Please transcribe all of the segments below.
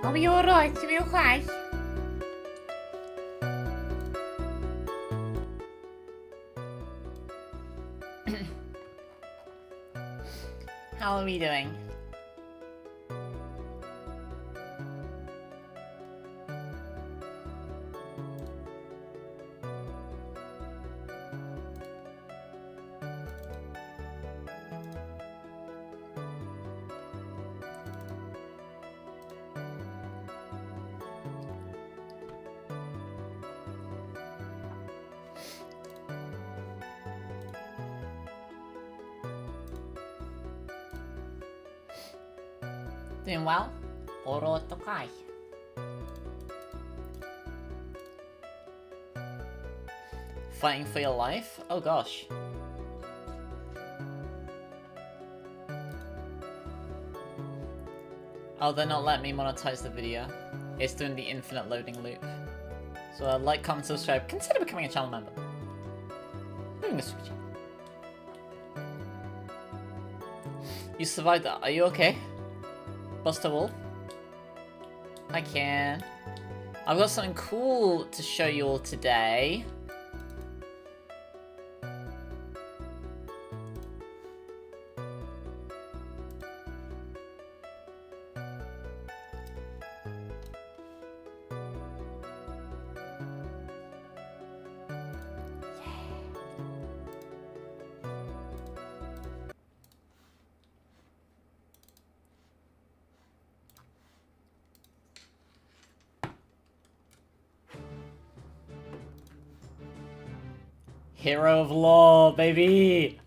I'll be alright, you'll be okay. How are we doing? Doing well? Alright, okay. Fighting for your life? Oh gosh. Oh, they're not letting me monetize the video. It's doing the infinite loading loop. So like, comment, subscribe, consider becoming a channel member. Moving this switch. You survived that, are you okay? Buster Wolf? I can. I've got something cool to show you all today. Hero of Law, baby!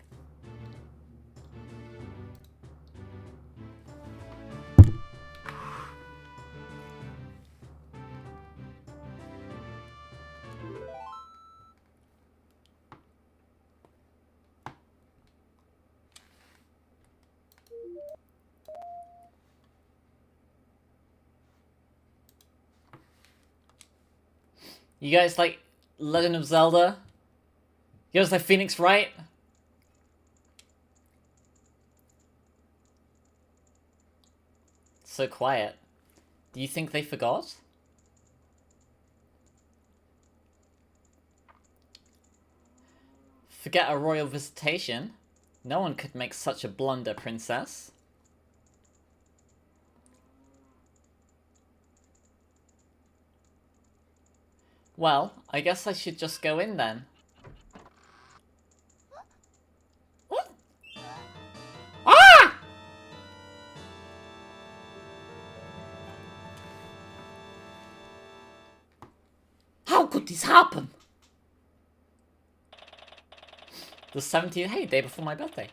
You guys like Legend of Zelda? You guys like Phoenix Wright? So quiet. Do you think they forgot? Forget a royal visitation? No one could make such a blunder, princess. Well, I guess I should just go in then. What? Ah! How could this happen? The 17th, hey, day before my birthday.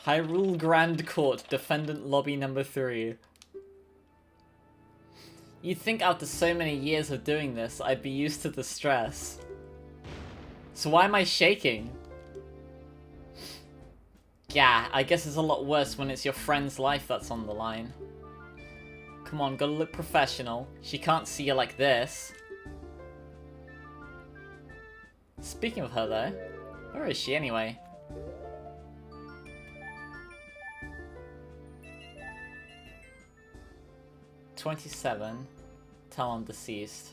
Hyrule Grand Court, Defendant Lobby number 3. You'd think after so many years of doing this, I'd be used to the stress. So why am I shaking? Yeah, I guess it's a lot worse when it's your friend's life that's on the line. Come on, gotta look professional. She can't see you like this. Speaking of her though, where is she anyway? $27. Tell I'm deceased.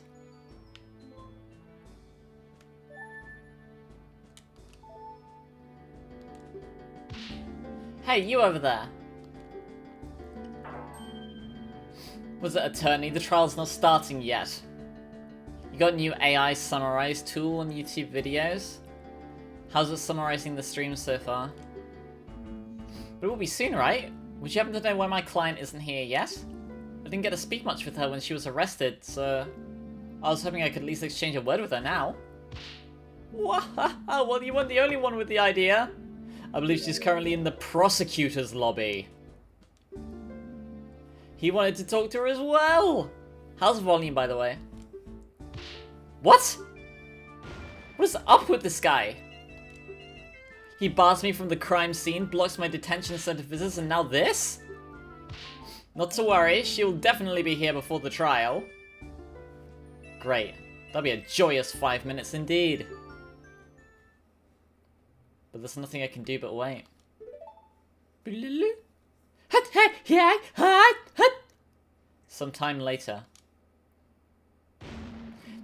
Hey, you over there! Was it attorney? The trial's not starting yet. You got a new AI summarize tool on YouTube videos? How's it summarizing the stream so far? But it will be soon, right? Would you happen to know why my client isn't here yet? I didn't get to speak much with her when she was arrested, so I was hoping I could at least exchange a word with her now. Well, you weren't the only one with the idea. I believe she's currently in the prosecutor's lobby. He wanted to talk to her as well. How's volume, by the way? What? What is up with this guy? He bars me from the crime scene, blocks my detention center visits, and now this? Not to worry, she'll definitely be here before the trial. Great. That'll be a joyous 5 minutes indeed. But there's nothing I can do but wait. Sometime later.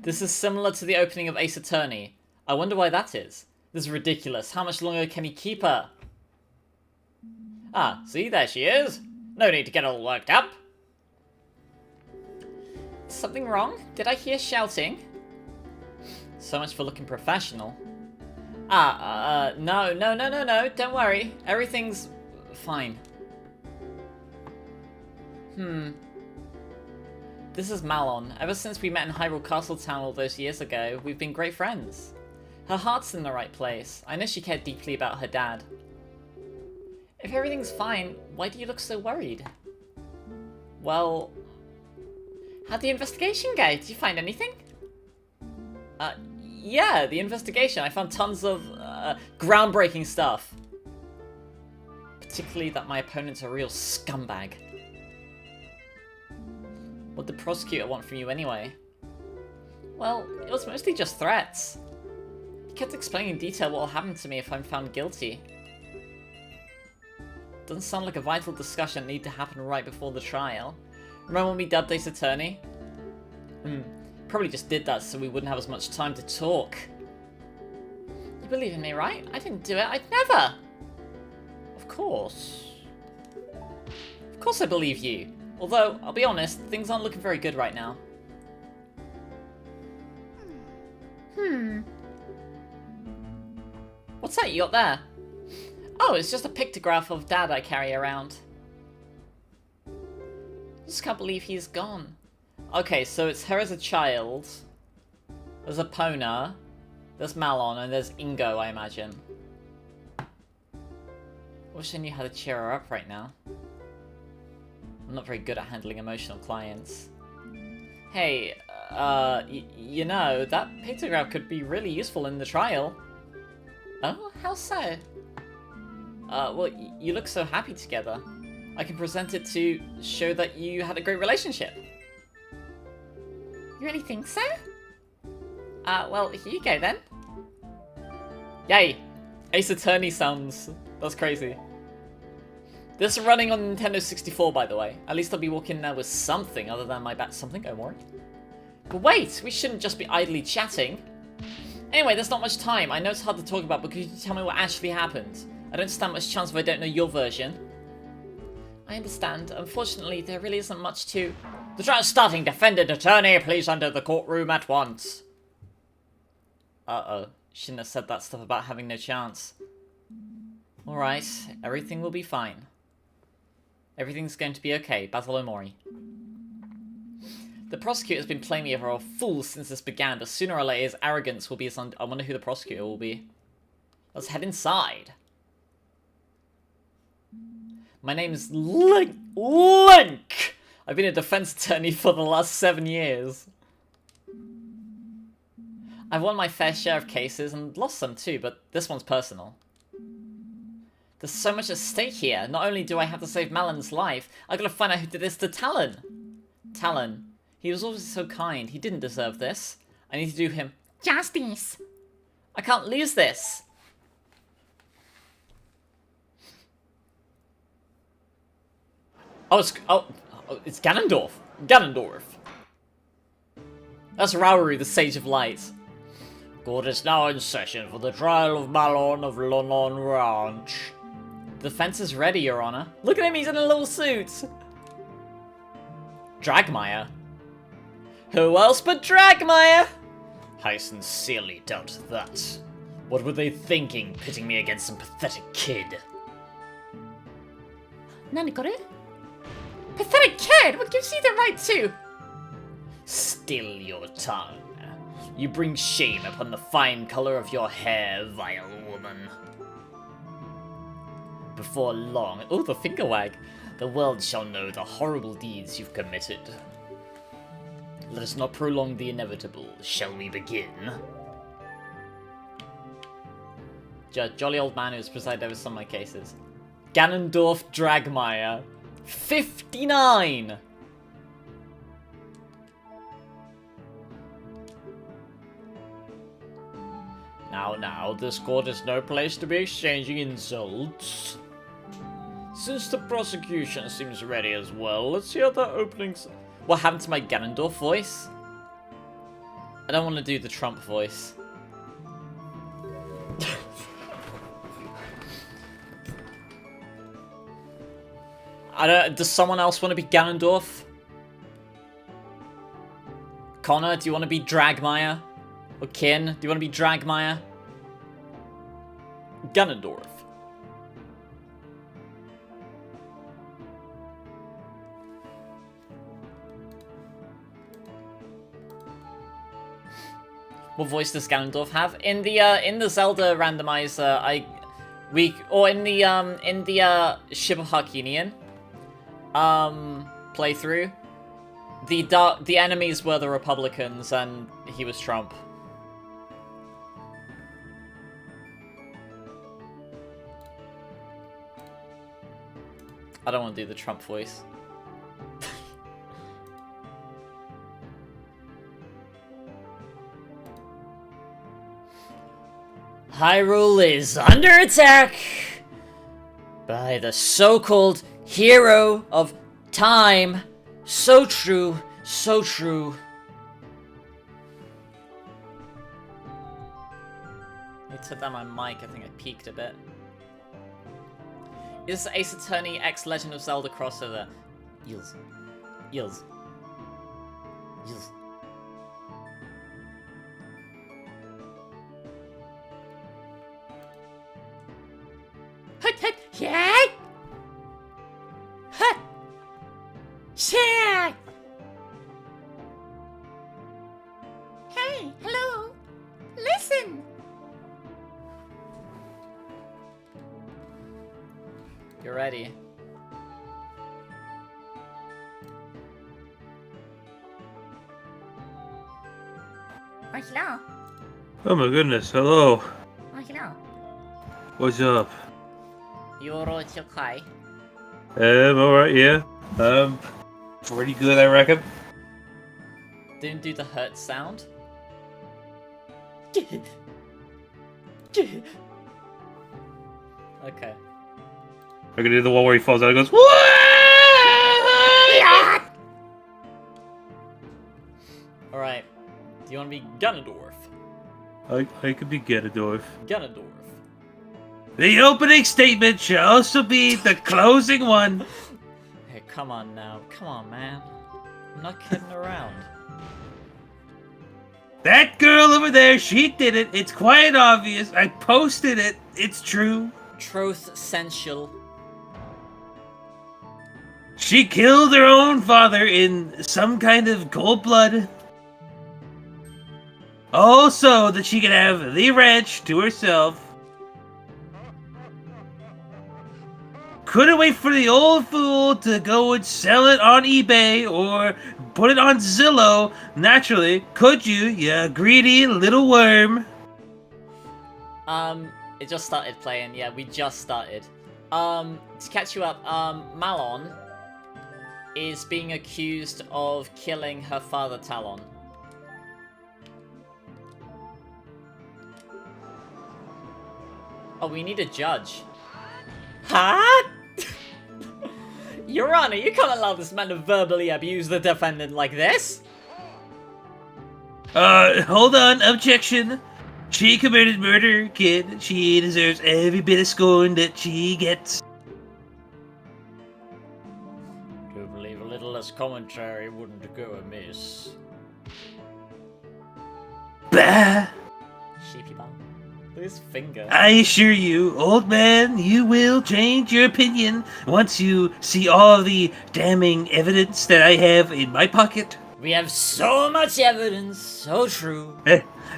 This is similar to the opening of Ace Attorney. I wonder why that is. This is ridiculous. How much longer can he keep her? Ah, see, there she is. No need to get all worked up. Something wrong? Did I hear shouting? So much for looking professional. No, don't worry. Everything's fine. This is Malon. Ever since we met in Hyrule Castletown all those years ago, we've been great friends. Her heart's in the right place. I know she cared deeply about her dad. If everything's fine, why do you look so worried? Well, how'd the investigation go? Did you find anything? Yeah, the investigation. I found tons of, groundbreaking stuff. Particularly that my opponent's a real scumbag. What'd the prosecutor want from you anyway? Well, it was mostly just threats. He kept explaining in detail what will happen to me if I'm found guilty. Doesn't sound like a vital discussion that need to happen right before the trial. Remember when we dubbed Ace Attorney? Probably just did that so we wouldn't have as much time to talk. You believe in me, right? I didn't do it. I'd never! Of course. Of course I believe you. Although, I'll be honest, things aren't looking very good right now. What's that you got there? Oh, it's just a pictograph of Dad I carry around. Just can't believe he's gone. Okay, so it's her as a child. There's Epona. There's Malon, and there's Ingo, I imagine. Wish I knew how to cheer her up right now. I'm not very good at handling emotional clients. Hey, you know, that pictograph could be really useful in the trial. Oh, how so? Well, you look so happy together. I can present it to show that you had a great relationship. You really think so? Well, here you go then. Yay! Ace Attorney sounds... That's crazy. This is running on Nintendo 64, by the way. At least I'll be walking there with something other than my bat. Something, OMORI? But wait! We shouldn't just be idly chatting. Anyway, there's not much time. I know it's hard to talk about, but could you tell me what actually happened? I don't stand much chance if I don't know your version. I understand. Unfortunately, there really isn't much to... The trial's starting. Defendant attorney, please enter the courtroom at once. Uh-oh. Shouldn't have said that stuff about having no chance. Alright, everything will be fine. Everything's going to be okay. Basil OMORI. The prosecutor's been playing me for a fool since this began, but sooner or later his arrogance will be as I wonder who the prosecutor will be. Let's head inside. My name's Link! I've been a defense attorney for the last 7 years. I've won my fair share of cases and lost some too, but this one's personal. There's so much at stake here. Not only do I have to save Malon's life, I gotta find out who did this to Talon. Talon. He was always so kind. He didn't deserve this. I need to do him justice. I can't lose this. Oh, it's Ganondorf. Ganondorf. That's Rauru, the Sage of Light. Court is now in session for the trial of Malon of Lonon Ranch. The defense is ready, Your Honor. Look at him, he's in a little suit. Dragmire. Who else but Dragmire? I sincerely doubt that. What were they thinking, pitting me against some pathetic kid? Nanikoru? Pathetic kid? What gives you the right to? Still your tongue. You bring shame upon the fine color of your hair, vile woman. Before long, oh, the finger wag, the world shall know the horrible deeds you've committed. Let us not prolong the inevitable. Shall we begin? Jolly old man who's presided over some of my cases. Ganondorf Dragmire. 59! Now, this court is no place to be exchanging insults. Since the prosecution seems ready as well, let's hear the openings. What happened to my Ganondorf voice? I don't want to do the Trump voice. Does someone else want to be Ganondorf? Connor, do you want to be Dragmire? Or Kin, do you want to be Dragmire? Ganondorf. What voice does Ganondorf have? In the Zelda randomizer, in the Shiba Harkinian playthrough, the enemies were the Republicans and he was Trump. I don't want to do the Trump voice. Hyrule is under attack by the so-called hero of time. So true, so true. I took down my mic, I think I peaked a bit. Is this Ace Attorney X Legend of Zelda crossover? Yes. Yes. Yes. Hut hut yeah. Hut. Shit. Hey, hello. Listen. You're ready. Oh, hello. Oh my goodness, hello. Oh, hello. What's up? You're okay. Alright, yeah. Pretty good, I reckon. Didn't do the hurt sound. Okay. I can do the one where he falls out and goes, Alright. Do you want to be Ganondorf? I could be Ganondorf. Ganondorf. The opening statement should also be the closing one. Hey, come on now. Come on, man. I'm not kidding around. That girl over there, she did it. It's quite obvious. I posted it. It's true. Truth sensual. She killed her own father in some kind of cold blood. Also, that she could have the ranch to herself. Couldn't wait for the old fool to go and sell it on eBay or put it on Zillow. Naturally, could you, you greedy little worm? It just started playing. Yeah, we just started. To catch you up, Malon is being accused of killing her father, Talon. Oh, we need a judge. Huh? Your Honor, you can't allow this man to verbally abuse the defendant like this. Hold on, objection. She committed murder, kid. She deserves every bit of scorn that she gets. Do believe a little less commentary wouldn't go amiss. Bah! Sheepy bum. Look at his finger. I assure you, old man, you will change your opinion once you see all the damning evidence that I have in my pocket. We have so much evidence, so true.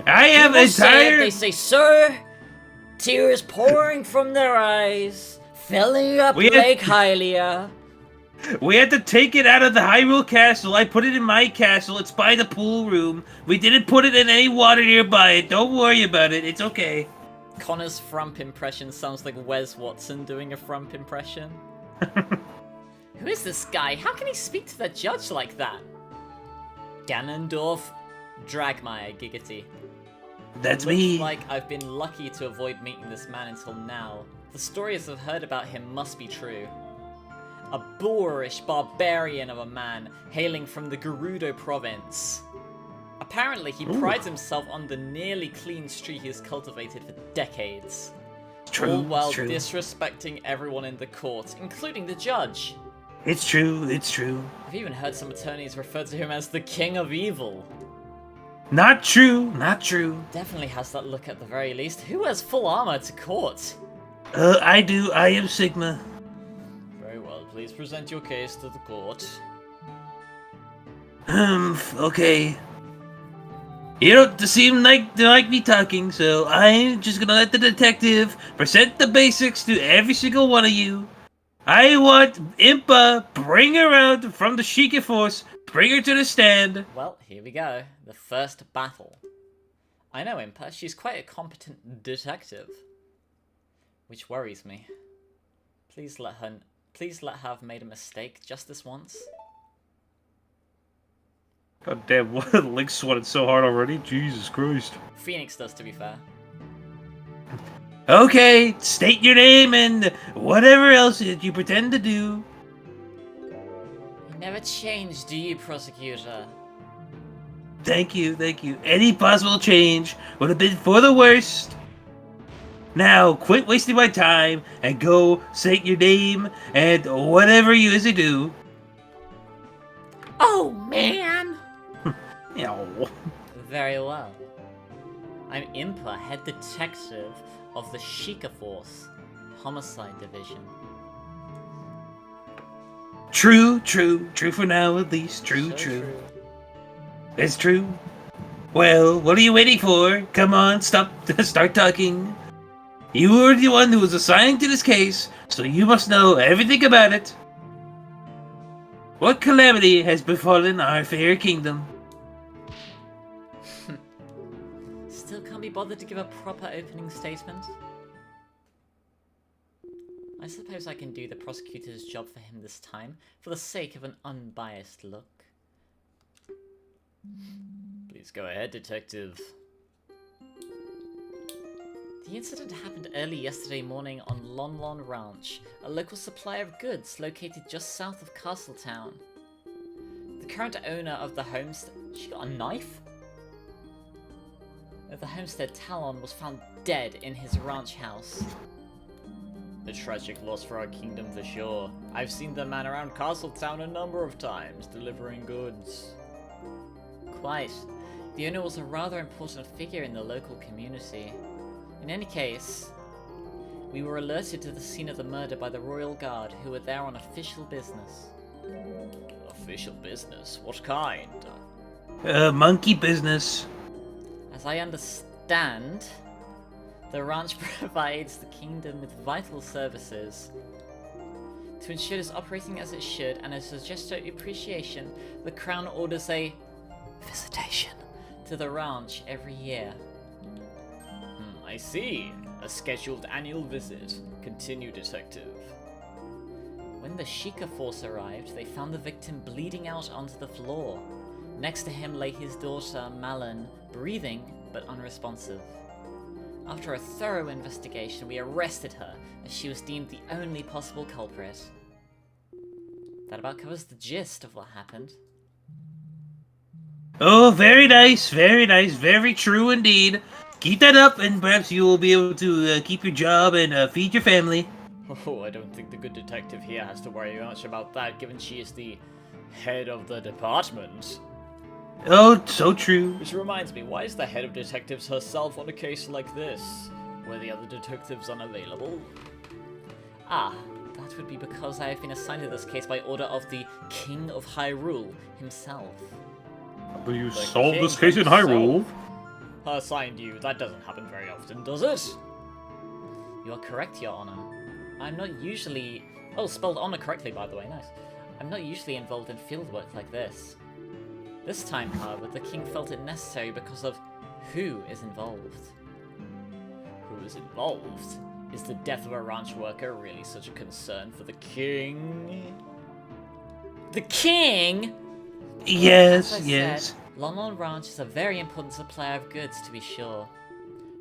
I have They say, sir, tears pouring from their eyes, filling up Lake Hylia. We had to take it out of the Hyrule Castle. I put it in my castle. It's by the pool room. We didn't put it in any water nearby it. Don't worry about it. It's okay. Connor's Frump impression sounds like Wes Watson doing a Frump impression. Who is this guy? How can he speak to the judge like that? Ganondorf Dragmire Giggity. That's Looks me. like I've been lucky to avoid meeting this man until now. The stories I've heard about him must be true. a boorish barbarian of a man hailing from the Gerudo province. Apparently, he prides himself on the nearly clean streak he has cultivated for decades. True, All while it's true. disrespecting everyone in the court, including the judge. It's true, it's true. I've even heard some attorneys refer to him as the King of Evil. Not true, not true. Definitely has that look at the very least. Who wears full armor to court? I do. I am Sigma. Very well, please present your case to the court. Okay. You don't seem like me talking, so I'm just gonna let the detective present the basics to every single one of you. I want Impa, bring her out from the Sheikah Force, bring her to the stand. Well, here we go. The first battle. I know Impa, she's quite a competent detective. Which worries me. Please let her have made a mistake just this once. God damn, what? Link sweated so hard already? Jesus Christ. Phoenix does, to be fair. Okay, state your name and whatever else you pretend to do. You never change, do you, prosecutor? Thank you, thank you. Any possible change would have been for the worst. Now, quit wasting my time and go state your name and whatever you is to do. Oh, man! Ow. Very well. I'm Impa, head detective of the Sheikah Force, Homicide Division. True for now at least. True. It's true. Well, what are you waiting for? Come on, start talking. You were the one who was assigned to this case, so you must know everything about it. What calamity has befallen our fair kingdom? Still can't be bothered to give a proper opening statement? I suppose I can do the prosecutor's job for him this time, for the sake of an unbiased look. Please go ahead, detective. The incident happened early yesterday morning on Lon Lon Ranch, a local supplier of goods located just south of Castletown. The current owner of the homestead... She got a knife? Of the homestead, Talon was found dead in his ranch house. A tragic loss for our kingdom for sure. I've seen the man around Castletown a number of times, delivering goods. Quite. The owner was a rather important figure in the local community. In any case, we were alerted to the scene of the murder by the Royal Guard, who were there on official business. Official business? What kind? Monkey business. As I understand, the ranch provides the kingdom with vital services. To ensure it's operating as it should, and as a gesture of appreciation, the Crown orders a visitation to the ranch every year. I see. A scheduled annual visit. Continue, detective. When the Sheikah Force arrived, they found the victim bleeding out onto the floor. Next to him lay his daughter, Malin, breathing but unresponsive. After a thorough investigation, we arrested her, as she was deemed the only possible culprit. That about covers the gist of what happened. Oh, very nice, very true indeed. Keep that up, and perhaps you will be able to keep your job and feed your family. Oh, I don't think the good detective here has to worry much about that, given she is the head of the department. Oh, so true. Which reminds me, why is the head of detectives herself on a case like this? Were the other detectives unavailable? Ah, that would be because I have been assigned to this case by order of the King of Hyrule himself. But you The solved king this case in himself Hyrule. Assigned you. That doesn't happen very often, does it? You are correct, Your Honor. I'm not usually... Oh, spelled honor correctly, by the way. Nice. I'm not usually involved in fieldwork like this. This time, however, the king felt it necessary because of who is involved. Who is involved? Is the death of a ranch worker really such a concern for the king? The king? Yes, As I yes. said, Lon Lon Ranch is a very important supplier of goods, to be sure.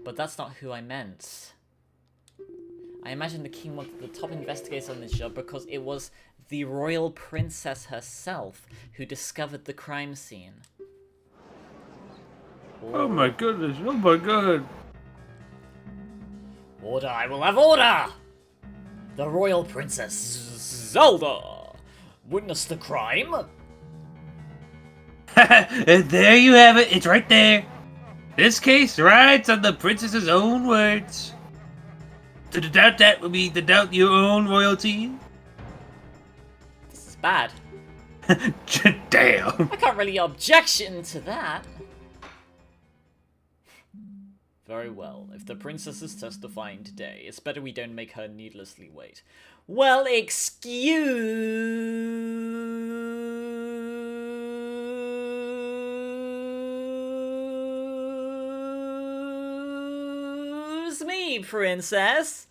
But that's not who I meant. I imagine the king wanted the top investigator on this job because it was the royal princess herself who discovered the crime scene. Oh my goodness, oh my god. Order, I will have order! The royal princess Zelda witnessed the crime. And there you have it, it's right there. This case rides on the princess's own words. To doubt that would be to doubt your own royalty. This is bad. Damn. I can't really objection to that. Very well. If the princess is testifying today, it's better we don't make her needlessly wait. Well, excuse me, princess.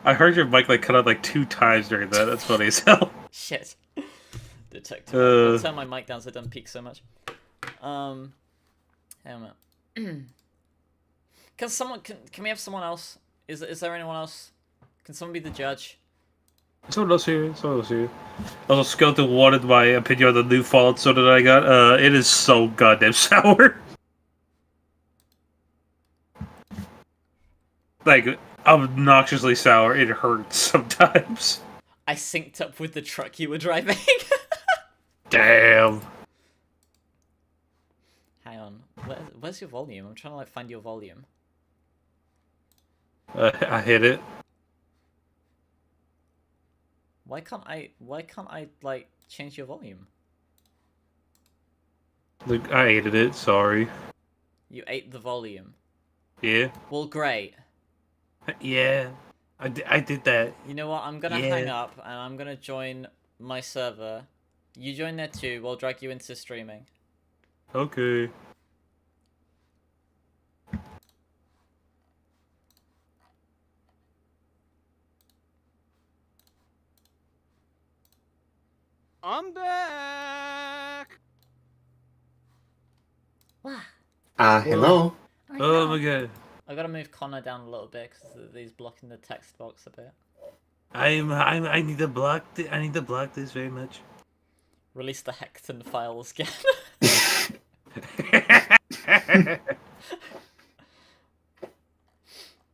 I heard your mic like cut out like 2 times during that. That's funny as hell. Shit. Detective. I'll turn my mic down so it doesn't peak so much. Hang on. Can someone can we have someone else? Is there anyone else? Can someone be the judge? Someone else here. Also, Skeleton wanted my opinion on the new Fallout soda that I got. It is so goddamn sour. Like, obnoxiously sour. It hurts sometimes. I synced up with the truck you were driving. Damn. Hang on. Where's your volume? I'm trying to like find your volume. I hit it. Why can't I like change your volume? Look, I hated it. Sorry. You ate the volume. Yeah. Well, great. Yeah. I did that. You know what? I'm gonna hang up and I'm gonna join my server. You join there too. We'll drag you into streaming. Okay. I'm back. Wow. Hello. Oh my god. I gotta move Connor down a little bit because he's blocking the text box a bit. I need to block I need to block this very much. Release the Hecton files again.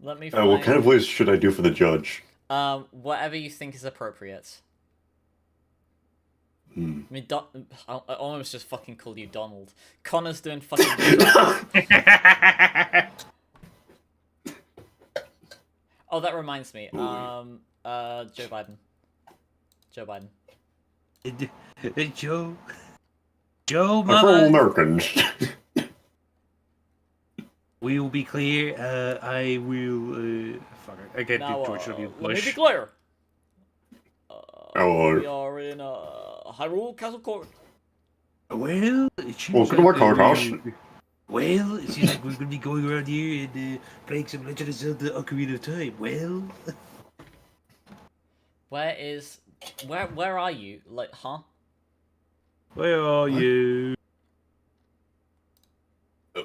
Let me find... what kind of voice should I do for the judge? Whatever you think is appropriate. I mean, I almost just fucking called you Donald. Connor's doing fucking... Oh, that reminds me. Joe Biden. Joe Biden. Joe, I'm mama. for Americans. We will be clear. I will. Fuck it. I can't do George W. Let me Bush. be clear. Oh, We are in Hyrule Castle Court. Well, it seems welcome to my like, courthouse. Well, it seems like we're gonna be going around here and playing some Legend of Zelda: Ocarina of Time. Well, Where are you? Like, huh? where are you?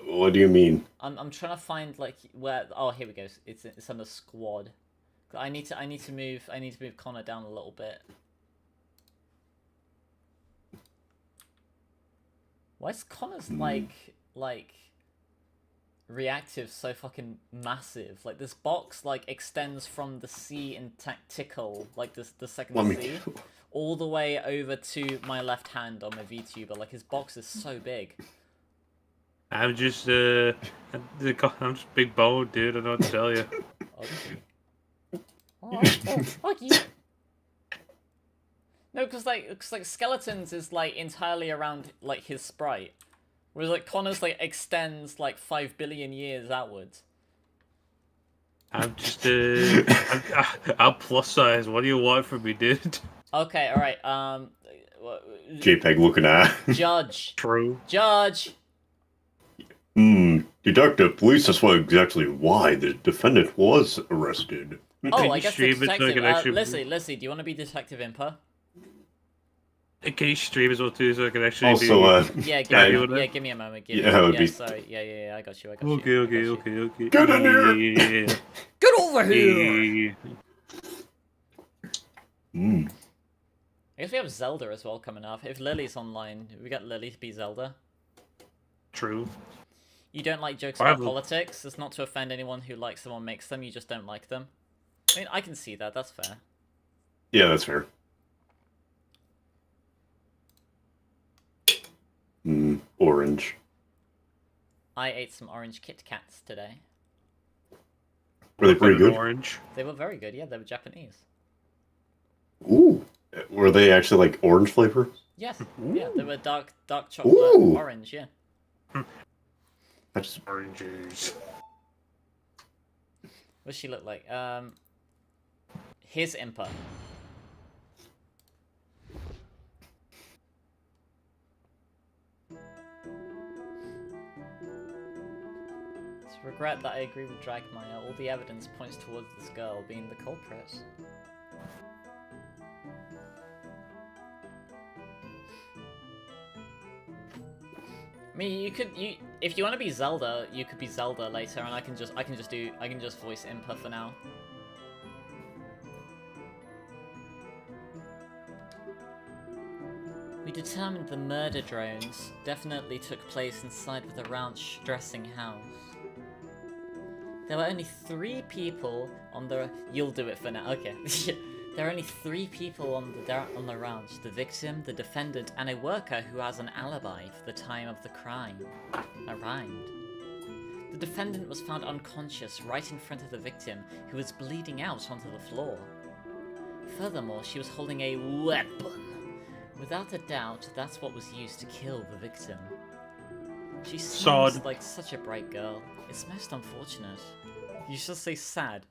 What do you mean? I'm trying to find like where. Oh, here we go. It's under squad. I need to move Connor down a little bit. Why is Connor's like reactive so fucking massive? Like this box like extends from the C in tactical, like the second C, all the way over to my left hand on my VTuber. Like his box is so big. I'm just big boned, dude. I don't know what to tell you. Okay. No, because like Skeletons is like entirely around like his sprite, whereas like Connor's like extends like 5 billion years outwards. I'm just I'm plus size. What do you want from me, dude? Okay, all right. JPEG looking at. Judge. True. Judge. Detective, police that's exactly why the defendant was arrested. Oh, I guess the stream it so I detective. can actually- Lizzie, do you want to be Detective Impa? Can you stream as well too, so I can actually Also, Yeah, Yeah, give me a moment. Yeah, it would be- Sorry. Yeah, I got you. Okay. Get in here! Get over here! Yeah. Mm. I guess we have Zelda as well coming up. If Lily's online, we got Lily to be Zelda. True. You don't like jokes I about will- politics. It's not to offend anyone who likes them or makes them. You just don't like them. I mean, I can see that. That's fair. Yeah, that's fair. Orange. I ate some orange Kit Kats today. Were they pretty good? Orange. They were very good. Yeah, they were Japanese. Ooh. Were they actually like orange flavor? Yes. Yeah, they were dark chocolate Ooh. orange. Yeah. I just Oranges. What does she look like? Here's Impa. It's a regret that I agree with Dragmire. All the evidence points towards this girl being the culprit. I mean, if you want to be Zelda, you could be Zelda later, and I can just voice Impa for now. We determined the murder drones definitely took place inside of the ranch dressing house. There were only 3 people on the. You'll do it for now. Okay. There are only 3 people on the ranch: the victim, the defendant, and a worker who has an alibi for the time of the crime. That rhymed. The defendant was found unconscious right in front of the victim, who was bleeding out onto the floor. Furthermore, she was holding a weapon. Without a doubt, that's what was used to kill the victim. She seems Sod. like such a bright girl. It's most unfortunate. You should say sad.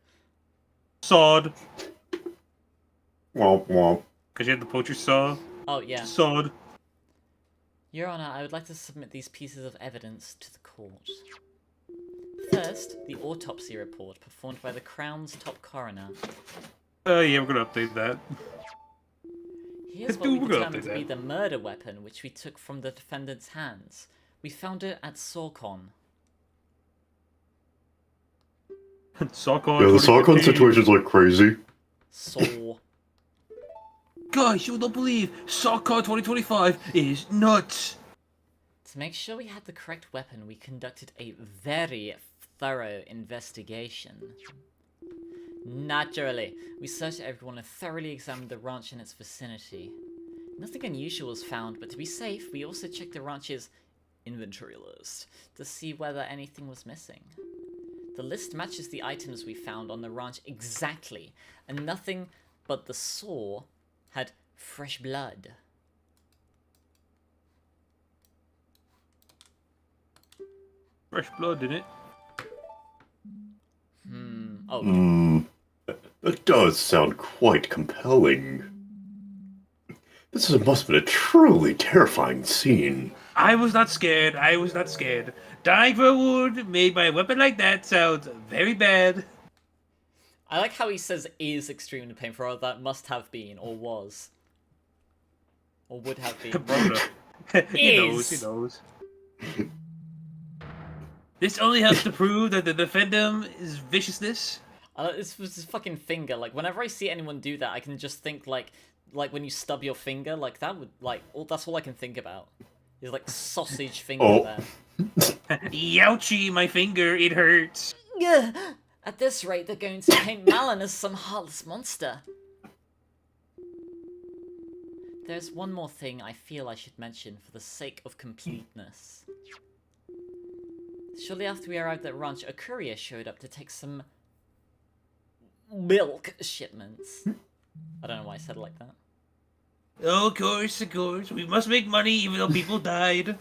Sod. womp womp. Because you had the poacher saw. Oh, yeah. Sod. Your Honor, I would like to submit these pieces of evidence to the court. First, the autopsy report performed by the Crown's top coroner. Yeah, we're gonna update that. Here's what we determined to be the murder weapon which we took from the defendant's hands. We found it at Sorcon. Sawcon. Yeah, the Sawcon situation's like crazy. Saw. Guys, you will not believe Sawcon 2025 is nuts. To make sure we had the correct weapon, we conducted a very thorough investigation. Naturally, we searched everyone and thoroughly examined the ranch and its vicinity. Nothing unusual was found, but to be safe, we also checked the ranch's inventory list to see whether anything was missing. The list matches the items we found on the ranch exactly, and nothing but the saw had fresh blood. Fresh blood, didn't it? Oh. That does sound quite compelling. Must have been a truly terrifying scene. I was not scared. I was not scared. Dying for a wound made by a weapon like that sounds very bad. I like how he says is extremely painful, or that must have been, or was. Or would have been. He knows, he knows. This only helps to prove that the defendant is viciousness. This was his fucking finger. Like, whenever I see anyone do that, I can just think, like when you stub your finger, like, that would, like, that's all I can think about. Is, like, sausage finger there. Youchie, my finger, it hurts. At this rate, they're going to paint Malin as some heartless monster. There's one more thing I feel I should mention for the sake of completeness. Shortly after we arrived at ranch, a courier showed up to take some milk shipments. I don't know why I said it like that. Oh, of course, of course. We must make money even though people died.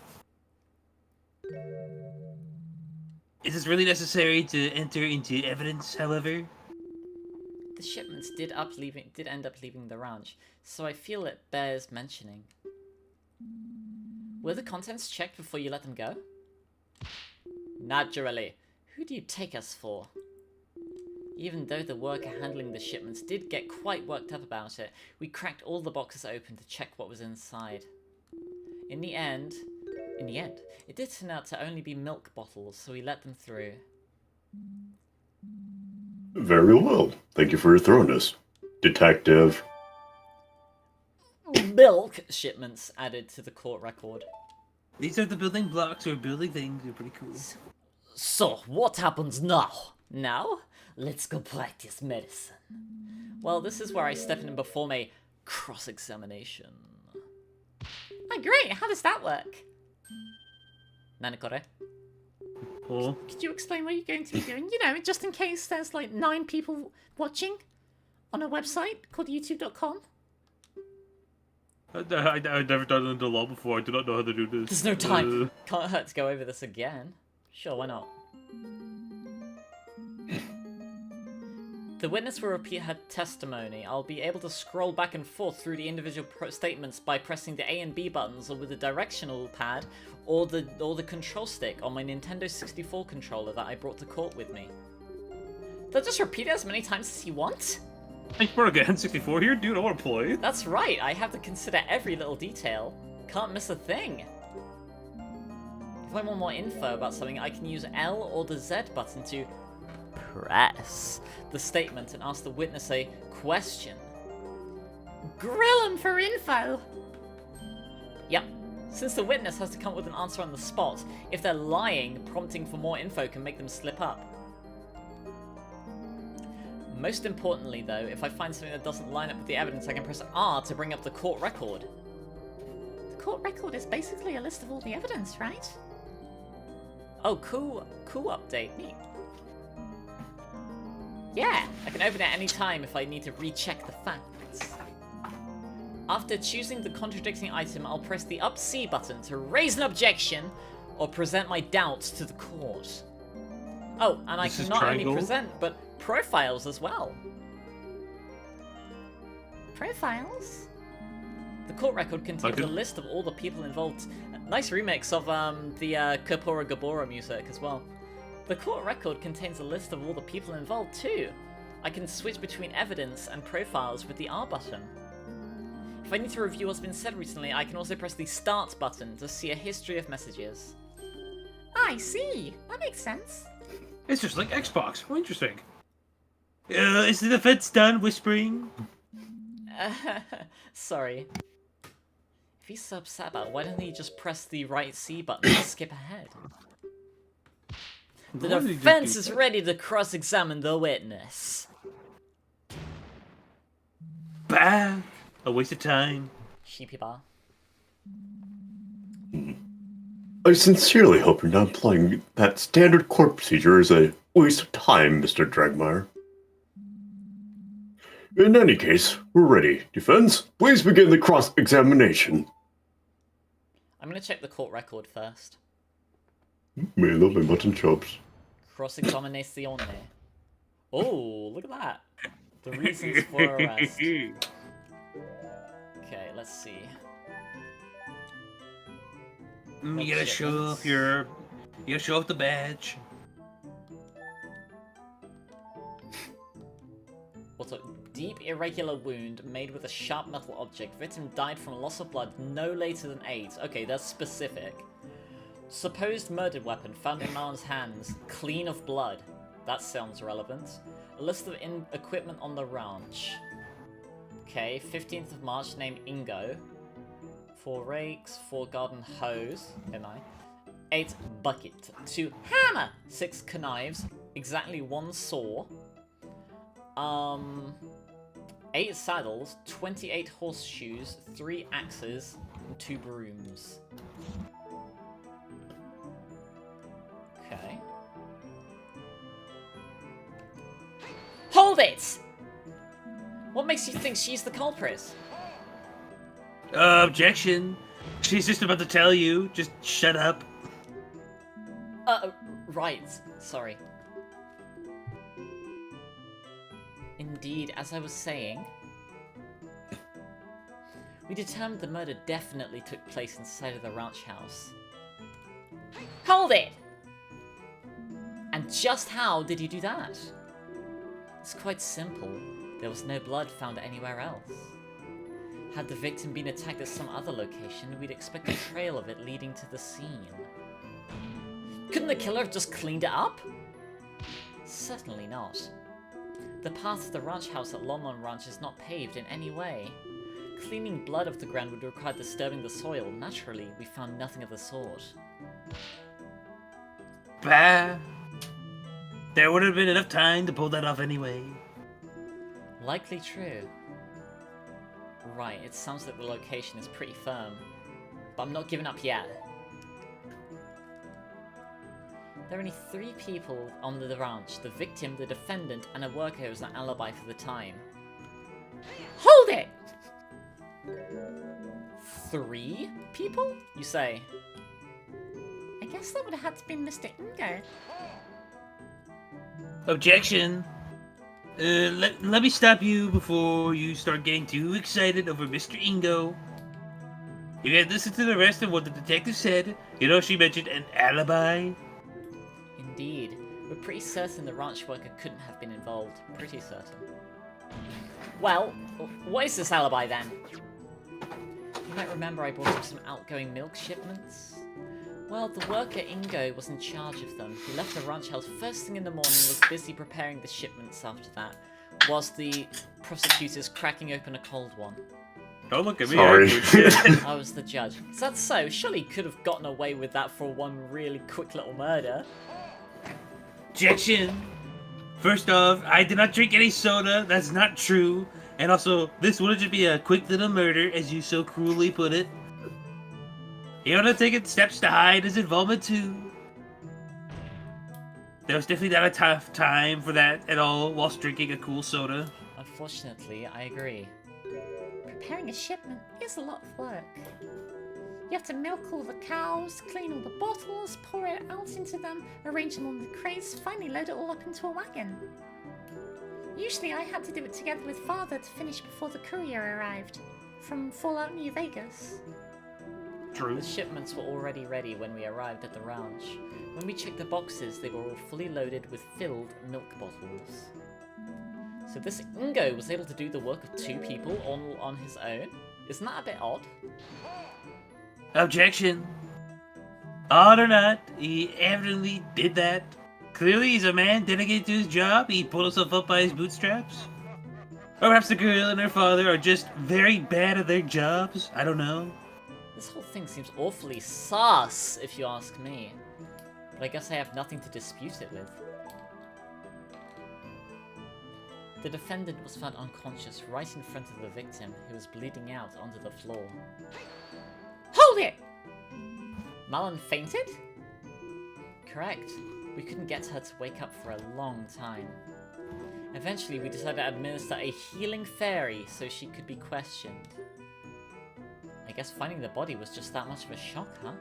Is this really necessary to enter into evidence, however? The shipments did end up leaving the ranch, so I feel it bears mentioning. Were the contents checked before you let them go? Naturally. Who do you take us for? Even though the worker handling the shipments did get quite worked up about it, we cracked all the boxes open to check what was inside. In the end, it did turn out to only be milk bottles, so we let them through. Very well. Thank you for your thoroughness, Detective. milk shipments added to the court record. These are the building blocks or building things. They're pretty cool. So, what happens now? Now, let's go practice medicine. Well, this is where I step in and perform a cross-examination. Oh, great! How does that work? Nanakore? Oh. Could you explain what you're going to be doing? You know, just in case there's like 9 people watching on a website called youtube.com. I've never done it in the law before. I do not know how to do this. There's no time. Can't hurt to go over this again. Sure, why not? The witness will repeat her testimony. I'll be able to scroll back and forth through the individual statements by pressing the A and B buttons or with the directional pad or the control stick on my Nintendo 64 controller that I brought to court with me. They'll just repeat it as many times as you want? Hey, we're again 64 here, dude. I want to play. That's right, I have to consider every little detail. Can't miss a thing. If I want more info about something, I can use L or the Z button to press the statement and ask the witness a question. Grill them for info. Yep. Since the witness has to come up with an answer on the spot, if they're lying, prompting for more info can make them slip up. Most importantly though, if I find something that doesn't line up with the evidence, I can press R to bring up the court record. The court record is basically a list of all the evidence, right? Oh, cool update, neat. Yeah, I can open it at any time if I need to recheck the facts. After choosing the contradicting item, I'll press the up C button to raise an objection or present my doubts to the court. Oh, and I can not only present, but profiles as well. Profiles? The court record contains a list of all the people involved. Nice remix of the Kapora Gabora music as well. The court record contains a list of all the people involved too. I can switch between evidence and profiles with the R button. If I need to review what's been said recently, I can also press the Start button to see a history of messages. I see. That makes sense. It's just like Xbox. Oh, interesting. Is the defense done whispering? Sorry. If he's so upset about it, why don't he just press the right C button and skip ahead? The defense is ready to cross-examine the witness. Bah! A waste of time. Sheepy bar. I sincerely hope you're not implying that standard court procedure is a waste of time, Mr. Dragmire. In any case, we're ready. Defense, please begin the cross-examination. I'm gonna check the court record first. May lovely mutton chops. Cross-examinazione. Oh, look at that. The reasons for arrest. Okay, let's see. You gotta show off you gotta show off the badge. What's a deep irregular wound made with a sharp metal object. Victim died from loss of blood no later than 8. Okay, that's specific. Supposed murdered weapon found in man's hands, clean of blood. That sounds relevant. A list of equipment on the ranch. Okay, 15th of March, name Ingo. 4 rakes, 4 garden hose. Am I? 8 bucket, 2 hammer, 6 knives, exactly 1 saw. 8 saddles, 28 horseshoes, 3 axes, and 2 brooms. Okay. Hold it! What makes you think she's the culprit? Objection. She's just about to tell you. Just shut up. Right. Sorry. Indeed, as I was saying, we determined the murder definitely took place inside of the ranch house. Hold it! And just how did you do that? It's quite simple. There was no blood found anywhere else. Had the victim been attacked at some other location, we'd expect a trail of it leading to the scene. Couldn't the killer have just cleaned it up? Certainly not. The path to the ranch house at Longmont Ranch is not paved in any way. cleaning blood off the ground would require disturbing the soil. Naturally, we found nothing of the sort. Bah. There would have been enough time to pull that off anyway. Likely true. Right, it sounds like the location is pretty firm. But I'm not giving up yet. There are only 3 people on the ranch. The victim, the defendant, and a worker who has an alibi for the time. Hold it! 3 people, you say? I guess that would have had to be Mr. Ingo. Objection. Let me stop you before you start getting too excited over Mr. Ingo. If you had listened to the rest of what the detective said, you know she mentioned an alibi. Indeed. We're pretty certain the ranch worker couldn't have been involved. Pretty certain. Well, what is this alibi then? You might remember I brought up some outgoing milk shipments. Well, the worker Ingo was in charge of them. He left the ranch house first thing in the morning and was busy preparing the shipments after that, whilst the prosecutors cracking open a cold one. Don't look at me. Sorry. I was the judge. Is that so? Surely he could have gotten away with that for one really quick little murder. Objection. First off, I did not drink any soda. That's not true. And also, this wouldn't just be a quick little murder, as you so cruelly put it. He would have taken steps to hide his involvement too. There was definitely not a tough time for that at all whilst drinking a cool soda. Unfortunately, I agree. Preparing a shipment is a lot of work. You have to milk all the cows, clean all the bottles, pour it out into them, arrange them on the crates, finally load it all up into a wagon. Usually I had to do it together with Father to finish before the courier arrived, from Fallout New Vegas. True. The shipments were already ready when we arrived at the ranch. When we checked the boxes, they were all fully loaded with filled milk bottles. So this Ingo was able to do the work of 2 people all on his own? Isn't that a bit odd? Objection. Odd or not, he evidently did that. Clearly he's a man dedicated to his job. He pulled himself up by his bootstraps. Or perhaps the girl and her father are just very bad at their jobs. I don't know. This whole thing seems awfully sus, if you ask me. But I guess I have nothing to dispute it with. The defendant was found unconscious right in front of the victim, who was bleeding out onto the floor. Hold it! Malin fainted? Correct. We couldn't get her to wake up for a long time. Eventually, we decided to administer a healing fairy so she could be questioned. I guess finding the body was just that much of a shock, huh?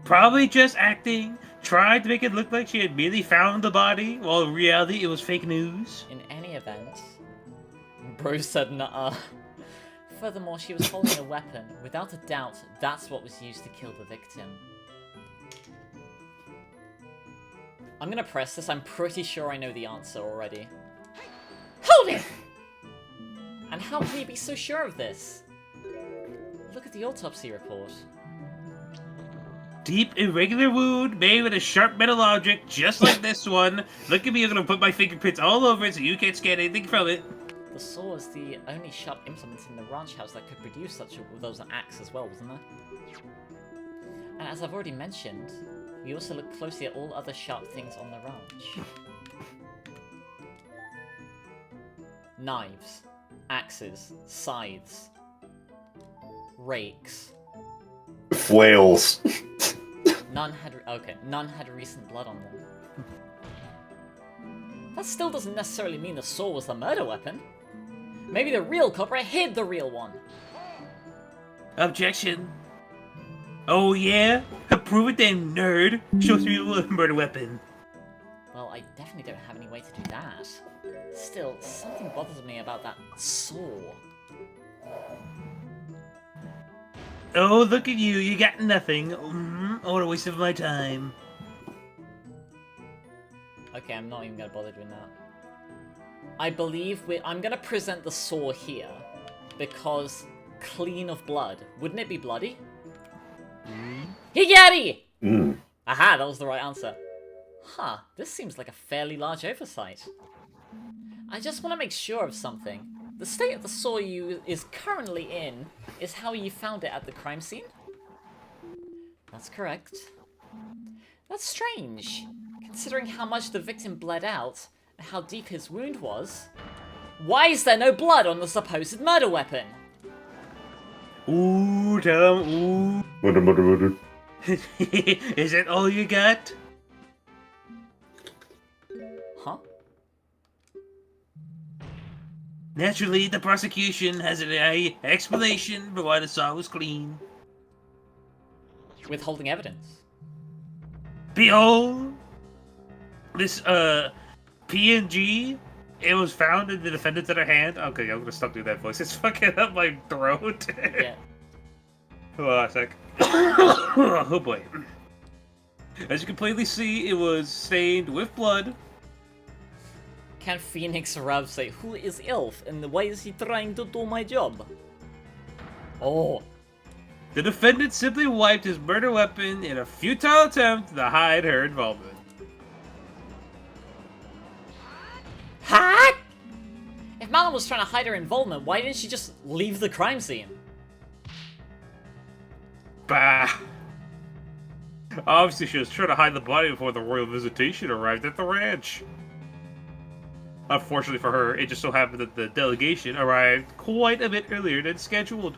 Probably just acting. Tried to make it look like she had merely found the body, while in reality it was fake news. In any event, bro said nuh-uh. Furthermore, she was holding a weapon. Without a doubt, that's what was used to kill the victim. I'm gonna press this. I'm pretty sure I know the answer already. Hold it! And how can you be so sure of this? Look at the autopsy report. Deep, irregular wound made with a sharp metal object, just like this one. Look at me, I'm gonna put my fingerprints all over it so you can't scan anything from it. The saw is the only sharp implement in the ranch house that could produce such a... Well, there was an axe as well, wasn't there? And as I've already mentioned, we also looked closely at all other sharp things on the ranch. Knives, axes, scythes, rakes. Flails. None had recent blood on them. That still doesn't necessarily mean the saw was the murder weapon. Maybe the real culprit hid the real one. Objection. Oh yeah? Prove it then, nerd. Show us your murder weapon. Well, I definitely don't have any way to do that. Still, something bothers me about that saw. Oh, look at you. You got nothing. What a waste of my time. Okay, I'm not even gonna bother doing that. I believe I'm gonna present the saw here because clean of blood. Wouldn't it be bloody? Higari! Aha, that was the right answer. Huh, this seems like a fairly large oversight. I just want to make sure of something. The state of the saw you is currently in is how you found it at the crime scene? That's correct. That's strange, considering how much the victim bled out and how deep his wound was. Why is there no blood on the supposed murder weapon? Ooh, tell him, ooh. Murder. Is that all you got? Huh? Naturally, the prosecution has an explanation for why the saw was clean. Withholding evidence. Behold, this PNG. It was found in the defendant's other hand. Okay, I'm gonna stop doing that voice. It's fucking up my throat. Yeah. Hold on a sec. Oh boy. As you can plainly see, it was stained with blood. Can Phoenix Rav say, who is Ilf and why is he trying to do my job? Oh. The defendant simply wiped his murder weapon in a futile attempt to hide her involvement. What? If Malin was trying to hide her involvement, why didn't she just leave the crime scene? Bah. Obviously, she was trying to hide the body before the royal visitation arrived at the ranch. Unfortunately for her, it just so happened that the delegation arrived quite a bit earlier than scheduled.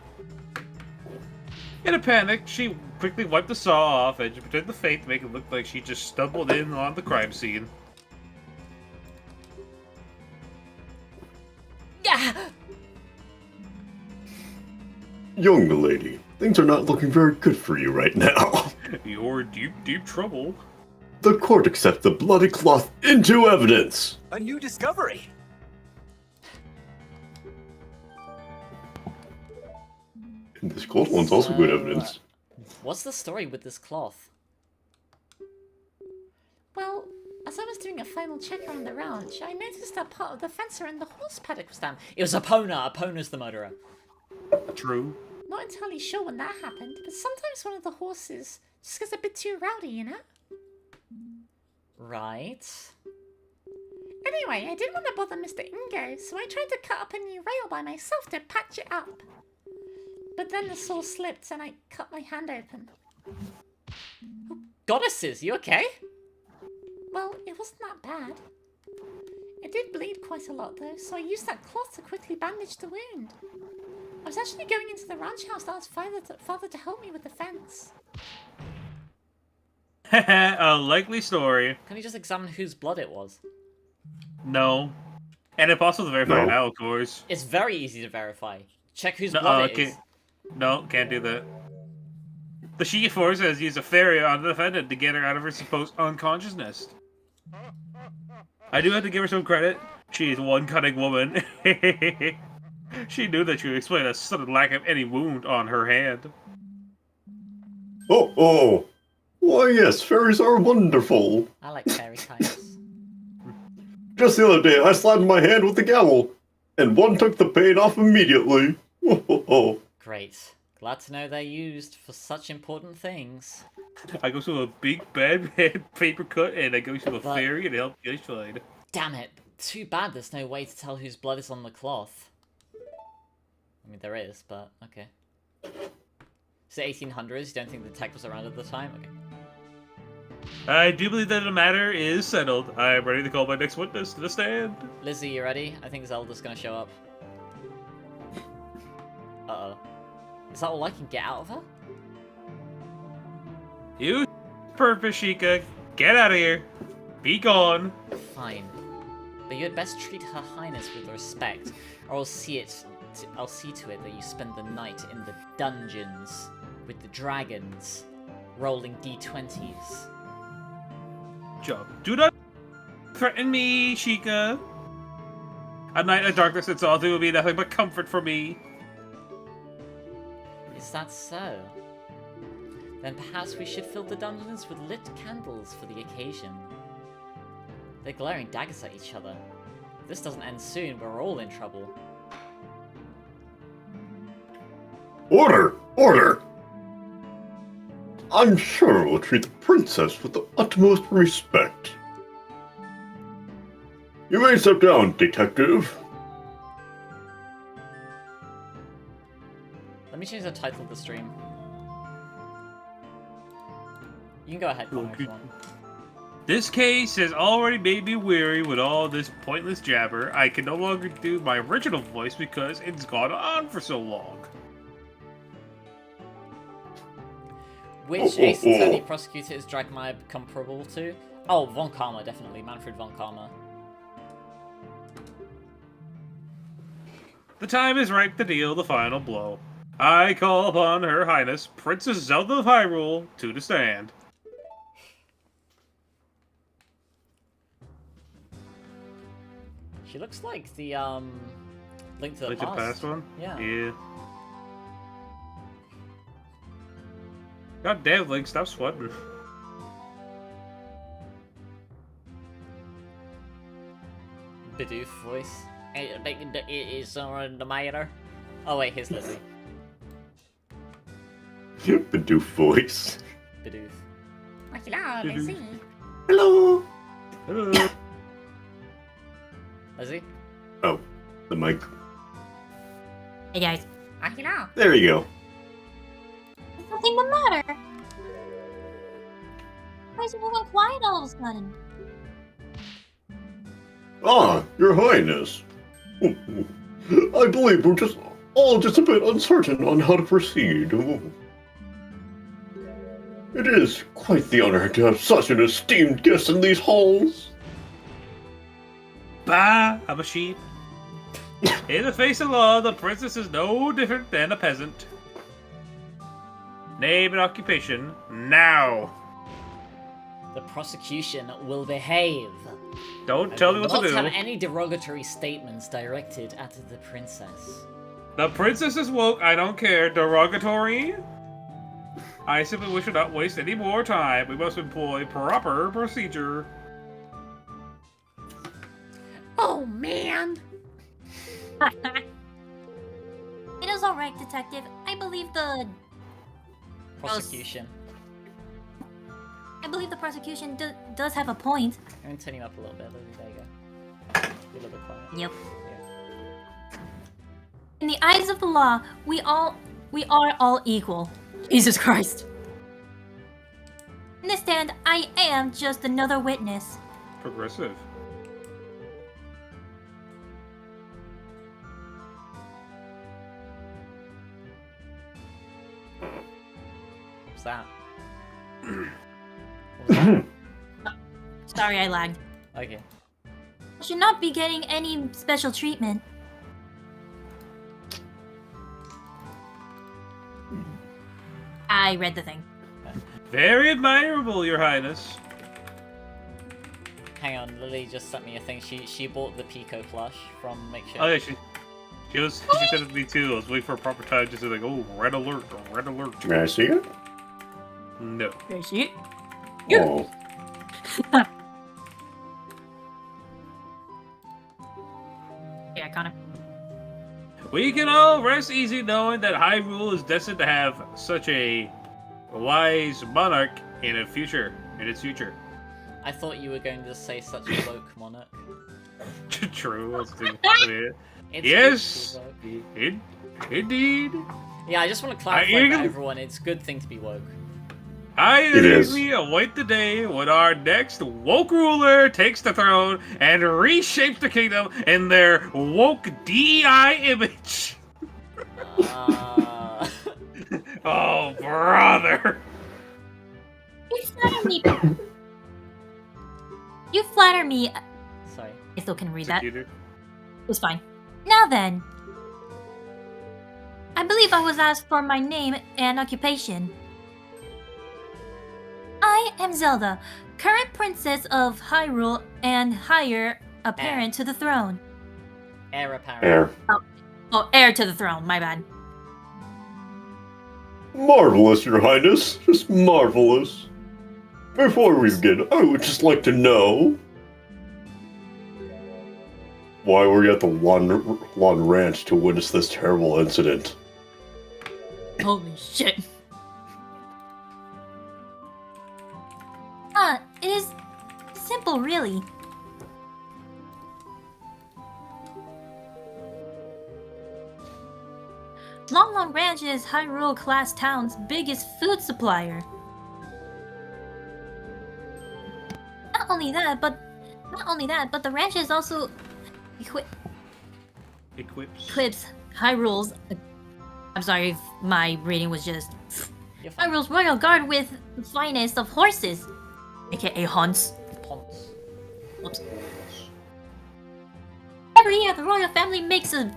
In a panic, she quickly wiped the saw off and pretended to faint to make it look like she just stumbled in on the crime scene. Yeah. Young lady, things are not looking very good for you right now. You're in deep, deep trouble. The court accepts the bloody cloth into evidence. A new discovery. And this gold one's also good evidence. What's the story with this cloth? Well, as I was doing a final check around the ranch, I noticed that part of the fence around the horse paddock was down. It was Epona. Epona's the murderer. True. Not entirely sure when that happened, but sometimes one of the horses just gets a bit too rowdy, you know? Right. Anyway, I didn't want to bother Mr. Ingo, so I tried to cut up a new rail by myself to patch it up. But then the saw slipped and I cut my hand open. Goddesses, you okay? Well, it wasn't that bad. It did bleed quite a lot though, so I used that cloth to quickly bandage the wound. I was actually going into the ranch house to ask father to help me with the fence. A likely story. Can you just examine whose blood it was? No. And impossible to verify No. now, of course. It's very easy to verify. Check whose No, blood it is. No, can't do that. The Shiki Force has used a fairy on the defendant to get her out of her supposed unconsciousness. I do have to give her some credit. She is one cunning woman. She knew that she would explain a sudden lack of any wound on her hand. Oh. Why, yes, fairies are wonderful. I like fairy types. Just the other day, I slapped my hand with the gavel, and one took the pain off immediately. Oh. Great. Glad to know they're used for such important things. I go to a big bad paper cut and I go to a But- fairy and help you fine. Damn it. Too bad there's no way to tell whose blood is on the cloth. I mean, there is, but okay. Is it 1800s? You don't think the tech was around at the time? Okay. I do believe that the matter is settled. I am ready to call my next witness to the stand. Lizzie, you ready? I think Zelda's gonna show up. Uh-oh. Is that all I can get out of her? You purpose, Sheikah. Get out of here. Be gone. Fine. But you had best treat Her Highness with respect, or I'll see to it that you spend the night in the dungeons with the dragons, rolling d20s. Job. Do not threaten me, Sheikah. A night of darkness and solitude will be nothing but comfort for me. Is that so? Then perhaps we should fill the dungeons with lit candles for the occasion. They're glaring daggers at each other. If this doesn't end soon, we're all in trouble. Order! I'm sure we'll treat the princess with the utmost respect. You may step down, detective. Let me change the title of the stream. You can go ahead, Connor, if you want. This case has already made me weary with all this pointless jabber. I can no longer do my original voice because it's gone on for so long. Which Ace Attorney prosecutor is Dragmire comparable to? Oh, Von Karma, definitely. Manfred Von Karma. The time is right to deal the final blow. I call upon Her Highness, Princess Zelda of Hyrule, to the stand. She looks like the, Link to the Link to the Past. Past one? Yeah. Yeah. God damn, Link, stop sweating. Bidoof voice. Is someone the matter? Oh wait, here's Lizzie. Bidoof voice. Bidoof. Hello, Lizzie. Hello. Hello. Lizzie? Oh, the mic. Hey guys. Hello. There you go. There's nothing the matter. Why is everyone quiet all of a sudden? Ah, Your Highness. I believe we're all just a bit uncertain on how to proceed. It is quite the honor to have such an esteemed guest in these halls. Bah, I'm a sheep. In the face of law, the princess is no different than a peasant. Name and occupation, now. The prosecution will behave. Don't tell me what to Not do. have any derogatory statements directed at the princess. The princess is woke, I don't care. Derogatory? I simply wish to not waste any more time. We must employ proper procedure. Oh, man. It is alright, detective. I believe the Prosecution. prosecution does have a point. I'm gonna turn you up a little bit. There you go. Be a little bit quiet. Yep. Yeah. In the eyes of the law, we are all equal. Jesus Christ. In this stand, I am just another witness. Progressive. What's that? Sorry, I lagged. Okay. I should not be getting any special treatment. I read the thing. Very admirable, Your Highness. Hang on, Lily just sent me a thing. She bought the Pico plush from Makeshift. Oh yeah, she said it to me too. I was waiting for a proper time just to like, oh, red alert, red alert. May I see it? No. There she. Oh. Yeah, Connor. We can all rest easy knowing that Hyrule is destined to have such a wise monarch in its future. I thought you were going to say such a woke monarch. True. That's the, It's yes. good to be woke. Indeed. Yeah, I just want to clarify for everyone, it's a good thing to be woke. I It is. eagerly await the day when our next woke ruler takes the throne and reshapes the kingdom in their woke DEI image. Oh, brother. You flatter me. You flatter me. Sorry. I still can read that. Executor. It's fine. Now then. I believe I was asked for my name and occupation. I am Zelda, current princess of Hyrule and heir apparent to the throne. Heir apparent. Air. Oh, heir to the throne, my bad. Marvelous, Your Highness. Just marvelous. Before we begin, I would just like to know why were you at the Lawn Ranch to witness this terrible incident? Holy shit. It is simple, really. Long Long Ranch is Hyrule class town's biggest food supplier. Not only that, but the ranch is also equips Hyrule's. I'm sorry if my reading was just You're fine. Hyrule's royal guard with the finest of horses, aka hunts. Ponce. Whoops. Every year, the royal family makes a.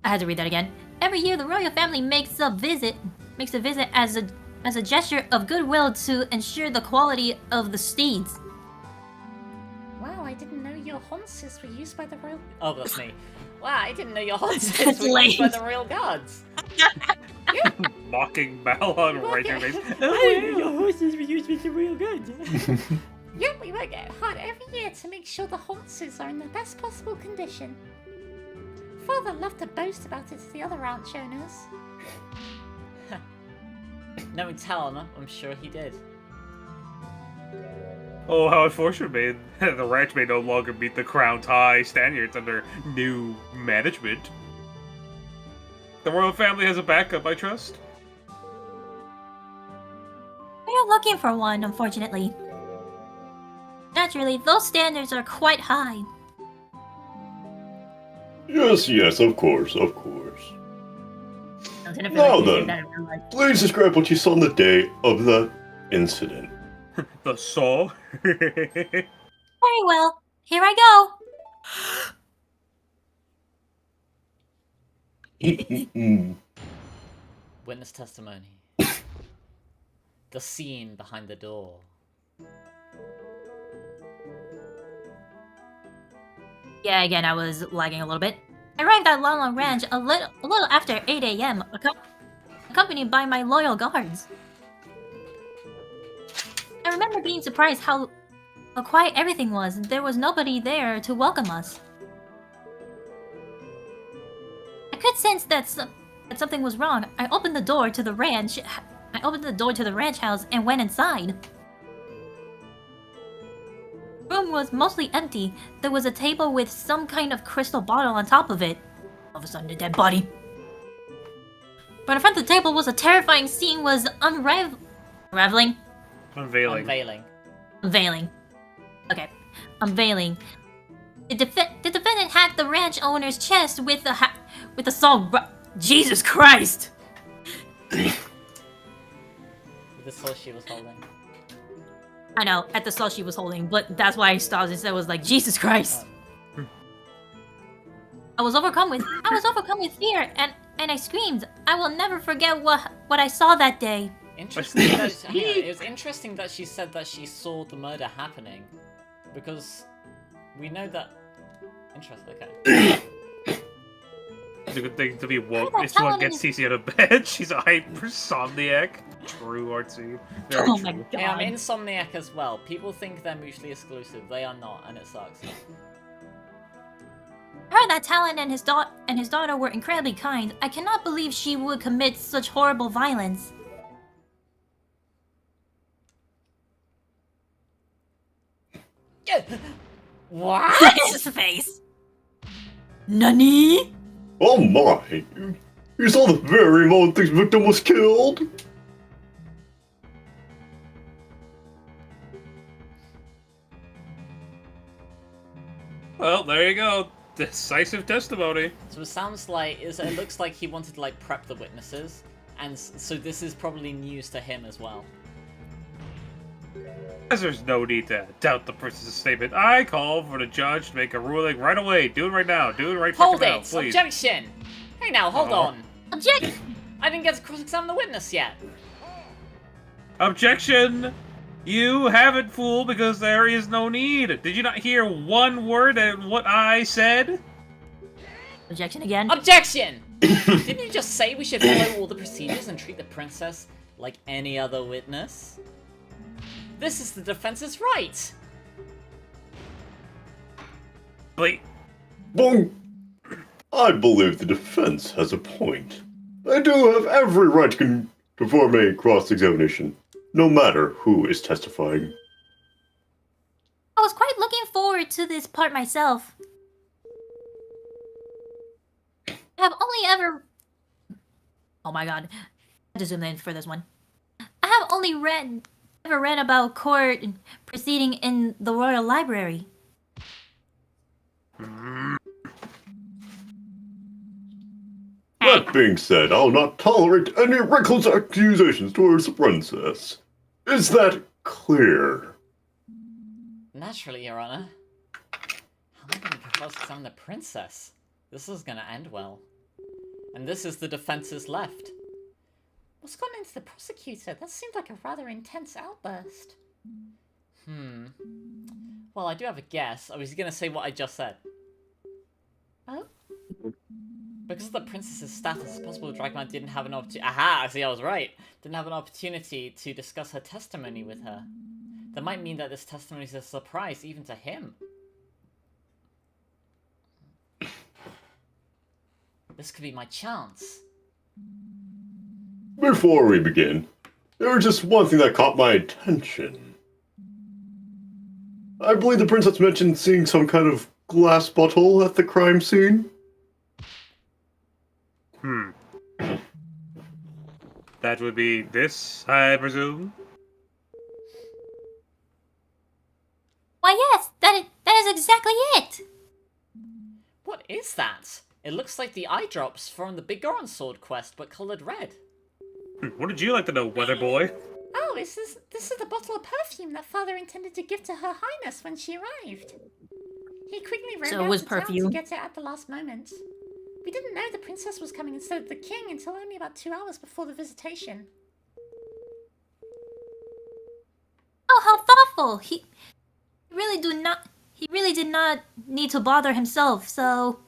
I had to read that again. Every year, the royal family makes a visit as a gesture of goodwill to ensure the quality of the steeds. Wow, I didn't know your horses were used by the royal. Oh, that's me. Wow, I didn't know your horses That's were used by lame. the royal guards. Mocking Mal on Ranger Base. Your horses were used by the royal guards. Yep, we work hard every year to make sure the horses are in the best possible condition. Father loved to boast about it to the other ranch owners. Knowing Talon, I'm sure he did. Oh, how unfortunate, man. The ranch may no longer meet the crown's high standards under new management. The royal family has a backup, I trust. We are looking for one, unfortunately. Naturally, those standards are quite high. Yes, of course. Now then, please describe what you saw on the day of the incident. The saw? Very well. Here I go. Witness testimony. The scene behind the door. Yeah, again, I was lagging a little bit. I arrived at Long Long Ranch a little after 8 a.m., accompanied by my loyal guards. I remember being surprised how quiet everything was. There was nobody there to welcome us. I could sense that something was wrong. I opened the door to the ranch. House and went inside. The room was mostly empty. There was a table with some kind of crystal bottle on top of it. All of a sudden, a dead body. But in front of the table was a terrifying scene was unveiling. Okay, unveiling. The defendant hacked the ranch owner's chest with a saw. Jesus Christ! The saw she was holding. I know, at the saw she was holding, but that's why I stopped instead. Was like, Jesus Christ! I was overcome with fear, and I screamed. I will never forget what I saw that day. Interesting that, it was interesting that she said that she saw the murder happening, because we know that. Interesting. Okay. It's a good thing to be woke. Oh, If someone gets Cece out of bed, she's a hypersomniac. True, Artsy. Very Oh true. my god. Yeah, I'm Insomniac as well. People think they're mutually exclusive. They are not, and it sucks. I heard that Talon and his daughter were incredibly kind. I cannot believe she would commit such horrible violence. What? His face. Nani? Oh my! You saw the very moment the victim was killed? Well, there you go. Decisive testimony. So it sounds like it looks like he wanted to like prep the witnesses, and so this is probably news to him as well. As there's no need to doubt the person's statement, I call for the judge to make a ruling right away. Do it right now. Do it right Hold now, it! please. Objection! Hey now, hold on. Object! I didn't get to cross-examine the witness yet. Objection! You haven't, fool, because there is no need. Did you not hear one word of what I said? Objection again. Objection! Didn't you just say we should follow all the procedures and treat the princess like any other witness? This is the defense's right! Wait. Boom! I believe the defense has a point. I do have every right to perform a cross-examination, no matter who is testifying. I was quite looking forward to this part myself. I have only ever Oh my god. I had to zoom in for this one. I have only ever read about court proceeding in the Royal Library. That being said, I'll not tolerate any reckless accusations towards the princess. Is that clear? Naturally, Your Honor. How am I going to propose to examine the princess? This is going to end well. And this is the defense's left. What's gone into the prosecutor? That seemed like a rather intense outburst. Well, I do have a guess. I was going to say what I just said. Oh? Because of the princess's status, it's possible Dragman didn't have an opportunity. Aha! See, I was right. Didn't have an opportunity to discuss her testimony with her. That might mean that this testimony is a surprise even to him. This could be my chance. Before we begin, there was just one thing that caught my attention. I believe the princess mentioned seeing some kind of glass bottle at the crime scene. That would be this, I presume? Why yes, that is exactly it! What is that? It looks like the eye drops from the Bigoron Sword quest, but coloured red. What did you like to know, weather boy? Oh, this is the bottle of perfume that Father intended to give to Her Highness when she arrived. He quickly ran So it down was to town perfume? to get it at the last moment. We didn't know the princess was coming instead of the king until only about 2 hours before the visitation. Oh, how thoughtful! He really did not need to bother himself, so...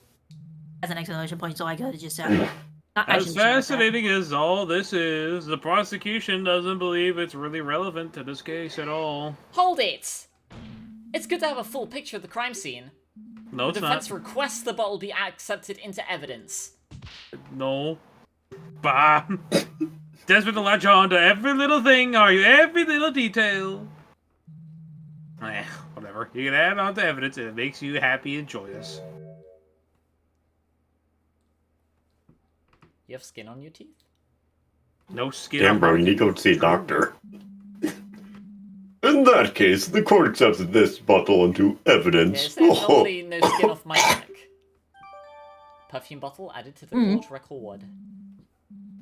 That's an exclamation point, so I gotta just say... As fascinating as all this is, the prosecution doesn't believe it's really relevant to this case at all. Hold it! It's good to have a full picture of the crime scene. No, it's The defense not. requests the bottle be accepted into evidence. No. Bah. Desperate to latch on to every little thing, are you? Every little detail. Whatever. You can add on to evidence and it makes you happy and joyous. You have skin on your teeth? No skin. Damn, bro, you need to go see a doctor. In that case, the court accepted this bottle into evidence. There's normally no skin off my neck. Perfume bottle added to the court record.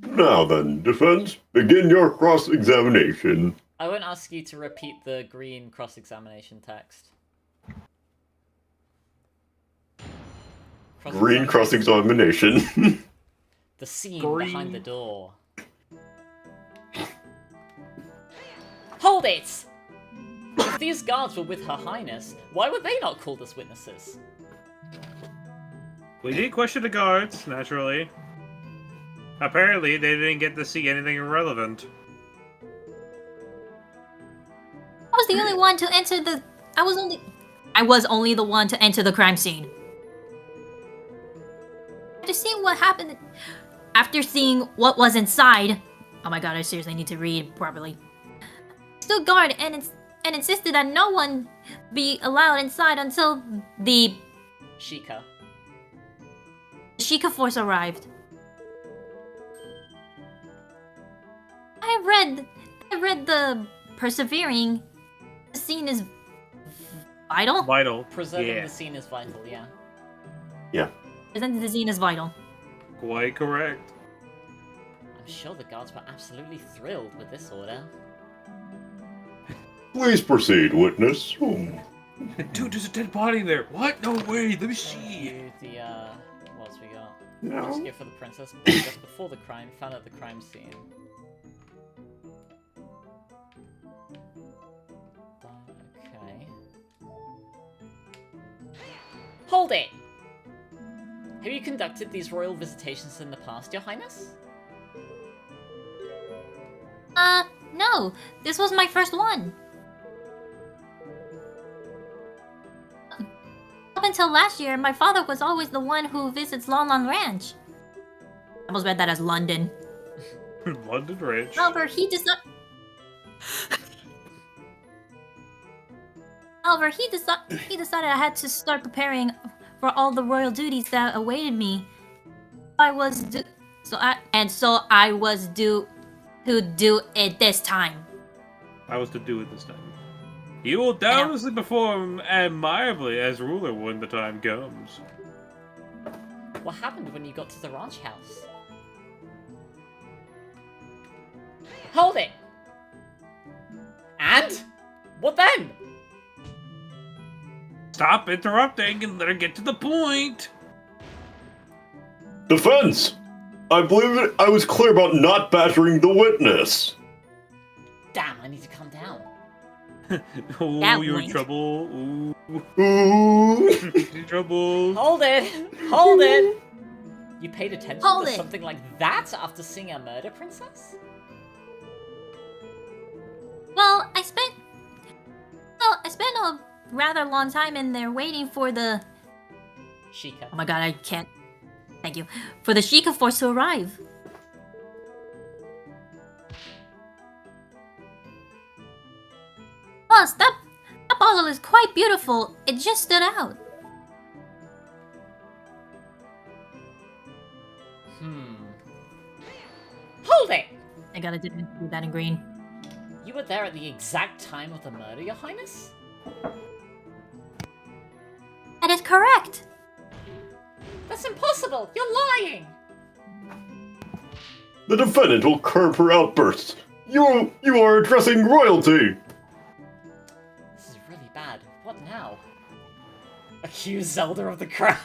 Now then, defense, begin your cross-examination. I won't ask you to repeat the green cross-examination text. Green cross-examination. The scene Green. behind the door. Hold it! If these guards were with Her Highness, why were they not called as witnesses? We did question the guards, naturally. Apparently, they didn't get to see anything irrelevant. I was the only one to enter the... I was only the one to enter the crime scene. After seeing what was inside... Oh my god, I seriously need to read properly. Stood guard and insisted that no one be allowed inside until the Sheikah. Sheikah force arrived. I read the persevering. The scene is vital. Vital. Preserving Yeah. the scene is vital, yeah. Yeah. Presenting the scene is vital. Quite correct. I'm sure the guards were absolutely thrilled with this order. Please proceed, witness. Dude, there's a dead body there. What? No way. Let me see. Do the, what else we got? No. Investigate for the princess just before the crime, found at the crime scene. Okay. Hold it! Have you conducted these royal visitations in the past, Your Highness? No. This was my first one. Up until last year, my father was always the one who visits Lon Lon Ranch. I almost read that as London. London Ranch. However, he decided I had to start preparing for all the royal duties that awaited me. So I was due to do it this time. I was to do it this time. You will doubtlessly perform admirably as ruler when the time comes. What happened when you got to the ranch house? Hold it! And? What then? Stop interrupting and let her get to the point. Defense! I believe it. I was clear about not badgering the witness. Damn, I need to calm down. Oh, That you're in went. trouble. Ooh, Ooh. you're in trouble. Hold it! Hold it! You paid attention Hold to it. something like that after seeing a murder princess? Well, I spent a rather long time in there waiting for the. Sheikah. Oh my god, I can't. Thank you. For the Sheikah Force to arrive. Plus, that puzzle is quite beautiful. It just stood out. Hold it! I gotta do that in green. You were there at the exact time of the murder, Your Highness? That is correct. That's impossible! You're lying! The defendant will curb her outbursts. You are addressing royalty. This is really bad. What now? Accuse Zelda of the crime?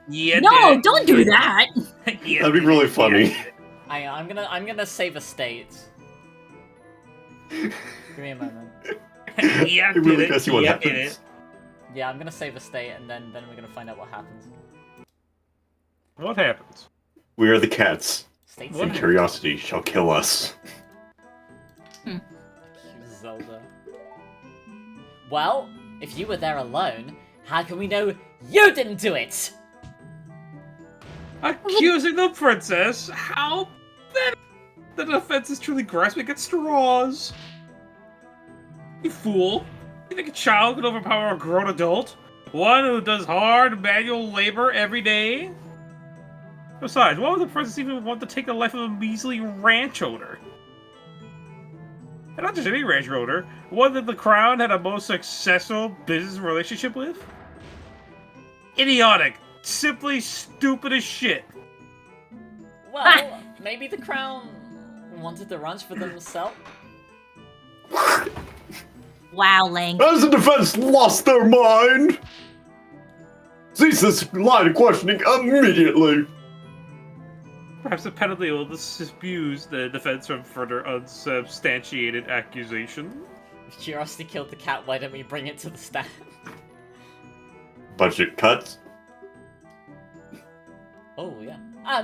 Yeah, No, don't do that. Yeah, That'd be really funny. I'm gonna save a state. Give me a moment. Yeah, I really did gotta it. see what Yeah, did happens. it. Yeah, I'm gonna save a state and then we're gonna find out what happens. What happens? We are the cats, State What? and save. curiosity shall kill us. Accuse Zelda. Well, if you were there alone, how can we know you didn't do it? Accusing the princess? How pathetic. The defense is truly grasping at straws. You fool. You think a child can overpower a grown adult? One who does hard manual labor every day? Besides, why would the princess even want to take the life of a measly ranch owner? And not just any ranch owner, one that the crown had a most successful business relationship with? Idiotic. Simply stupid as shit. Well, maybe the crown wanted the ranch for themselves. Wow, Lang. Has the defense lost their mind? Cease this line of questioning immediately. Perhaps the penalty will disabuse the defense from further unsubstantiated accusation. If curiosity killed the cat, why don't we bring it to the stand? Budget cuts. Oh, yeah.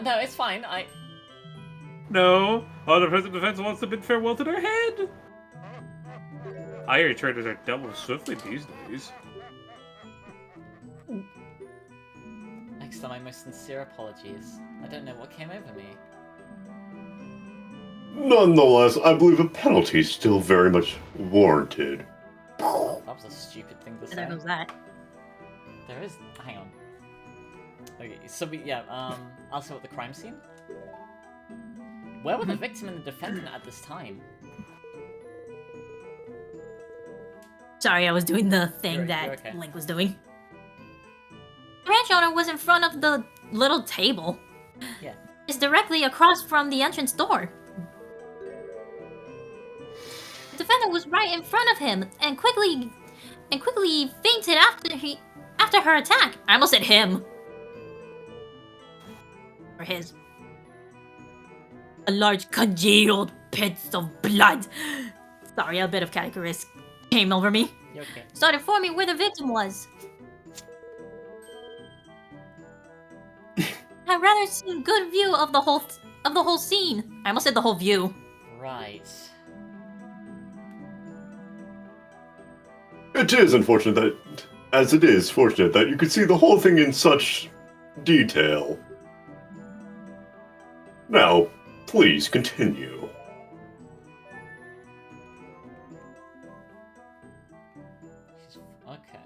No, it's fine. No, all the present defense wants to bid farewell to their head. I hear traders are dealt with swiftly these days. Extend my most sincere apologies. I don't know what came over me. Nonetheless, I believe a penalty is still very much warranted. That was a stupid thing to say. There goes that. There is. Hang on. Okay, so also at the crime scene? Where were the victim and the defendant at this time? Sorry, I was doing the thing You're that okay. Link was doing. The ranch owner was in front of the little table. Yeah. It's directly across from the entrance door. The defendant was right in front of him and quickly fainted after her attack. I almost said him. Or his. A large congealed pits of blood. Sorry, a bit of categories came over me. You okay? Started forming where the victim was. I'd rather see a good view of the whole scene. I almost said the whole view. Right. It is unfortunate that, as it is fortunate that you could see the whole thing in such detail. Now, please continue. Okay.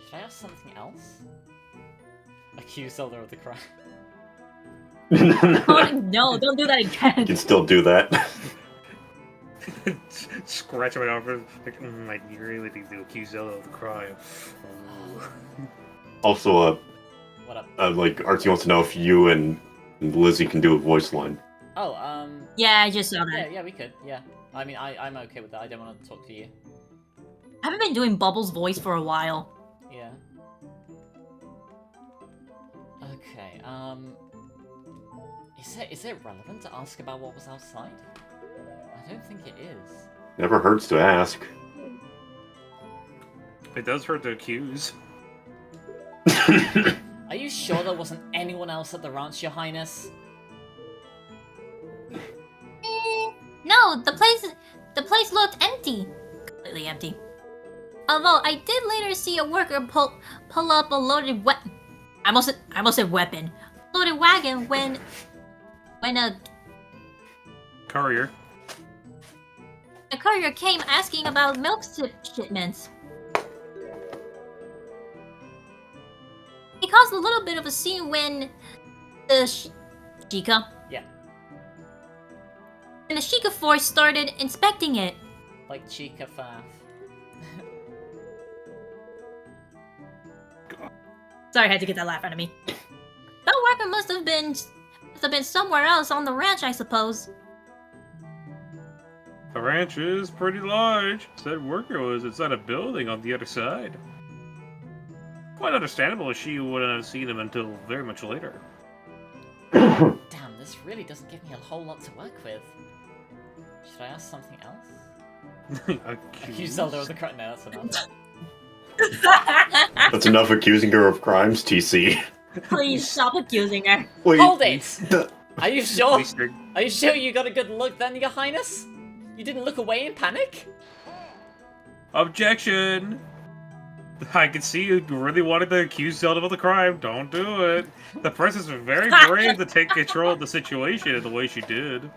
Should I ask something else? Accuse Zelda of the crime. No, don't do that You again. can still do that. Scratch my arm. Like, I really need to accuse Zelda of the crime. Also, What up? like, Artsy wants to know if you and Lizzie can do a voice line. Oh, Yeah, I just saw that. yeah, we could, yeah. I mean, I'm okay with that. I don't want to talk to you. I haven't been doing Bubbles' voice for a while. Yeah. Okay, is it relevant to ask about what was outside? I don't think it is. Never hurts to ask. It does hurt to accuse. Are you sure there wasn't anyone else at the ranch, Your Highness? No, the place looked empty. Completely empty. Although I did later see a worker pull up a loaded I almost said weapon. Loaded wagon when a Courier. courier came asking about milk shipments. It caused a little bit of a scene when the Sheikah. Yeah. And the Sheikah force started inspecting it. Like Chica Faff. Sorry, I had to get that laugh out of me. That worker must have been somewhere else on the ranch, I suppose. The ranch is pretty large. Said worker was inside a building on the other side. Quite understandable if she wouldn't have seen him until very much later. Damn, this really doesn't give me a whole lot to work with. Should I ask something else? Accuse Zelda of the crime. No, that's enough. That's enough accusing her of crimes, TC. Please stop accusing her. Wait. Hold it! Are you sure? Easter. Are you sure you got a good look then, Your Highness? You didn't look away in panic? Objection! I can see you really wanted to accuse Zelda of the crime. Don't do it. The princess was very brave to take control of the situation in the way she did.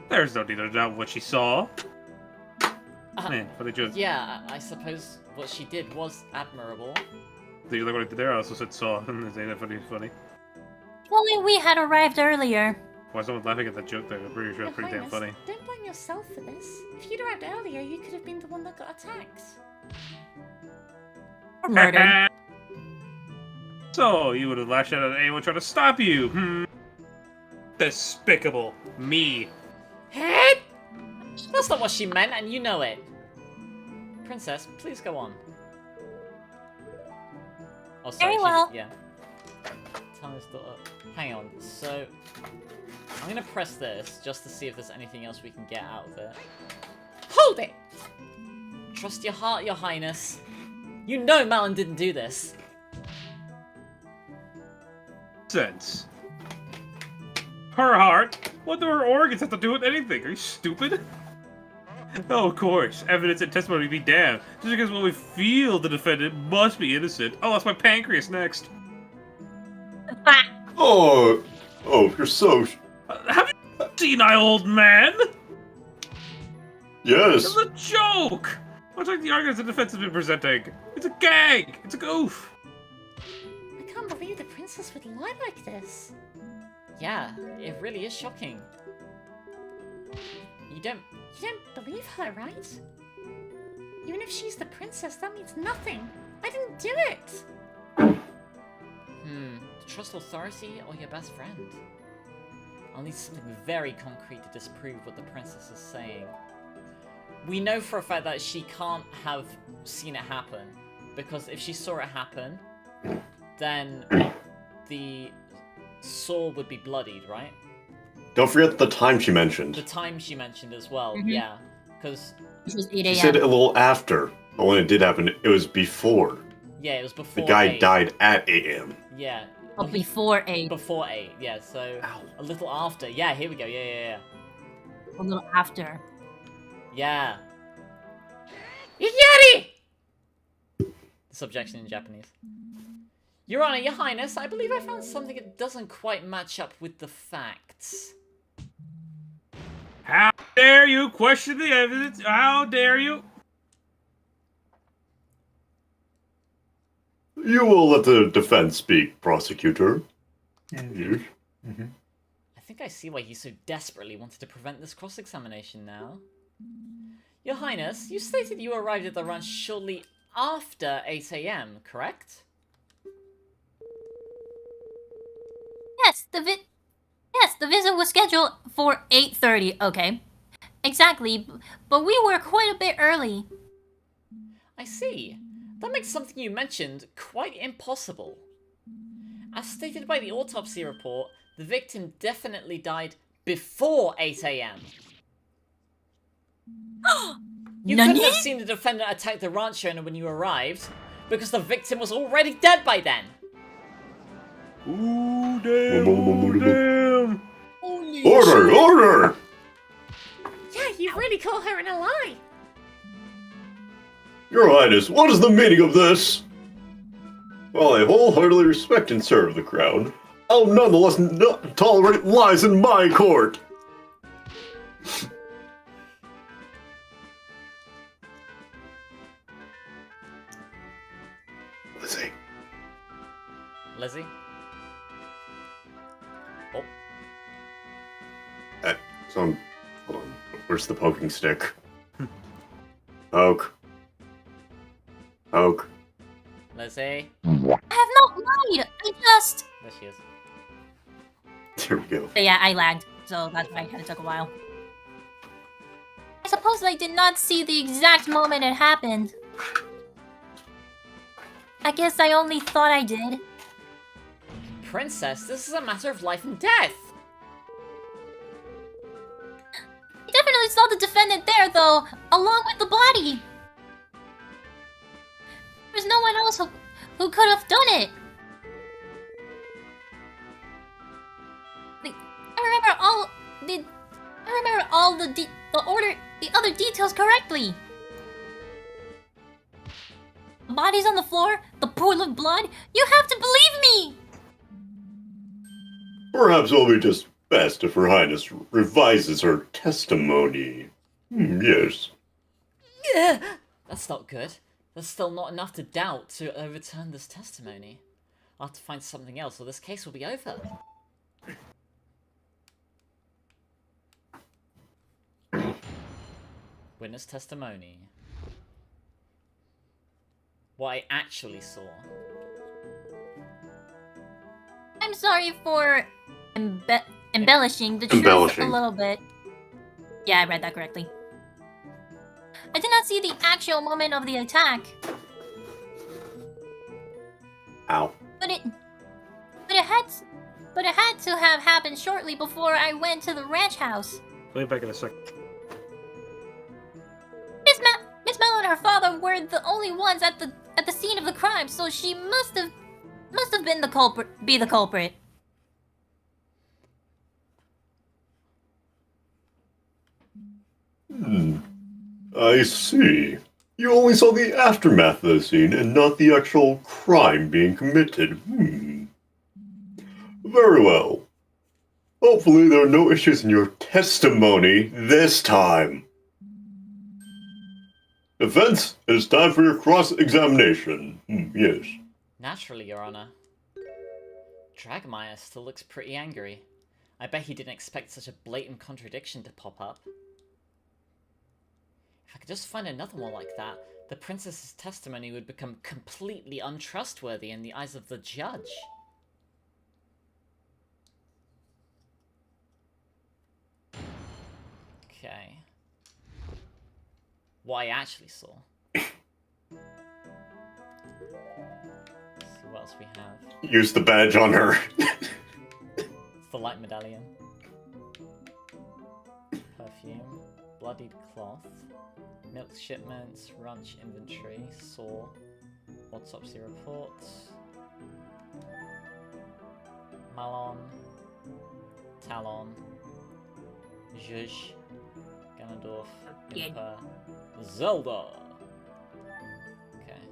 There's no need to doubt what she saw. Man, for the joke. Yeah, I suppose what she did was admirable. The other one there also said saw. Isn't that funny? If only we had arrived earlier. Why is someone laughing at that joke there? I'm pretty sure Your it's pretty damn Highness, funny. don't blame yourself for this. If you'd arrived earlier, you could have been the one that got attacked. Or murdered. So, you would have lashed out at anyone trying to stop you? Hmm. Despicable. Me. Head? That's not what she meant, and you know it. Princess, please go on. Oh, sorry. Very well. Yeah. Time is still up. Hang on. So, I'm gonna press this just to see if there's anything else we can get out of it. Hold it! Trust your heart, Your Highness. You know Malin didn't do this. Sense. Her heart? What do her organs have to do with anything? Are you stupid? Oh, of course. Evidence and testimony be damned. Just because when we feel the defendant must be innocent. I lost my pancreas next. Oh, you're so... Have you seen my old man? Yes. It's a joke! Much like the arguments the defense has been presenting. It's a gag! It's a goof! I can't believe the princess would lie like this. Yeah, it really is shocking. You don't... You don't believe her, right? Even if she's the princess, that means nothing. I didn't do it. To trust authority or your best friend? I'll need something very concrete to disprove what the princess is saying. We know for a fact that she can't have seen it happen, because if she saw it happen, then the sword would be bloodied, right? Don't forget the time she mentioned. The time she mentioned as well, Mhm. yeah. Because, Which was 8 She a.m. said it a little after, but when it did happen, it was before. yeah, it was The before guy 8. died at 8 a.m. Yeah. Oh, before 8. Before 8, yeah, so Ow. a little after. Yeah, here we go, yeah. A little after. Yeah. Yari! Subjection in Japanese. Your Honor, Your Highness, I believe I found something that doesn't quite match up with the facts. How dare you question the evidence? How dare you? You will let the defense speak, prosecutor. Yes. I think I see why you so desperately wanted to prevent this cross-examination now. Your Highness, you stated you arrived at the ranch shortly after 8 AM, correct? Yes, the visit was scheduled for 8:30. Okay, exactly. But we were quite a bit early. I see. That makes something you mentioned quite impossible. As stated by the autopsy report, the victim definitely died before 8 AM. You couldn't have seen the defendant attack the ranch owner when you arrived, because the victim was already dead by then. Ooh, damn. Ooh, damn. Holy Order! shit. Order! Yeah, you really caught her in a lie. Your Highness, what is the meaning of this? While I wholeheartedly respect and serve the crown, I'll nonetheless not tolerate lies in my court. Lizzie. Lizzie? Oh. Hold on. Where's the poking stick? Poke. Poke. Lizzie? I have not lied. I just. There she is. There we go. But yeah, I lagged, so that's why it kind of took a while. I suppose I did not see the exact moment it happened. I guess I only thought I did. Princess, this is a matter of life and death! I definitely saw the defendant there, though, along with the body. There's no one else who could have done it. I remember all the other details correctly. The body's on the floor, the pool of blood. You have to believe me. Perhaps it'll be just best if Her Highness revises her testimony. Yes. Yeah, that's not good. There's still not enough to doubt to overturn this testimony. I'll have to find something else or this case will be over. Witness testimony. What I actually saw. I'm sorry for embellishing the truth a little bit. Yeah, I read that correctly. I did not see the actual moment of the attack. Ow. But it had to have happened shortly before I went to the ranch house. Wait back in a sec. Miss Mel and her father were the only ones at the scene of the crime, so she must have been the culprit. I see. You only saw the aftermath of the scene and not the actual crime being committed. Very well. Hopefully there are no issues in your testimony this time. Defense, it is time for your cross-examination. Yes. Naturally, Your Honor. Dragmire still looks pretty angry. I bet he didn't expect such a blatant contradiction to pop up. If I could just find another one like that, the princess's testimony would become completely untrustworthy in the eyes of the judge. Okay. What I actually saw. Let's see what else we have. Use the badge on her. It's the light medallion. Perfume. Bloodied cloth. Milk shipments. Ranch inventory. Saw. Autopsy report. Malon. Talon. Zhuzh. Ganondorf. Impa. ZELDA! Okay.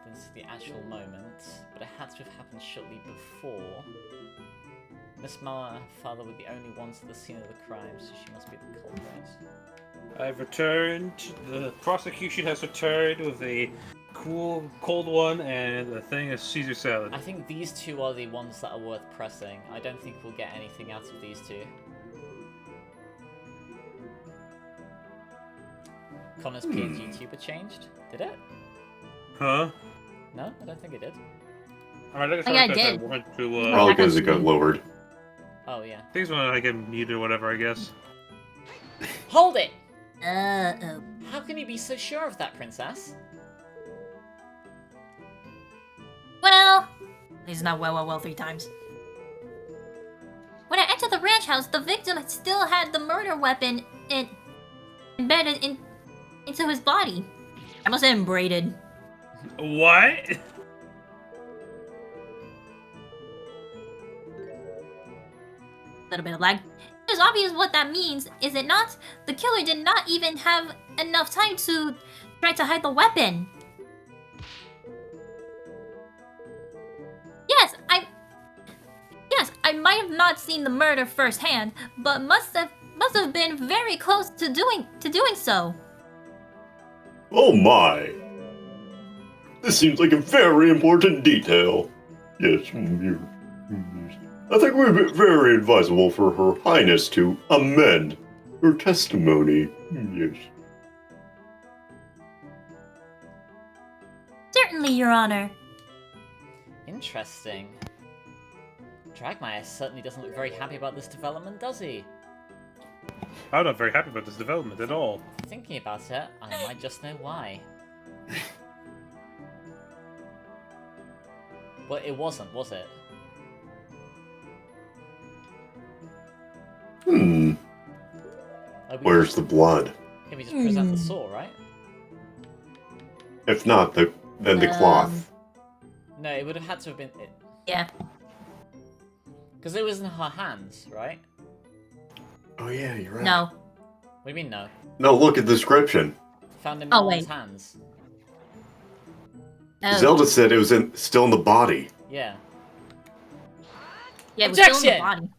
Didn't see the actual moment, but it had to have happened happened shortly before. Miss Mama and her father were the only ones at the scene of the crime, so she must be the culprit. I've returned. The prosecution has returned with a cool, cold one and a thing of Caesar salad. I think these two are the ones that are worth pressing. I don't think we'll get anything out of these two. Connor's PNG YouTuber changed? Did it? Huh? No, I don't think it did. Alright, I think I did. Probably because it got lowered. Oh, yeah. Things when I get muted or whatever, I guess. Hold it! Uh-oh. How can you be so sure of that, princess? Well... He's not well 3 times. When I entered the ranch house, the victim still had the murder weapon embedded into his body. I must have been braided. What? Little bit of lag. It's obvious what that means, is it not? The killer did not even have enough time to try to hide the weapon. Yes, I might have not seen the murder firsthand, but must have been very close to doing so. Oh my! This seems like a very important detail. Yes, I think it would be very advisable for Her Highness to amend her testimony. Yes. Certainly, Your Honor. Interesting. Dragmire certainly doesn't look very happy about this development, does he? I'm not very happy about this development at all. Thinking about it, I might just know why. Well, it wasn't, was it? Like Where's the blood? Can we just present the saw, right? If not, then the cloth. No, it would have had to have been... Yeah. Because it was in her hands, right? Oh yeah, you're right. No. What do you mean, no? No, look at the description. Found in Oh, Mama's wait. hands. Oh. Zelda said it was still in the body. Yeah. Yeah, it was still in the Objection! body.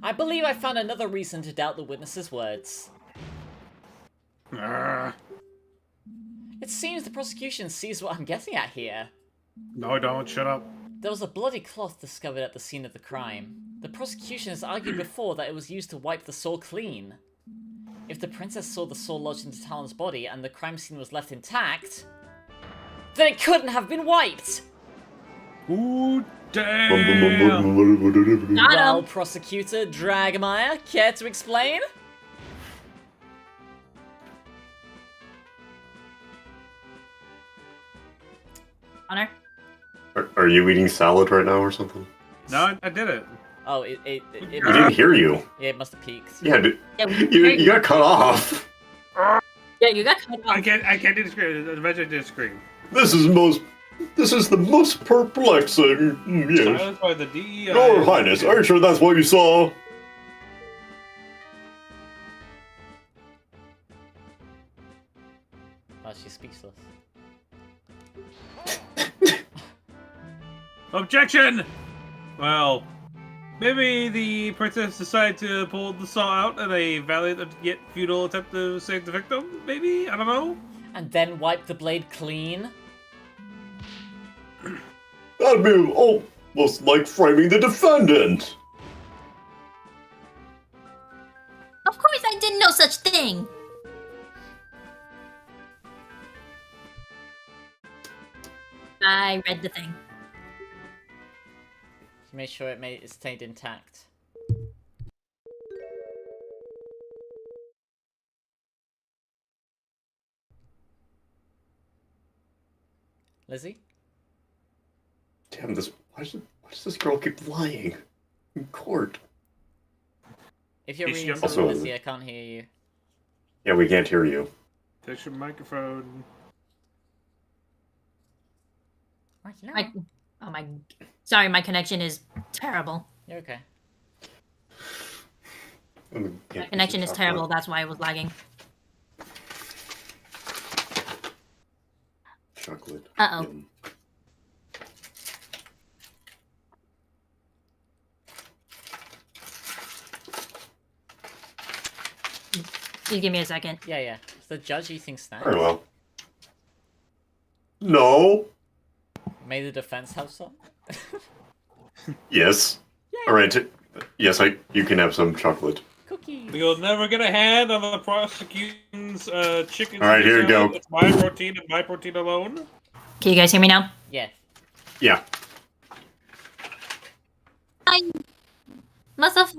I believe I found another reason to doubt the witness's words. It seems the prosecution sees what I'm getting at here. No, don't. Shut up. There was a bloody cloth discovered at the scene of the crime. The prosecution has argued before that it was used to wipe the saw clean. If the princess saw the saw lodged into Talon's body and the crime scene was left intact, then it couldn't have been wiped! Ooh, damn! Got Well, him. prosecutor Dragmire, care to explain? Honor. Are you eating salad right now or something? No, I did it. Oh, it We didn't hear you. yeah, it must have peaked. Yeah, Yeah, you got cut off. Yeah, you got cut I off. can't do the screen. Eventually I did the screen. This is the most perplexing. Yes. Silenced by the DEI. Your Highness, are you sure that's what you saw? Oh, she's speechless. Objection! Well, maybe the princess decided to pull the saw out in a valiant yet futile attempt to save the victim. Maybe? I don't know. And then wipe the blade clean? That'd be almost like framing the defendant. Of course I did no such thing. I read the thing. She made sure it stayed intact. Lizzie? Damn this! Why does this girl keep lying in court? If you're Is she reading also- something, Lizzie, I can't hear you. Yeah, we can't hear you. Touch your microphone. Oh my. Sorry, my connection is terrible. You're okay. My connection is terrible. That's why it was lagging. Chocolate. Uh-oh. Yum. Just give me a second. Yeah. Is the judge eating snacks? Very well. No. May the defense have some? Yes. Alright. Yes, you can have some chocolate. Cookies. You'll never get a hand on the prosecution's chicken. All right, here you go. It's my protein and my protein alone. Can you guys hear me now? Yeah. Yeah. I must have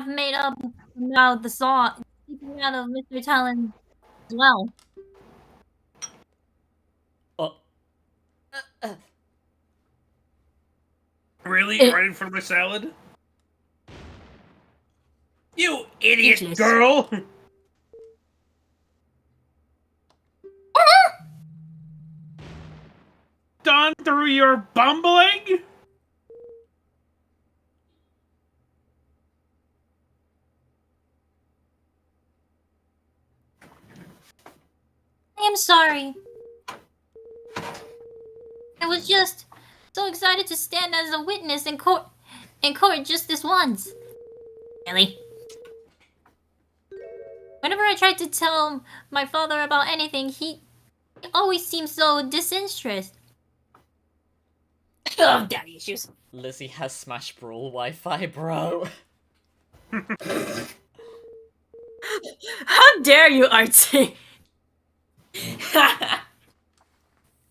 made up about the song keeping out of Mr. Talon as well. Oh. Really? It- Right in front of my salad? You idiot Yes. girl! Done through your bumbling? I am sorry. I was just so excited to stand as a witness in court just this once. Really? Whenever I tried to tell my father about anything, he always seemed so disinterested. Oh, daddy issues. Lizzie has Smash Brawl Wi-Fi, bro. How dare you, Artsy?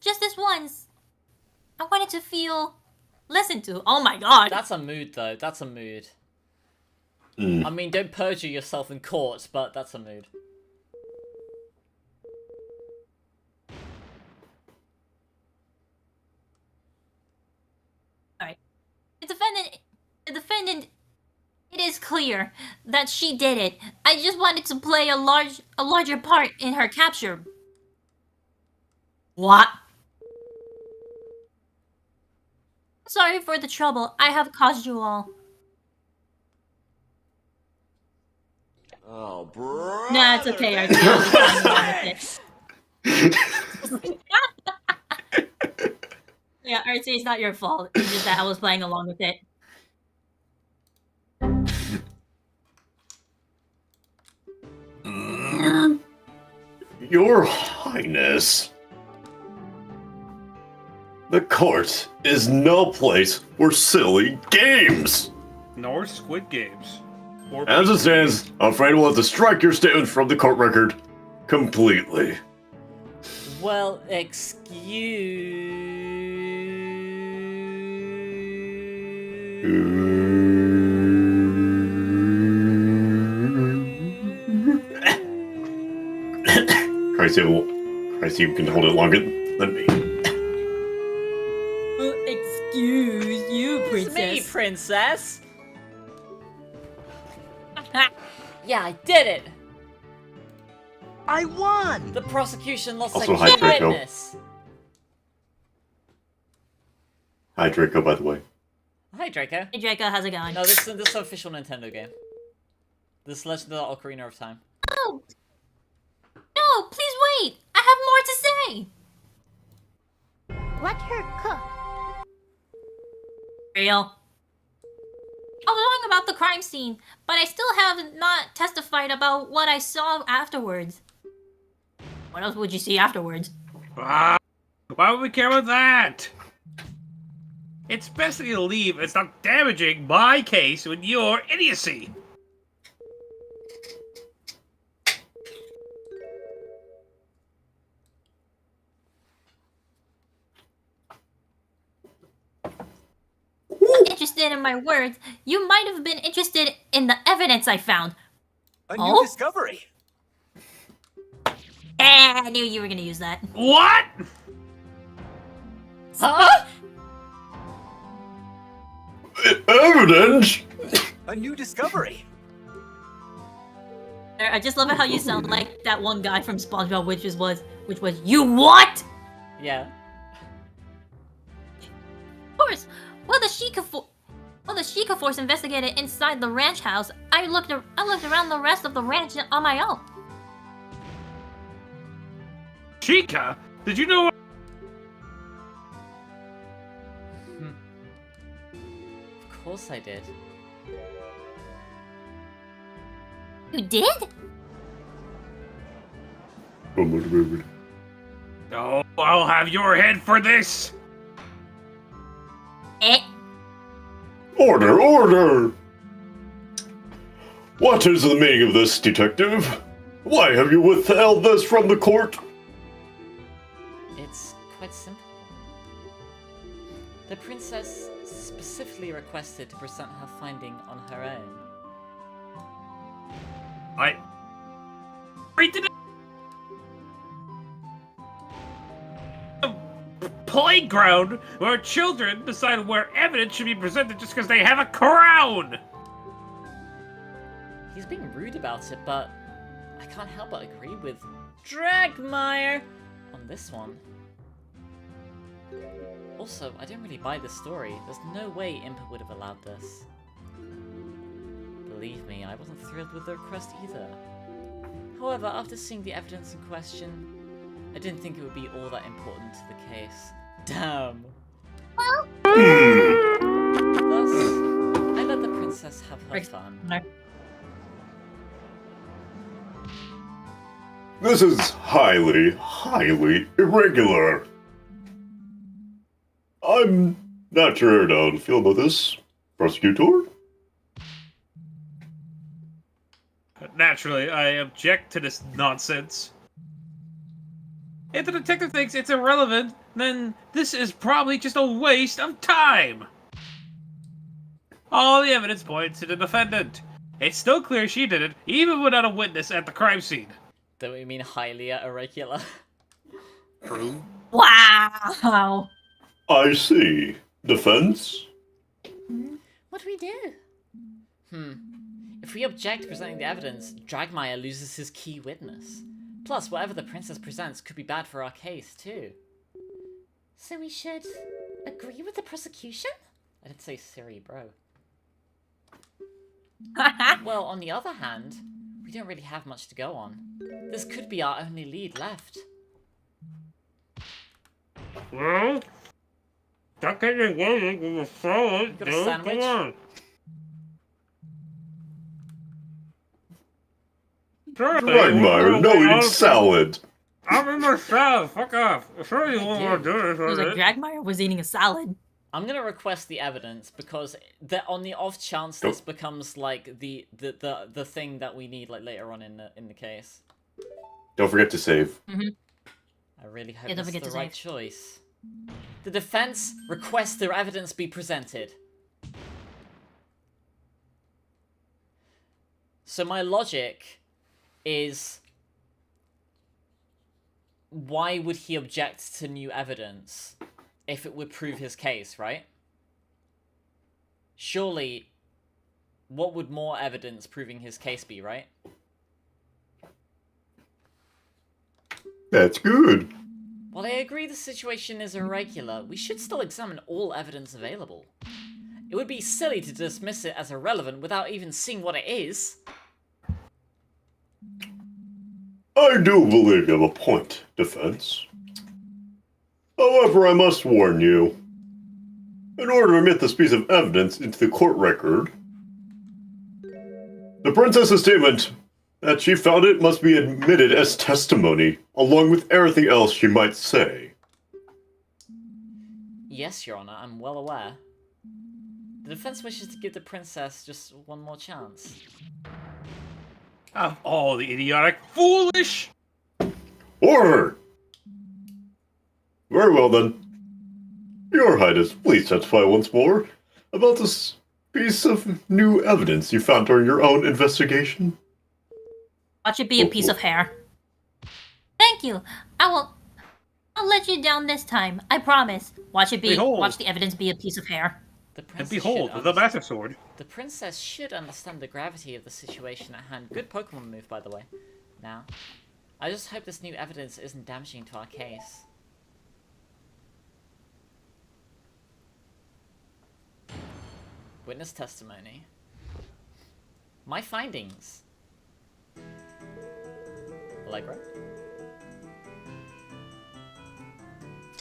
Just this once. I wanted to feel listened to. Oh my god. That's a mood, though. That's a mood. Mm. I mean, don't perjure yourself in court, but that's a mood. Alright. The defendant, it is clear that she did it. I just wanted to play a larger part in her capture. What? Sorry for the trouble I have caused you all. Oh, bro. Nah, it's okay, Archie. Yeah, Archie, it's not your fault. It's just that I was playing along with it. Your Highness. The court is no place for silly games. Nor Squid Games. Or As it stands, I'm afraid we'll have to strike your statement from the court record completely. Well, Christ, you can hold it longer than me. Excuse you, It's me, princess! Yeah, I did it! I won! The prosecution lost Also, a hi, key Draco. witness! Hi, Draco, by the way. Hi, Draco. Hey Draco, how's it going? No, this is an official Nintendo game. This is Legend of the Ocarina of Time. Oh! No, please wait! I have more to say! Let her cook. Real. I was wrong about the crime scene, but I still have not testified about what I saw afterwards. What else would you see afterwards? Ah, why would we care about that? It's best that you leave and stop damaging my case with your idiocy. Interested in my words, you might have been interested in the evidence I found. A new Oh? discovery. I knew you were gonna use that. What? Huh? Evidence? A new discovery. I just love it how you sound like that one guy from SpongeBob, which was you what? Yeah. Of course. While the Sheikah Force investigated inside the ranch house, I looked around the rest of the ranch on my own. Chica? Did you know? Of course I did. You did? Oh, I'll have your head for this! Eh? Order, order! What is the meaning of this, detective? Why have you withheld this from the court? It's quite simple. The princess specifically requested to present her finding on her own. I... Rated a playground where children decide where evidence should be presented just because they have a crown! He's being rude about it, but I can't help but agree with Dragmire on this one. Also, I don't really buy this story. There's no way Impa would have allowed this. Believe me, I wasn't thrilled with the request either. However, after seeing the evidence in question, I didn't think it would be all that important to the case. Damn! Thus, I let the princess have her fun. No. This is highly, highly irregular. I'm not sure how to feel about this, prosecutor. Naturally, I object to this nonsense. If the detective thinks it's irrelevant, then this is probably just a waste of time. All the evidence points to the defendant. It's still clear she did it, even without a witness at the crime scene. Don't we mean highly irregular? True. Wow! I see. Defense? What do we do? If we object to presenting the evidence, Dragmire loses his key witness. Plus, whatever the princess presents could be bad for our case, too. So we should agree with the prosecution? I didn't say Siri, bro. Well, on the other hand, we don't really have much to go on. This could be our only lead left. Well, that kind of way with a salad. Got a sandwich? Come on. Dragmire, no eating salad. I'm in my salad, fuck off. Sure you won't want to do It was this, like Dragmire was eating a salad. I'm gonna request the evidence because on the off chance this becomes like the thing that we need like later on in the case. Don't forget to save. I really hope Yeah, don't this is forget the to right save. choice. The defense requests their evidence be presented. So my logic is, why would he object to new evidence if it would prove his case, right? Surely, what would more evidence proving his case be, right? That's good. While I agree the situation is irregular, we should still examine all evidence available. It would be silly to dismiss it as irrelevant without even seeing what it is. I do believe you have a point, defense. However, I must warn you. In order to admit this piece of evidence into the court record, the princess's statement that she found it must be admitted as testimony, along with everything else she might say. Yes, Your Honor, I'm well aware. The defense wishes to give the princess just one more chance. Of all the idiotic, foolish! Order! Very well then. Your Highness, please testify once more about this piece of new evidence you found during your own investigation. Watch it be a piece of hair. Thank you. I'll let you down this time. I promise. Watch it be. Behold. Watch the evidence be a piece of hair. The And princess behold, should the Master Sword. The princess should understand the gravity of the situation at hand. Good Pokemon move, by the way. Now, I just hope this new evidence isn't damaging to our case. Witness testimony. My findings. Allegra?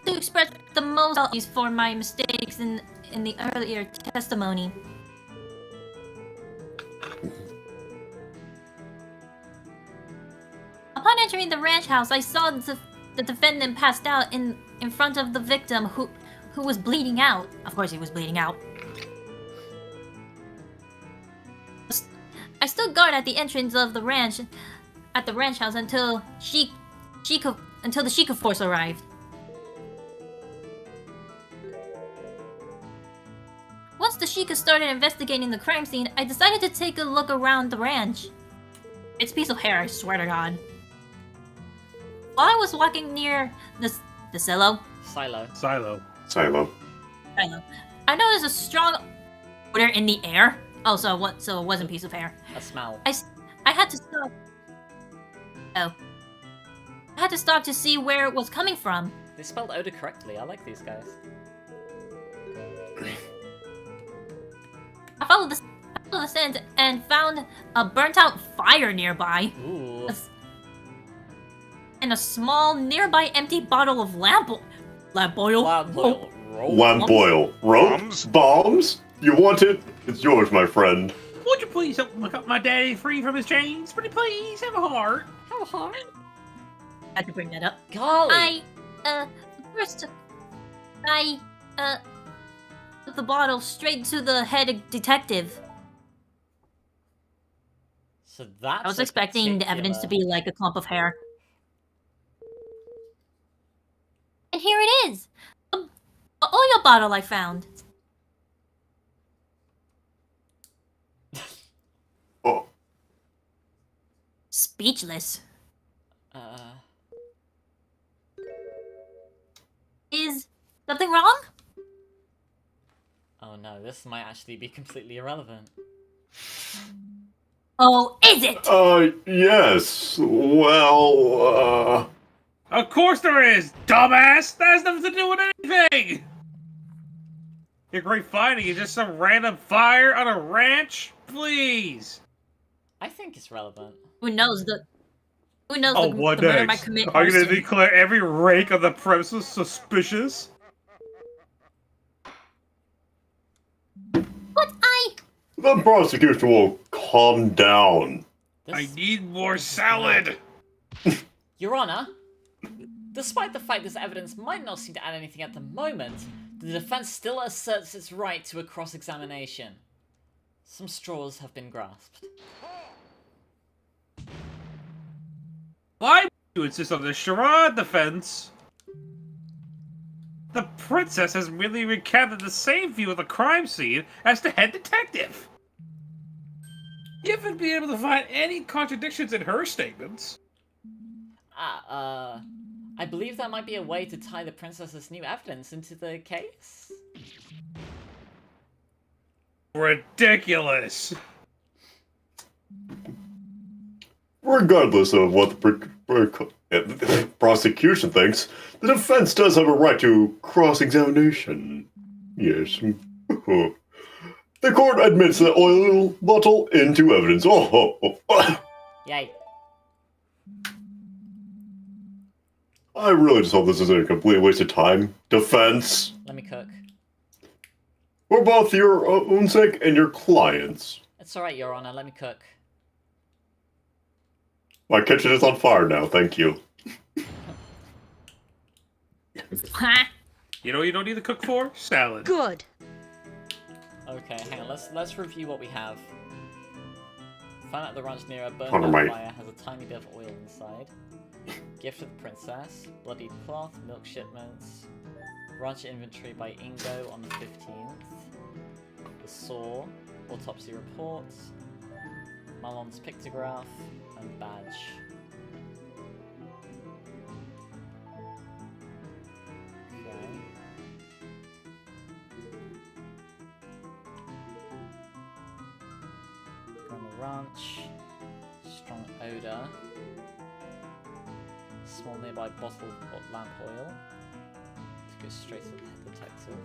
To express the most apologies for my mistakes in the earlier testimony. entering the ranch house, I saw the defendant passed out in front of the victim who was bleeding out. Of course he was bleeding out. I stood guard at the entrance of the ranch house until the Sheikah force arrived. Once the Sheikah started investigating the crime scene, I decided to take a look around the ranch. It's a piece of hair, I swear to God. While I was walking near the silo, Silo. I noticed a strong odor in the air. Oh, so it wasn't a piece of hair. A smell. I had to stop. Oh. I had to stop to see where it was coming from. They spelled odor correctly. I like these guys. I followed the scent and found a burnt-out fire nearby. Ooh. And a small, nearby empty bottle of lamp oil. Lamp oil. Lamp oil. Rope? Bombs? You want it? It's yours, my friend. Would you please help my daddy free from his chains? Pretty please, have a heart. Have a heart. I had to bring that up. Golly. First, put the bottle straight to the head detective. So that's I was expecting the evidence to be like a clump of hair. And here it is! A oil bottle I found. Oh. Speechless. Is something wrong? Oh no, this might actually be completely irrelevant. Oh, is it? Yes. Well, Of course there is, dumbass! That has nothing to do with anything! Your great finding is just some random fire on a ranch? Please! I think it's relevant. Who knows the What murder might next? commit Are you gonna arson. declare every rake on the premises suspicious? But the prosecution will calm down. This... I need more salad! Your Honor, despite the fact this evidence might not seem to add anything at the moment, the defense still asserts its right to a cross-examination. Some straws have been grasped. Why do you insist on the charade defense? The princess has merely recounted the same view of the crime scene as the head detective. You haven't been able to find any contradictions in her statements. I believe that might be a way to tie the princess's new evidence into the case? Ridiculous. Regardless of what the prosecution thinks, the defense does have a right to cross-examination. Yes. The court admits the oil bottle into evidence. Yay. I really just hope this isn't a complete waste of time. Defense. Let me cook. For both your own sake and your clients. It's alright, Your Honor, let me cook. My kitchen is on fire now, thank you. You know what you don't need to cook for? Salad. Good. Okay, hang on, let's review what we have. Found out the ranch near a burned Hold on, down mate. fire has a tiny bit of oil inside. Gift of the princess, bloodied cloth, milk shipments, ranch inventory by Ingo on the 15th, the saw, autopsy reports, Malon's pictograph, and badge. Okay. Go on the ranch, strong odor. Small nearby bottle of lamp oil. To go straight to the detective.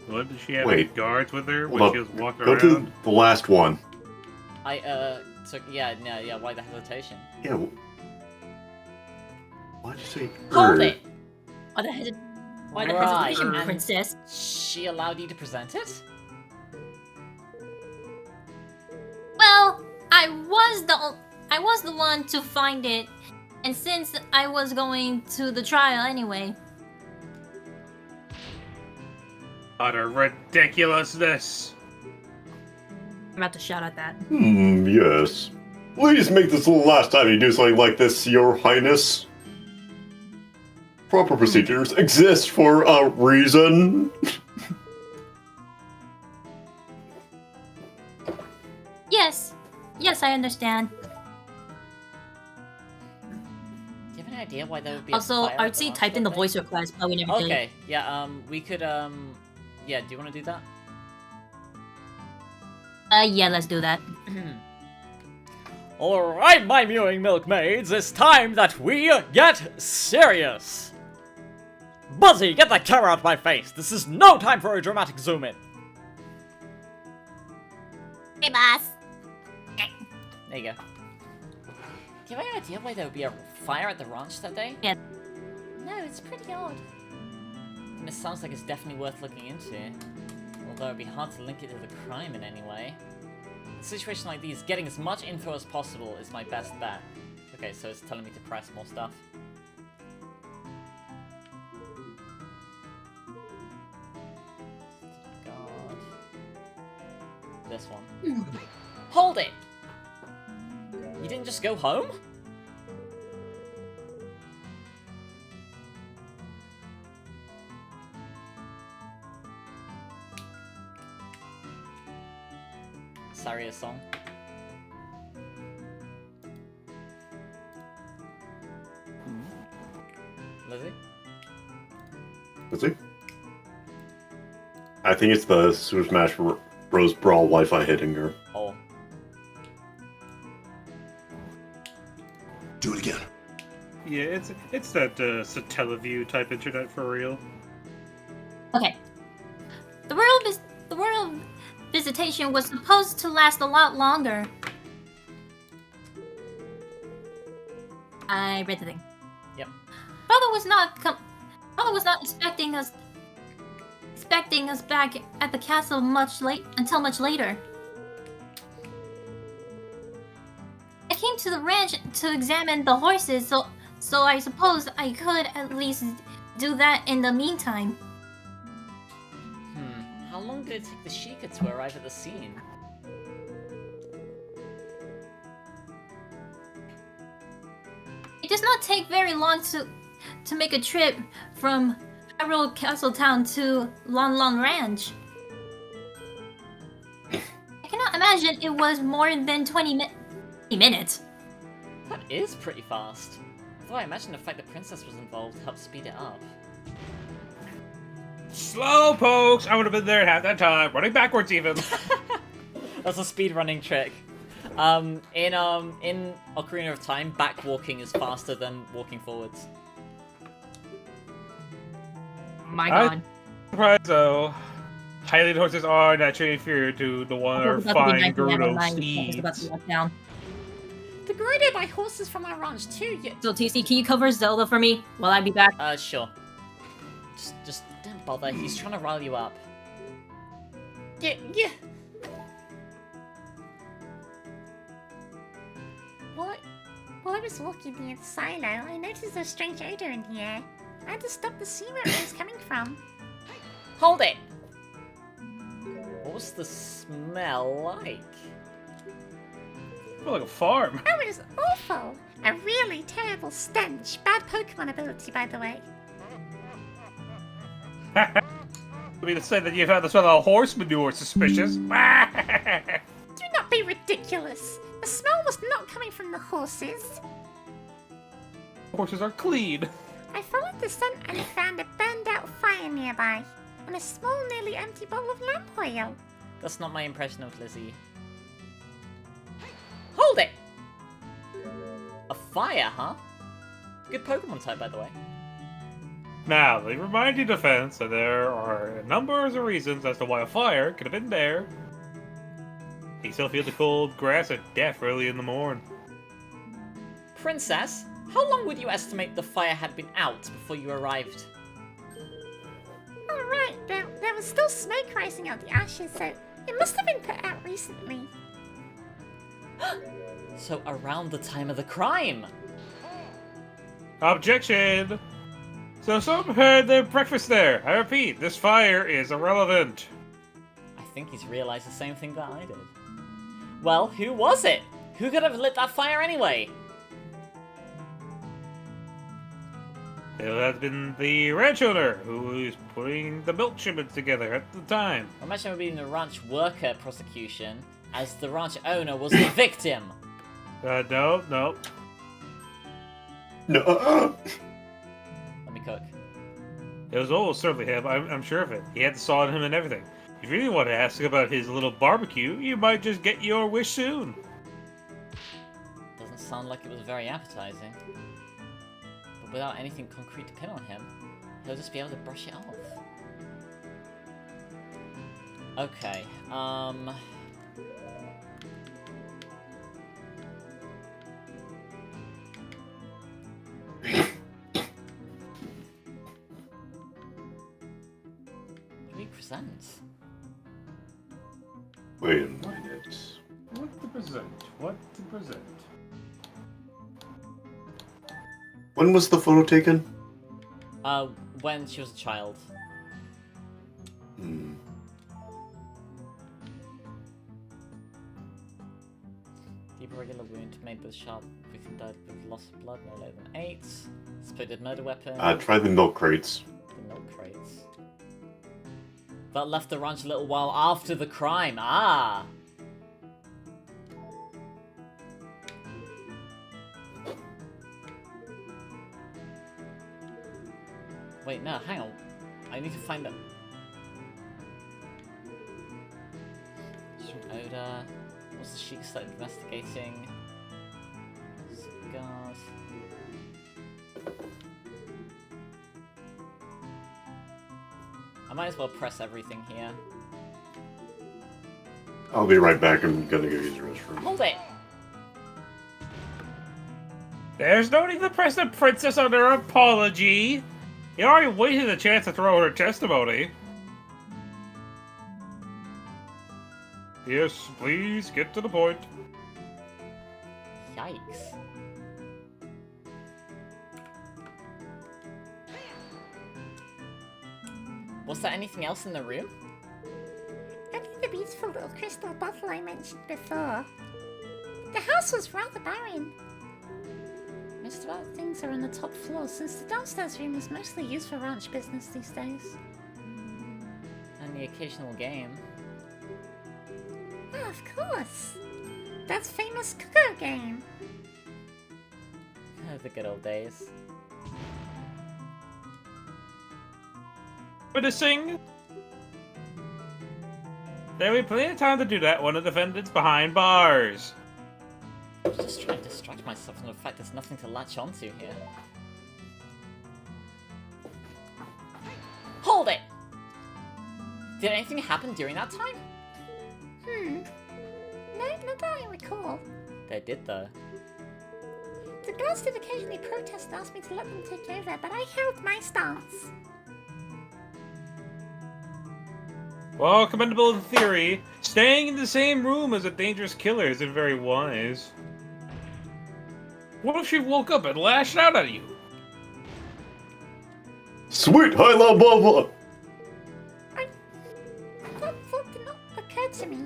What, did she have Wait. guards with her when Look, she was walking go around? to the last one. Yeah, why the hesitation? Yeah. Why'd you say Hold er? it! Why the Right. hesitation, And princess? she allowed you to present it? Well, I I was the one to find it, and since I was going to the trial anyway. Utter ridiculousness. I'm about to shout at that. Yes. Please make this the last time you do something like this, Your Highness. Proper procedures exist for a reason. Yes. Yes, I understand. Do you have any idea why there would be Also, a fire at the Artsy launch typed in the that voice day? request, but we never did. Okay, yeah, we could, yeah, do you want to do that? Yeah, let's do that. Alright, my mewing milkmaids, it's time that we get serious! Buzzy, get that camera out of my face! This is no time for a dramatic zoom in! Hey, boss. There you go. Do you have any idea why there would be a fire at the ranch that day? Yeah. No, it's pretty odd. And it sounds like it's definitely worth looking into. Although it'd be hard to link it to the crime in any way. In a situation like these, getting as much info as possible is my best bet. Okay, so it's telling me to press more stuff. God. This one. Hold it! You didn't just go home? Saria's song. Lizzie? Is he? I think it's the Super Smash Bros. Brawl Wi-Fi hitting her. Oh. Do it again. Yeah, it's that Satellaview type internet for real. Okay. The world visitation was supposed to last a lot longer. I read the thing. Yep. Father was not expecting us back at the castle until much later. I came to the ranch to examine the horses, so I suppose I could at least do that in the meantime. How long did it take the Sheikah to arrive at the scene? It does not take very long to make a trip from Hyrule Castle Town to Lon Lon Ranch. I cannot imagine it was more than 20 minutes. That is pretty fast. Although I imagine the fact the princess was involved helped speed it up. Slow pokes! I would have been there half that time, running backwards even. That's a speed running trick. In Ocarina of Time, back walking is faster than walking forwards. My god. Surprise though. Highland horses are naturally inferior to the one or fine Gerudo steeds. The Gerudo buy horses from our ranch too, yet. So TC, can you cover Zelda for me while I be back? Sure. Just don't bother, he's trying to rile you up. Yeah. While I was walking near the silo, I noticed a strange odor in the air. I had to stop to see where it was coming from. Hold it! What was the smell like? I feel like a farm. Oh, it was awful! A really terrible stench. Bad Pokemon ability, by the way. I mean to say that you've had the smell of horse manure suspicious. Do not be ridiculous. The smell was not coming from the horses. Horses are clean. I followed the scent and found a burned out fire nearby, and a small, nearly empty bottle of lamp oil. That's not my impression of Lizzie. Hold it! A fire, huh? Good Pokemon type, by the way. Now, let me remind you, defense, that there are a number of reasons as to why a fire could have been there. You still feel the cold grass of death early in the morning. Princess, how long would you estimate the fire had been out before you arrived? Alright, there was still smoke rising out the ashes, so it must have been put out recently. So around the time of the crime. Objection! So some had their breakfast there. I repeat, this fire is irrelevant. I think he's realized the same thing that I did. Well, who was it? Who could have lit that fire anyway? It would have been the ranch owner who was putting the milk shipment together at the time. Imagine it being the ranch worker prosecution, as the ranch owner was the victim. No. No. Let me cook. It was almost certainly him. I'm sure of it. He had the saw on him and everything. If you really want to ask about his little barbecue, you might just get your wish soon. Doesn't sound like it was very appetizing. But without anything concrete to pin on him, he'll just be able to brush it off. Okay, what do we present? Wait a minute. What to present? What to present? When was the photo taken? When she was a child. Hmm. Deep regular wound made with sharp. Victim died with loss of blood, no later than 8. Splitted murder weapon. Try the milk crates. The milk crates. That left the ranch a little while after the crime. Ah! Wait, no, hang on. I need to find them. Odor. What's the sheik started investigating? Cigars. I might as well press everything here. I'll be right back. I'm gonna go use the restroom. Hold it! There's no need to press the princess on her apology. You already wasted a chance to throw her testimony. Yes, please get to the point. Yikes. Was there anything else in the room? Only the beautiful little crystal bottle I mentioned before. The house was rather barren. Most of our things are on the top floor, since the downstairs room is mostly used for ranch business these days. And the occasional game. Ah, of course. That famous Cuckoo game. The good old days. Witnessing. There'll be plenty of time to do that when the defendant's behind bars. I was just trying to distract myself from the fact there's nothing to latch onto here. Hold it! Did anything happen during that time? No, not that I recall. They did though. The girls did occasionally protest and ask me to let them take over, but I held my stance. Well, commendable in theory, staying in the same room as a dangerous killer isn't very wise. What if she woke up and lashed out at you? Sweet, hi, la, blah, blah. That thought did not occur to me.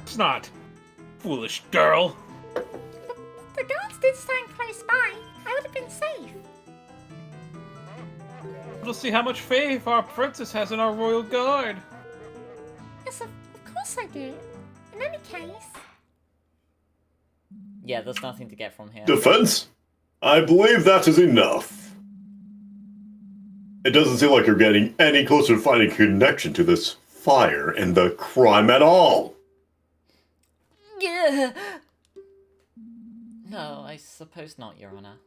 It's not. Foolish girl. The guards did stand close by. I would have been safe. We'll see how much faith our princess has in our royal guard. Yes, of course I do. In any case... Yeah, there's nothing to get from here. Defense? I believe that is enough. It doesn't seem like you're getting any closer to finding a connection to this fire and the crime at all. Yeah. No, I suppose not, Your Honor.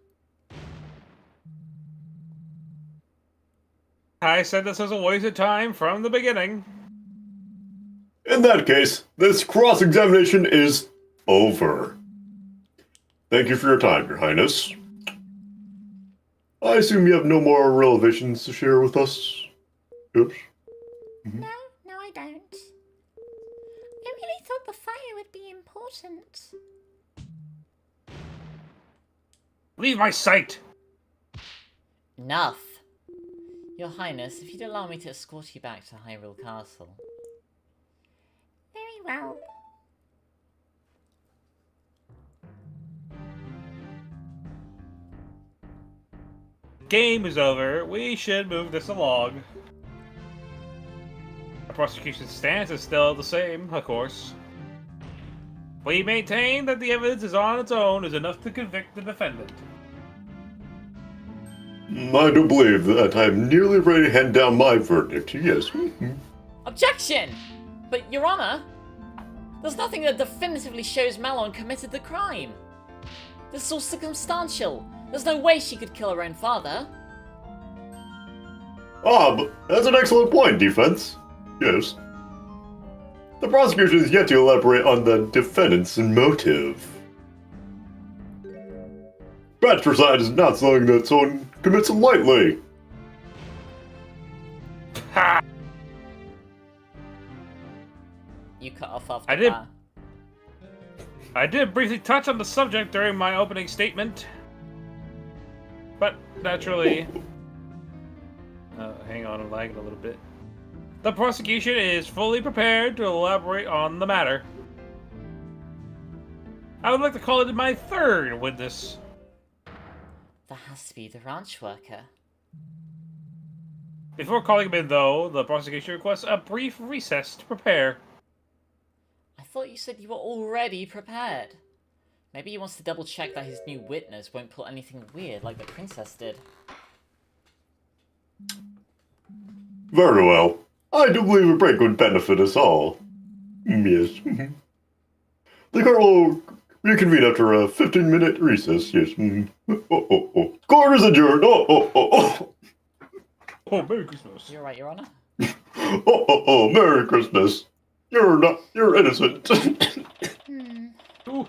I said this was a waste of time from the beginning. In that case, this cross-examination is over. Thank you for your time, Your Highness. I assume you have no more revelations to share with us? Oops. No, I don't. I really thought the fire would be important. Leave my sight! Enough. Your Highness, if you'd allow me to escort you back to Hyrule Castle. Very well. Game is over. We should move this along. The prosecution's stance is still the same, of course. We maintain that the evidence is on its own is enough to convict the defendant. I do believe that I am nearly ready to hand down my verdict, yes. Objection! But, Your Honor, there's nothing that definitively shows Malon committed the crime. This is all circumstantial. There's no way she could kill her own father. Ah, but that's an excellent point, defense. Yes. The prosecution is yet to elaborate on the defendant's motive. Fratricide is not something that someone commits lightly. Ha! You cut off after I did- that. I did briefly touch on the subject during my opening statement. But, naturally... hang on, I'm lagging a little bit. The prosecution is fully prepared to elaborate on the matter. I would like to call it my third witness. That has to be the ranch worker. Before calling him in, though, the prosecution requests a brief recess to prepare. I thought you said you were already prepared. Maybe he wants to double check that his new witness won't pull anything weird like the princess did. Very well. I do believe a break would benefit us all. Yes. The court will reconvene after a 15-minute recess, yes. Court is adjourned. Oh, Merry Christmas. You're right, Your Honor. Merry Christmas. You're innocent. Ooh.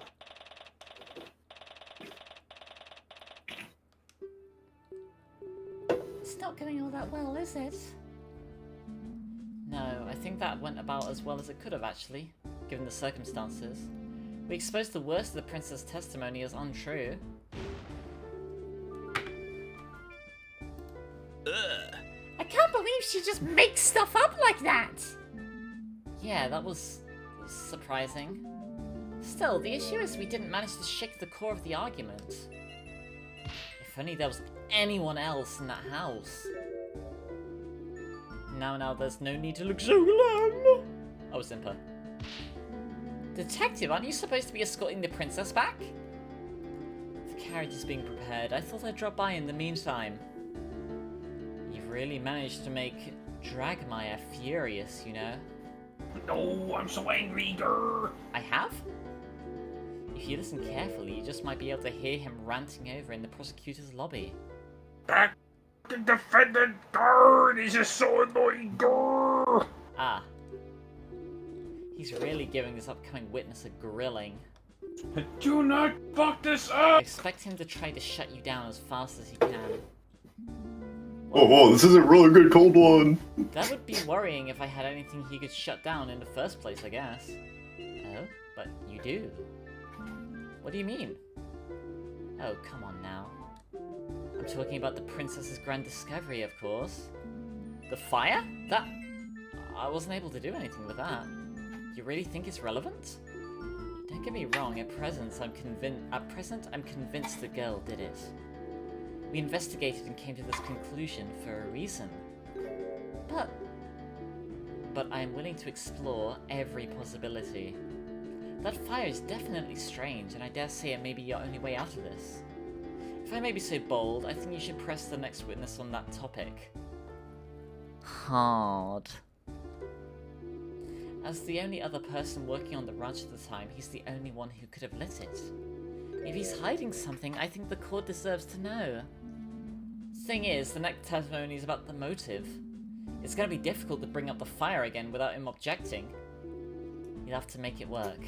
It's not going all that well, is it? No, I think that went about as well as it could have, actually, given the circumstances. We exposed the worst of the princess' testimony as untrue. I can't believe she just makes stuff up like that! Yeah, that was surprising. Still, the issue is we didn't manage to shake the core of the argument. If only there was anyone else in that house. Now there's no need to look so glum. Oh, Simpa. Detective, aren't you supposed to be escorting the princess back? The carriage is being prepared. I thought I'd drop by in the meantime. You've really managed to make Dragmire furious, you know? No, I'm so angry, grr. I have? If you listen carefully, you just might be able to hear him ranting over in the prosecutor's lobby. That the defendant, grr, this is so annoying, grr. Ah. He's really giving this upcoming witness a grilling. Do not fuck this I up! expect him to try to shut you down as fast as he can. Oh, this is a really good cold one. That would be worrying if I had anything he could shut down in the first place, I guess. Oh, but you do. What do you mean? Oh, come on now. I'm talking about the princess's grand discovery, of course. The fire? That... I wasn't able to do anything with that. You really think it's relevant? Don't get me wrong, at present I'm convinced the girl did it. We investigated and came to this conclusion for a reason. But I am willing to explore every possibility. That fire is definitely strange, and I dare say it may be your only way out of this. If I may be so bold, I think you should press the next witness on that topic. Hard. As the only other person working on the ranch at the time, he's the only one who could have lit it. If he's hiding something, I think the court deserves to know. Thing is, the next testimony is about the motive. It's gonna be difficult to bring up the fire again without him objecting. You'll have to make it work.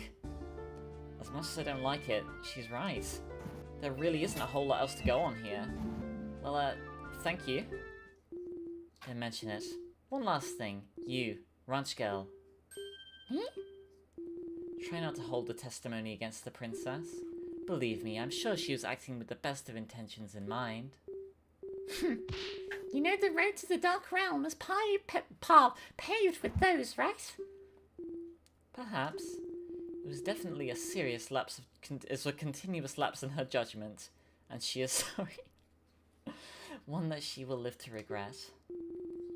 As much as I don't like it, she's right. There really isn't a whole lot else to go on here. Well, thank you. Didn't mention it. One last thing. You, ranch girl. Try not to hold the testimony against the princess. Believe me, I'm sure she was acting with the best of intentions in mind. You know the road to the Dark Realm is paved with those, right? Perhaps. It was definitely a serious lapse of it's a continuous lapse in her judgment, and she is sorry. One that she will live to regret.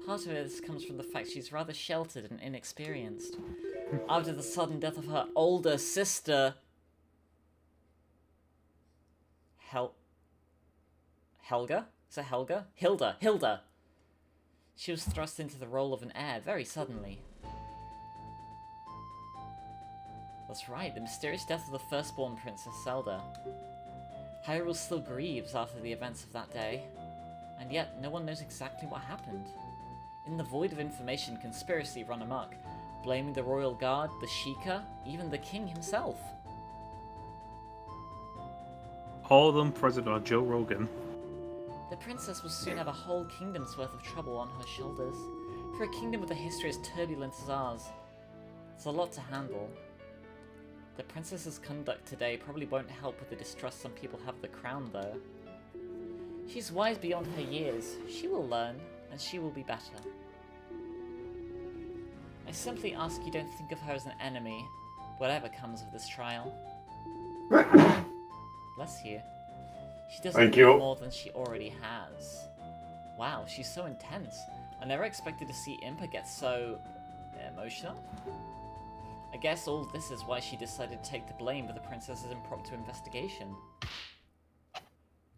Part of this comes from the fact she's rather sheltered and inexperienced. After the sudden death of her older sister... Helga? Is it Helga? Hilda! She was thrust into the role of an heir very suddenly. That's right, the mysterious death of the firstborn Princess Zelda. Hyrule still grieves after the events of that day, and yet no one knows exactly what happened. In the void of information, conspiracy run amok, blaming the royal guard, the Sheikah, even the king himself. All of them present on Joe Rogan. The princess will soon have a whole kingdom's worth of trouble on her shoulders. For a kingdom with a history as turbulent as ours, it's a lot to handle. The princess's conduct today probably won't help with the distrust some people have of the crown, though. She's wise beyond her years. She will learn, and she will be better. I simply ask you don't think of her as an enemy, whatever comes of this trial. Bless you. She doesn't know more than she already has. Wow, she's so intense. I never expected to see Impa get so... emotional? I guess all this is why she decided to take the blame for the princess's impromptu investigation.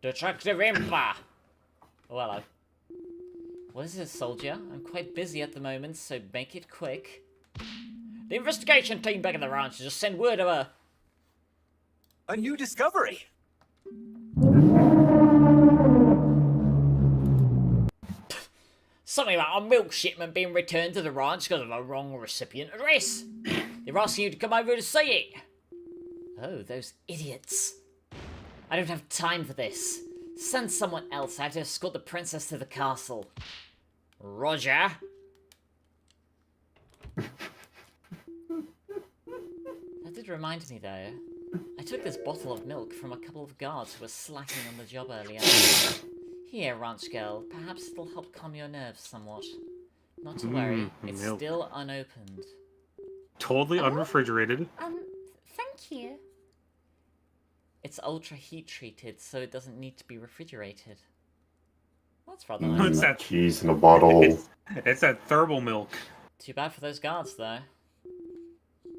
Detective Impa! Oh, hello. What is it, soldier? I'm quite busy at the moment, so make it quick. The investigation team back at the ranch just send word of A new discovery. something about a milk shipment being returned to the ranch because of a wrong recipient address. They're asking you to come over to see it. Oh, those idiots. I don't have time for this. Send someone else. I have to escort the princess to the castle. Roger. That did remind me, though. I took this bottle of milk from a couple of guards who were slacking on the job earlier. Here, ranch girl. Perhaps it'll help calm your nerves somewhat. Not to worry, it's milk. still unopened. Totally unrefrigerated. Thank you. It's ultra heat treated, so it doesn't need to be refrigerated. That's rather nice. What's that? Cheese in a bottle. It's that thermal milk. Too bad for those guards, though.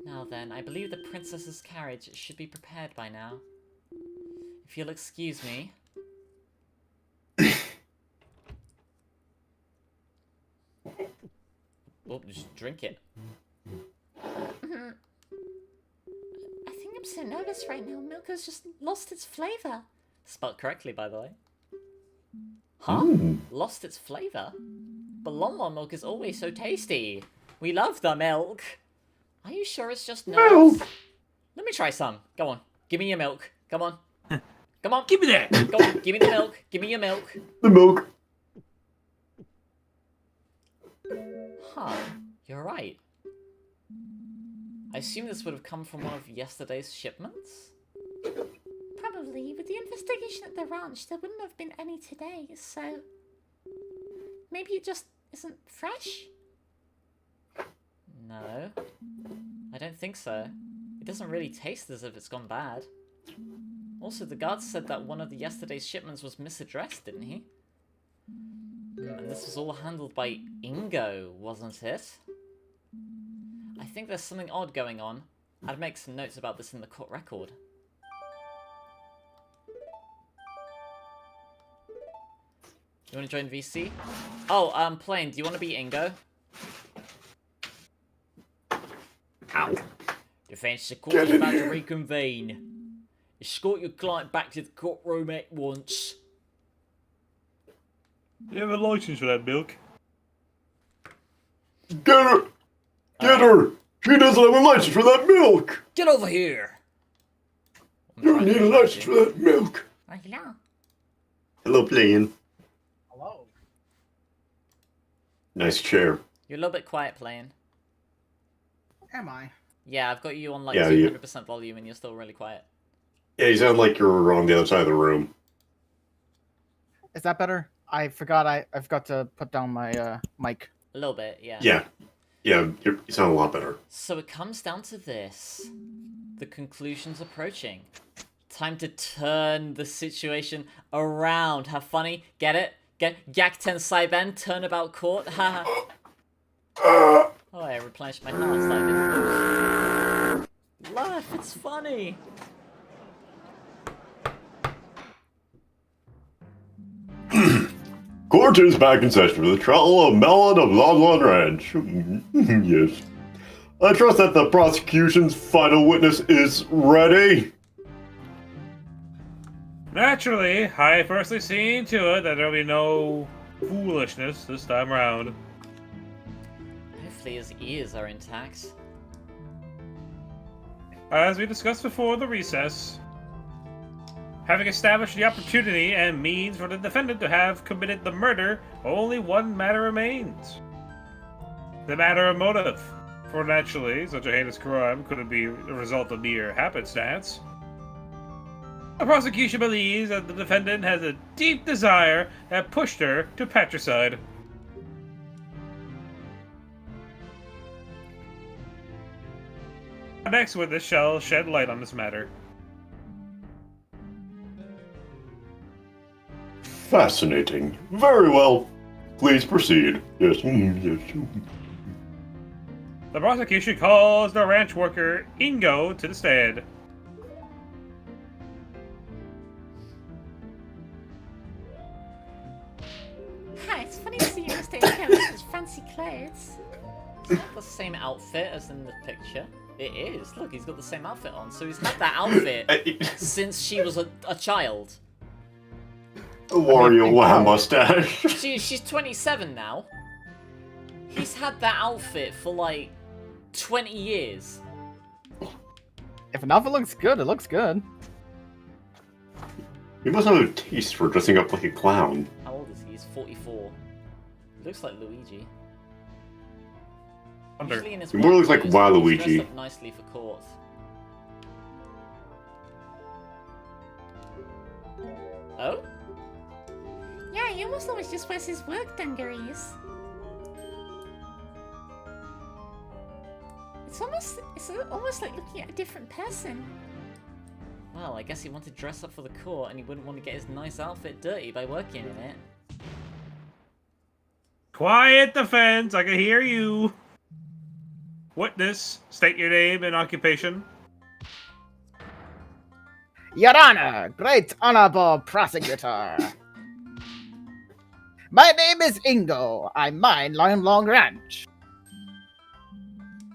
Now then, I believe the princess's carriage should be prepared by now. If you'll excuse me. Oh, just drink it. I think I'm so nervous right now. Milk has just lost its flavor. Spelled correctly, by the way. Huh? Lost its flavor? But Lonmon milk is always so tasty. We love the milk. Are you sure it's just nerves? Let me try some. Go on. Give me your milk. Come on. Come on. Give me that. Go on. Give me the milk. Give me your milk. The milk. Huh. You're right. I assume this would have come from one of yesterday's shipments? Probably. With the investigation at the ranch, there wouldn't have been any today, so... Maybe it just isn't fresh? No. I don't think so. It doesn't really taste as if it's gone bad. Also, the guard said that one of the yesterday's shipments was misaddressed, didn't he? And this was all handled by Ingo, wasn't it? I think there's something odd going on. I'd make some notes about this in the court record. You want to join VC? Oh, Plane, do you want to be Ingo? Ow. Defense the court is about to reconvene. Escort your client back to the courtroom at once. You have a license for that milk? Get her! Get her! She doesn't have a license for that milk! Get over here! You need a license for that milk! Hello. Hello, Playing. Hello. Nice chair. You're a little bit quiet, Plane. Am I? Yeah, I've got you on like Yeah, 200% volume and you're still really quiet. Yeah, you sound like you're on the other side of the room. Is that better? I forgot I forgot to put down my mic. A little bit, yeah. Yeah. Yeah, you sound a lot better. So it comes down to this. The conclusion's approaching. Time to turn the situation around. Have funny? Get it? Get Yakten Saiben, turnabout court? Haha. Oh, I replenished my health. Laugh, it's funny. Court is back in session for the trial of Melon of Lodlon Ranch. Yes. I trust that the prosecution's final witness is ready. Naturally, I firstly seen to it that there'll be no foolishness this time around. Hopefully his ears are intact. As we discussed before the recess, having established the opportunity and means for the defendant to have committed the murder, only one matter remains. The matter of motive. For naturally, such a heinous crime couldn't be the result of mere happenstance. The prosecution believes that the defendant has a deep desire that pushed her to patricide. Our next witness shall shed light on this matter. Fascinating. Very well. Please proceed. Yes. Yes. The prosecution calls the ranch worker Ingo to the stand. Hi, it's funny to see you stay together with those fancy clothes. Is that the same outfit as in the picture? It is. Look, he's got the same outfit on. So he's had that outfit since she was a child. The Wario Wow mustache. She's 27 now. He's had that outfit for like 20 years. If an outfit looks good, it looks good. You must have a taste for dressing up like a clown. How old is he? He's 44. He looks like Luigi. Usually in his He more looks like work clothes, he's Waluigi. dressed up nicely for court. Oh? Yeah, he almost always just wears his work dungarees. It's almost like looking at a different person. Well, I guess he wanted to dress up for the court and he wouldn't want to get his nice outfit dirty by working in it. Quiet defense, I can hear you. Witness, state your name and occupation. Your Honor, great honorable prosecutor. My name is Ingo. I mine Long Ranch.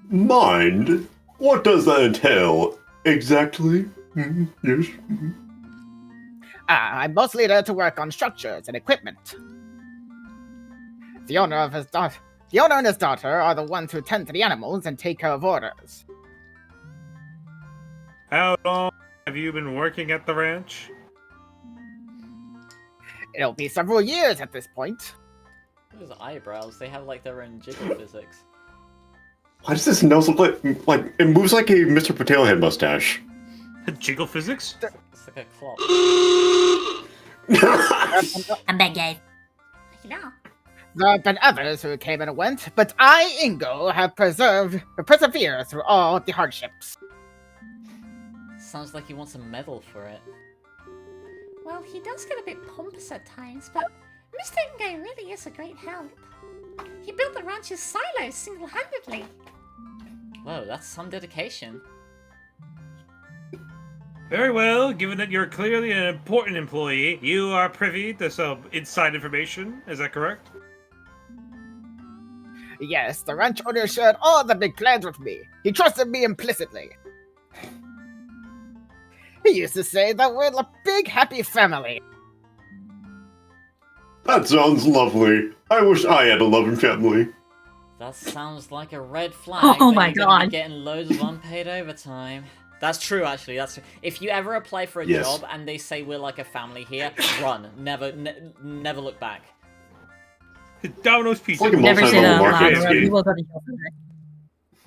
Mind? What does that entail? Exactly? Yes. I'm mostly there to work on structures and equipment. The owner and his daughter are the ones who tend to the animals and take care of orders. How long have you been working at the ranch? It'll be several years at this point. Those eyebrows, they have like their own jiggle physics. Why does this nose look like it moves like a Mr. Potato Head mustache? Jiggle physics? It's like a clock. I'm back, guys. Yeah. There have been others who came and went, but I, Ingo, have persevered through all the hardships. Sounds like he wants a medal for it. Well, he does get a bit pompous at times, but Mr. Ingo really is a great help. He built the ranch's silos single-handedly. Whoa, that's some dedication. Very well, given that you're clearly an important employee, you are privy to some inside information, is that correct? Yes, the ranch owner shared all the big plans with me. He trusted me implicitly. He used to say that we're a big, happy family. That sounds lovely. I wish I had a loving family. That sounds like a red flag. Oh that my you're gonna be God. getting loads of unpaid overtime. That's true, actually. That's true. If you ever apply for a Yes. job and they say we're like a family here, run. Never look back. Domino's Pizza. Like a Never say that out multi-level loud, market or we escape. will go to jail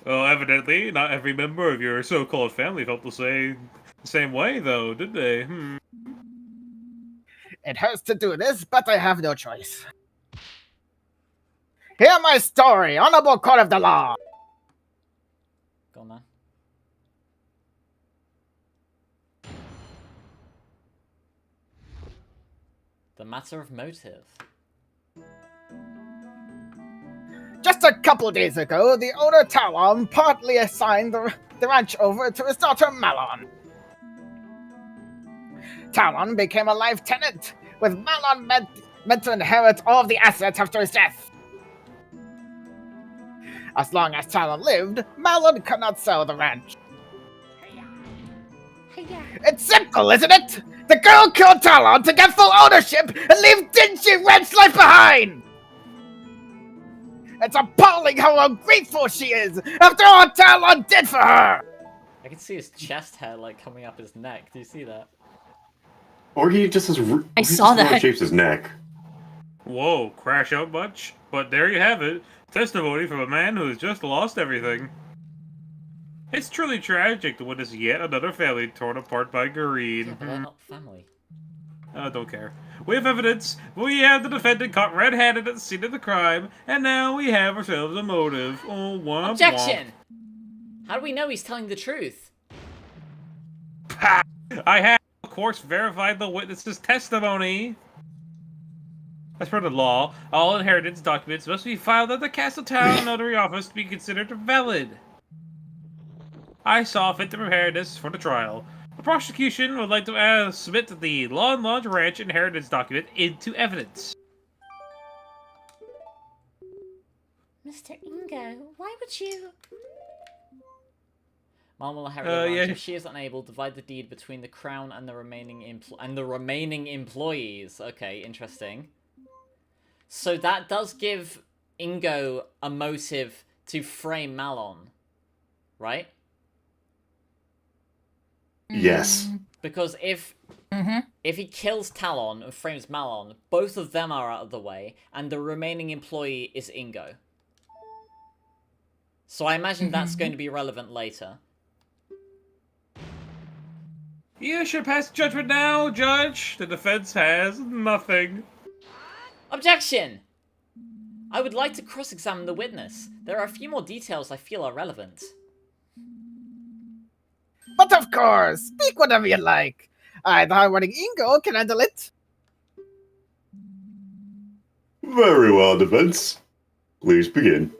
for Well, evidently, not every member of your so-called family felt the same way, though, did they? It hurts to do this, but I have no choice. Hear my story, honorable court of the law. Go on, man. The matter of motive. Just a couple days ago, the owner Talon partly assigned the ranch over to his daughter Malon. Talon became a life tenant, with Malon meant to inherit all of the assets after his death. As long as Talon lived, Malon could not sell the ranch. It's simple, isn't it? The girl killed Talon to get full ownership and leave dingy ranch life behind! It's appalling how ungrateful she is after all Talon did for her! I can see his chest hair like coming up his neck. Do you see that? Or he just has. I saw that. Shapes his neck. Whoa, crash out much? But there you have it. Testimony from a man who has just lost everything. It's truly tragic to witness yet another family torn apart by greed. Yeah, but they're not family. I don't care. We have evidence. We have the defendant caught red-handed at the scene of the crime, and now we have ourselves a motive. Oh, womp Objection! How do we know he's telling the truth? womp. I have, of course, verified the witness's testimony. As per the law, all inheritance documents must be filed at the Castle Town Notary Office to be considered valid. I saw fit to prepare this for the trial. The prosecution would like to submit the Lawn Lodge Ranch inheritance document into evidence. Mr. Ingo, why would you... Mom will inherit the ranch. yeah. If she is unable, divide the deed between the crown and the remaining employees. Okay, interesting. So that does give Ingo a motive to frame Malon, right? Yes. Because if he kills Talon and frames Malon, both of them are out of the way, and the remaining employee is Ingo. So I imagine that's going to be relevant later. You should pass judgment now, Judge. The defense has nothing. Objection! I would like to cross-examine the witness. There are a few more details I feel are relevant. But of course, speak whatever you like. The hard-working Ingo can handle it. Very well, defense. Please begin.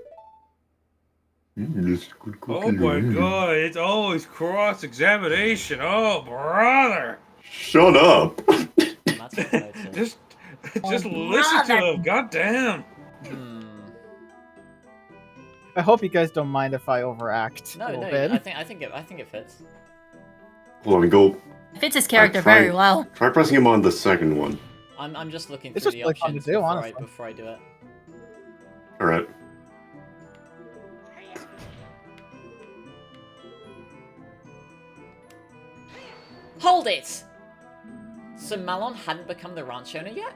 Oh my god, it's always cross-examination. Oh, brother. Shut up. That's what I said. Just listen to him, goddamn. I hope you guys don't mind if I overact a No, little no, bit. I think it fits. Hold on, go. Fits his character try- very well. Try pressing him on the second one. I'm just looking It's through just the really fun to options do, honestly. before I do it. Alright. Hold it! So Malon hadn't become the ranch owner yet?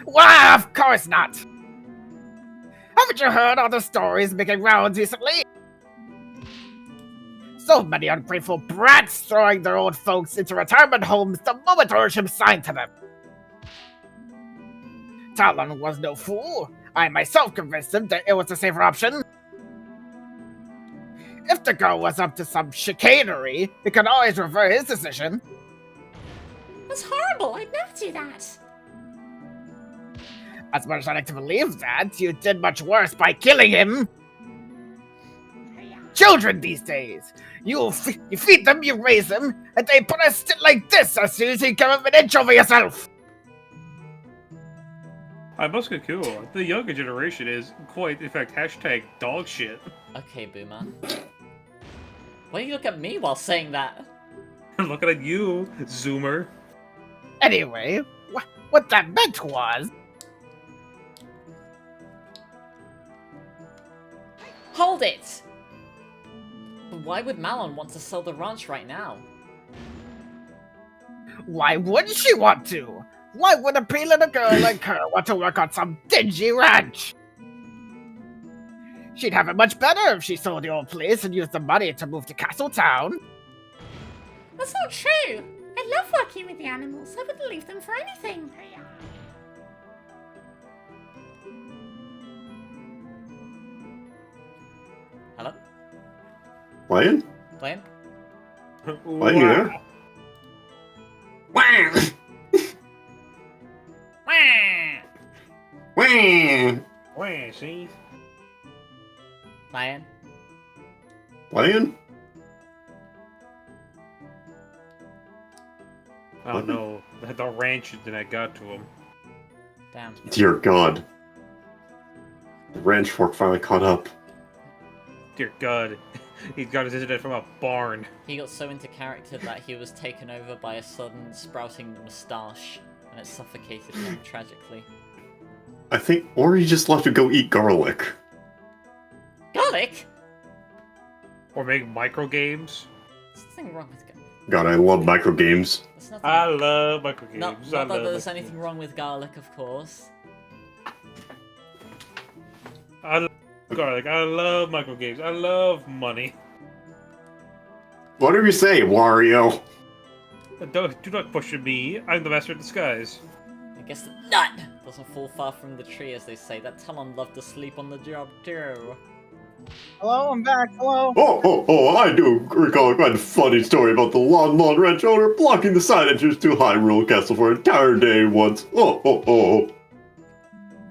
Why, of course not! Haven't you heard all the stories making rounds recently? So many ungrateful brats throwing their old folks into retirement homes the moment ownership signed to them. Talon was no fool. I myself convinced him that it was the safer option. If the girl was up to some chicanery, he could always reverse his decision. That's horrible, I'd never do that. As much as I like to believe that, you did much worse by killing him. Children these days, you feed them, you raise them, and they put a stint like this as soon as you give them an inch over yourself. I must concur. The younger generation is quite, in fact, hashtag dog shit. Okay, Boomer. Why do you look at me while saying that? I'm looking at you, Zoomer. Anyway, what that meant was... Hold it! But why would Malon want to sell the ranch right now? Why wouldn't she want to? Why would a pretty little girl like her want to work on some dingy ranch? She'd have it much better if she sold the old place and used the money to move to Castletown. That's not true. I love working with the animals. I wouldn't leave them for anything. Hello? Playing? Playing? Playing, you there? Wah! Wah! Wah! Wait, see? Playing? Playing? Oh no, the ranch that I got to him. Damn. Dear God. The ranch fork finally caught up. Dear God, he's got his internet from a barn. He got so into character that he was taken over by a sudden sprouting moustache, and it suffocated him tragically. I think, or he just left to go eat garlic. Garlic? Or make micro games. There's nothing wrong with garlic. God, I love micro games. There's nothing... I love micro games. Not I that love there's micro anything games. wrong with garlic, of course. I love garlic. I love micro games. I love money. Whatever you say, Wario. Do not question me. I'm the master of disguise. I guess the nut doesn't fall far from the tree, as they say. That Talon loved to sleep on the job, too. Hello, I'm back. Hello. Oh, I do recall quite a funny story about the Lon Ranch owner blocking the side entrance to Hyrule Castle for an entire day once. Oh.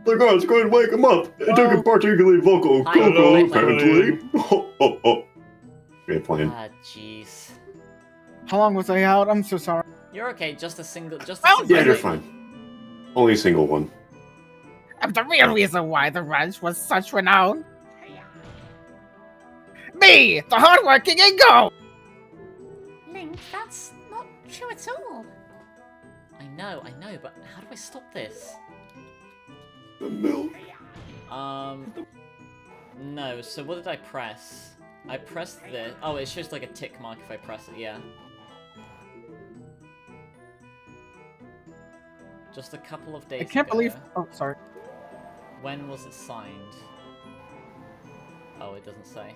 The guards going to wake him up. It took a particularly vocal Hi, Coco, hello, apparently. Oh. Great playing. Ah, jeez. How long was I out? I'm so sorry. You're okay, just a single... Well, Yeah, you're statement. fine. Only a single one. I'm the real reason why the ranch was such renown. Me, the hardworking Ingo! Link, that's not true at all. I know, but how do I stop this? The milk. No, so what did I press? I pressed this. Oh, it shows like a tick mark if I press it, yeah. Just a couple of days I can't ago. believe. Oh, sorry. When was it signed? Oh, it doesn't say.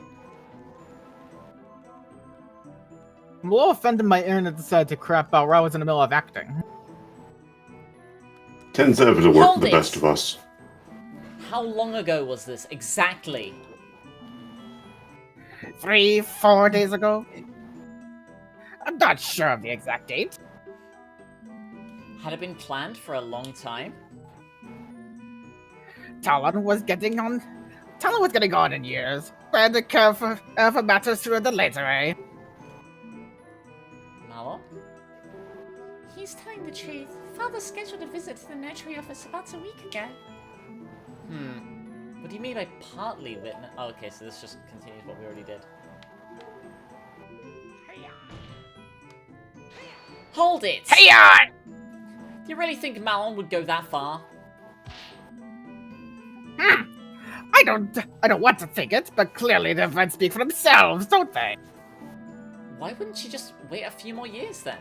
I'm a little offended my internet decided to crap out while I was in the middle of acting. Tends ever to work Hold for the it. best of us. How long ago was this exactly? 3-4 days ago? I'm not sure of the exact date. Had it been planned for a long time? Talon was getting on in years. But the care for matters sooner than later, eh? Mallow? He's telling the truth. Father scheduled a visit to the notary office about a week ago. What do you mean by partly witness? Oh, okay, so this just continues what we already did. Hold it! Hey on! Do you really think Malon would go that far? I don't want to think it, but clearly the events speak for themselves, don't they? Why wouldn't she just wait a few more years then?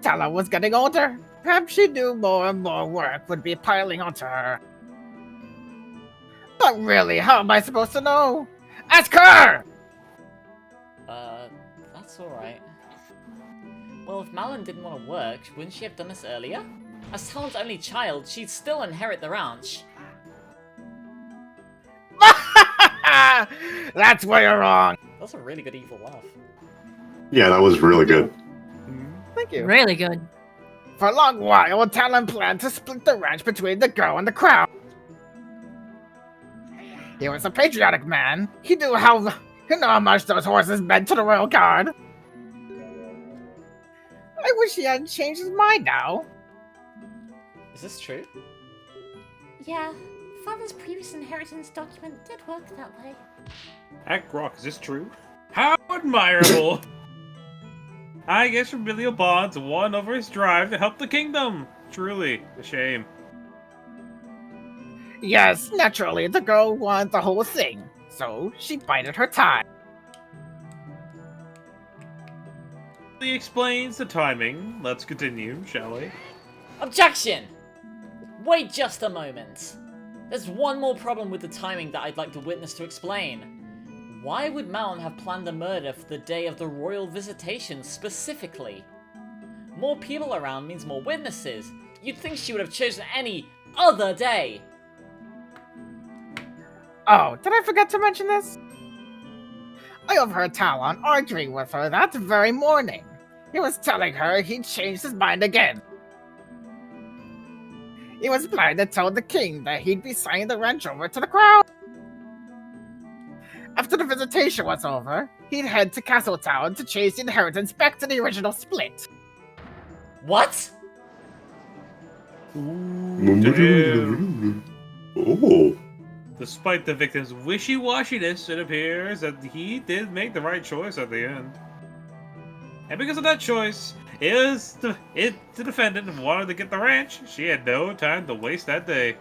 Talon was getting older. Perhaps she knew more and more work would be piling onto her. But really, how am I supposed to know? Ask her! That's alright. Well, if Malon didn't want to work, wouldn't she have done this earlier? As Talon's only child, she'd still inherit the ranch. That's where you're wrong. That's a really good evil laugh. Yeah, that was really good. Thank you. Really good. For a long while, Talon planned to split the ranch between the girl and the crown. He was a patriotic man. He knew how much those horses meant to the royal guard. I wish he hadn't changed his mind now. Is this true? Yeah, Father's previous inheritance document did work that way. Heck, Rock, is this true? How admirable! I guess familial bonds won over his drive to help the kingdom. Truly, a shame. Yes, naturally, the girl wanted the whole thing, so she bided her time. He explains the timing. Let's continue, shall we? Objection! Wait just a moment. There's one more problem with the timing that I'd like the witness to explain. Why would Malon have planned the murder for the day of the royal visitation specifically? More people around means more witnesses. You'd think she would have chosen any other day. Oh, did I forget to mention this? I overheard Talon arguing with her that very morning. He was telling her he'd changed his mind again. He was planning to tell the king that he'd be signing the ranch over to the crown. After the visitation was over, he'd head to Castletown to change the inheritance back to the original split. What? Oh. Despite the victim's wishy-washiness, it appears that he did make the right choice at the end. And because of that choice, the defendant wanted to get the ranch. She had no time to waste that day.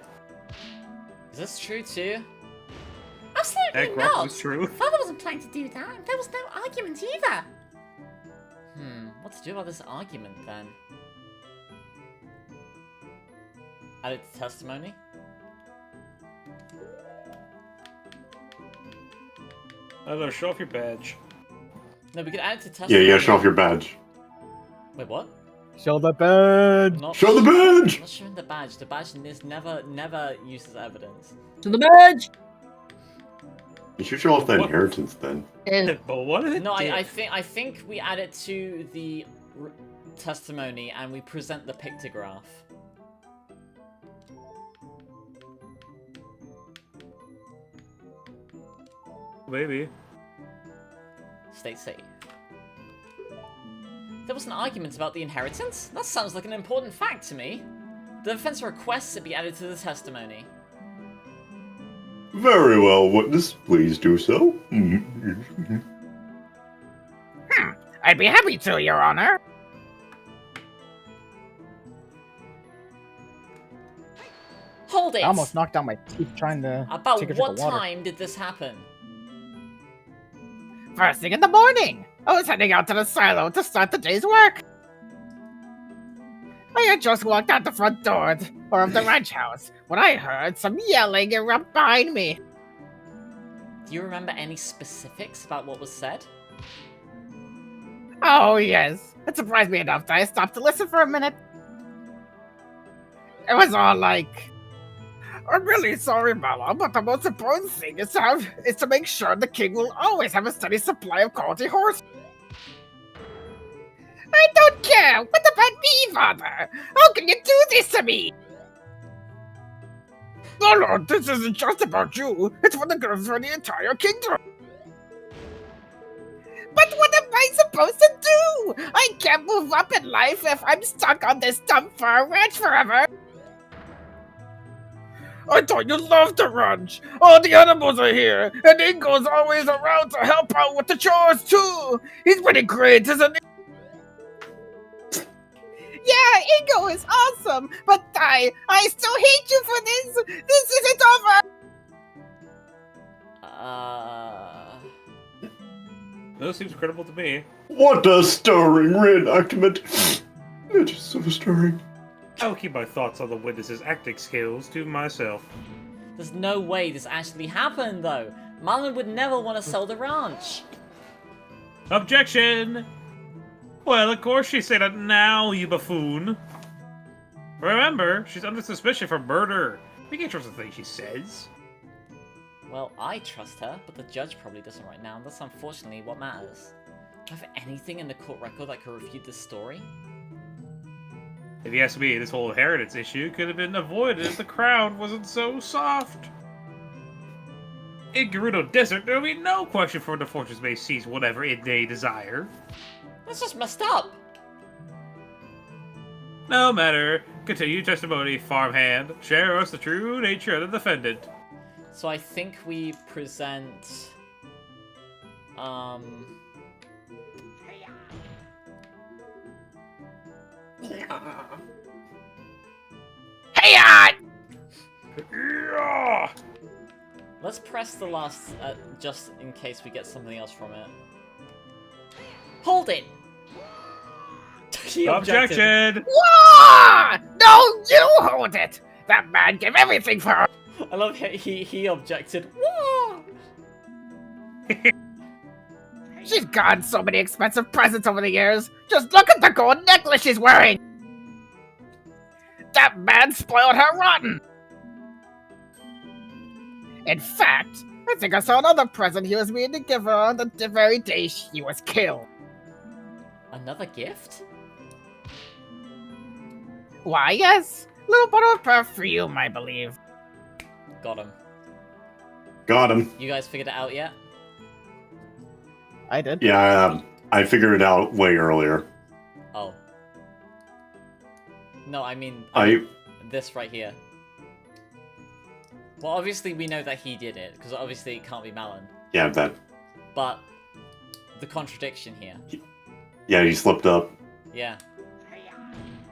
Is this true too? Absolutely That not. was true. Father wasn't planning to do that. There was no argument either. What to do about this argument then? Add it to testimony? I don't know, show off your badge. No, we could add it to testimony. Yeah, show off your badge. Wait, what? Show the badge! Show the badge! I'm not showing the badge. The badge in this never uses evidence. To the badge! You should show off the What? inheritance then. But what did it No, do? I think we add it to the testimony and we present the pictograph. Maybe. Stay safe. There was an argument about the inheritance? That sounds like an important fact to me. The defense requests it be added to the testimony. Very well, witness. Please do so. I'd be happy to, Your Honor. Hold it! I almost knocked out my teeth trying to About take a drink what of water. time did this happen? First thing in the morning, I was heading out to the silo to start the day's work. I had just walked out the front door of the ranch house when I heard some yelling erupt behind me. Do you remember any specifics about what was said? Oh, yes. It surprised me enough that I stopped to listen for a minute. It was all like, I'm really sorry, Mala, but the most important thing is to make sure the king will always have a steady supply of quality horse. I don't care! What about me, father? How can you do this to me? No, Lord, this isn't just about you. It's for the good of the entire kingdom. But what am I supposed to do? I can't move up in life if I'm stuck on this dumb far ranch forever. I thought you loved the ranch. All the animals are here, and Ingo's always around to help out with the chores too. He's pretty great, isn't he? Yeah, Ingo is awesome, but I still hate you for this. This isn't over. That seems credible to me. What a stirring reenactment! It is so stirring. I will keep my thoughts on the witness's acting skills to myself. There's no way this actually happened, though. Malin would never want to sell the ranch. Objection! Well, of course she said it now, you buffoon. Remember, she's under suspicion for murder. We can't trust the things she says. Well, I trust her, but the judge probably doesn't right now, and that's unfortunately what matters. Do you have anything in the court record that could refute this story? If you ask me, this whole inheritance issue could have been avoided if the crown wasn't so soft. In Gerudo Desert, there will be no question for the fortress may seize whatever it may desire. That's just messed up! No matter. Continue testimony, farmhand. Share us the true nature of the defendant. So I think we present... Hey, Yeah! Let's press the last, just in case we get something else from it. Hold it! He objected. Objection! Wah! No, you hold it! That man gave everything for her! I love he objected. Whoa! She's gotten so many expensive presents over the years. Just look at the gold necklace she's wearing. That man spoiled her rotten. In fact, I think I saw another present he was meaning to give her on the very day she was killed. Another gift? Why, yes. Little bottle of perfume, I believe. Got him. Got him. You guys figured it out yet? I did. Yeah, I figured it out way earlier. Oh. No, I mean this right here. Well, obviously we know that he did it, because obviously it can't be Malon. Yeah, that. But the contradiction here. Yeah, he slipped up. Yeah.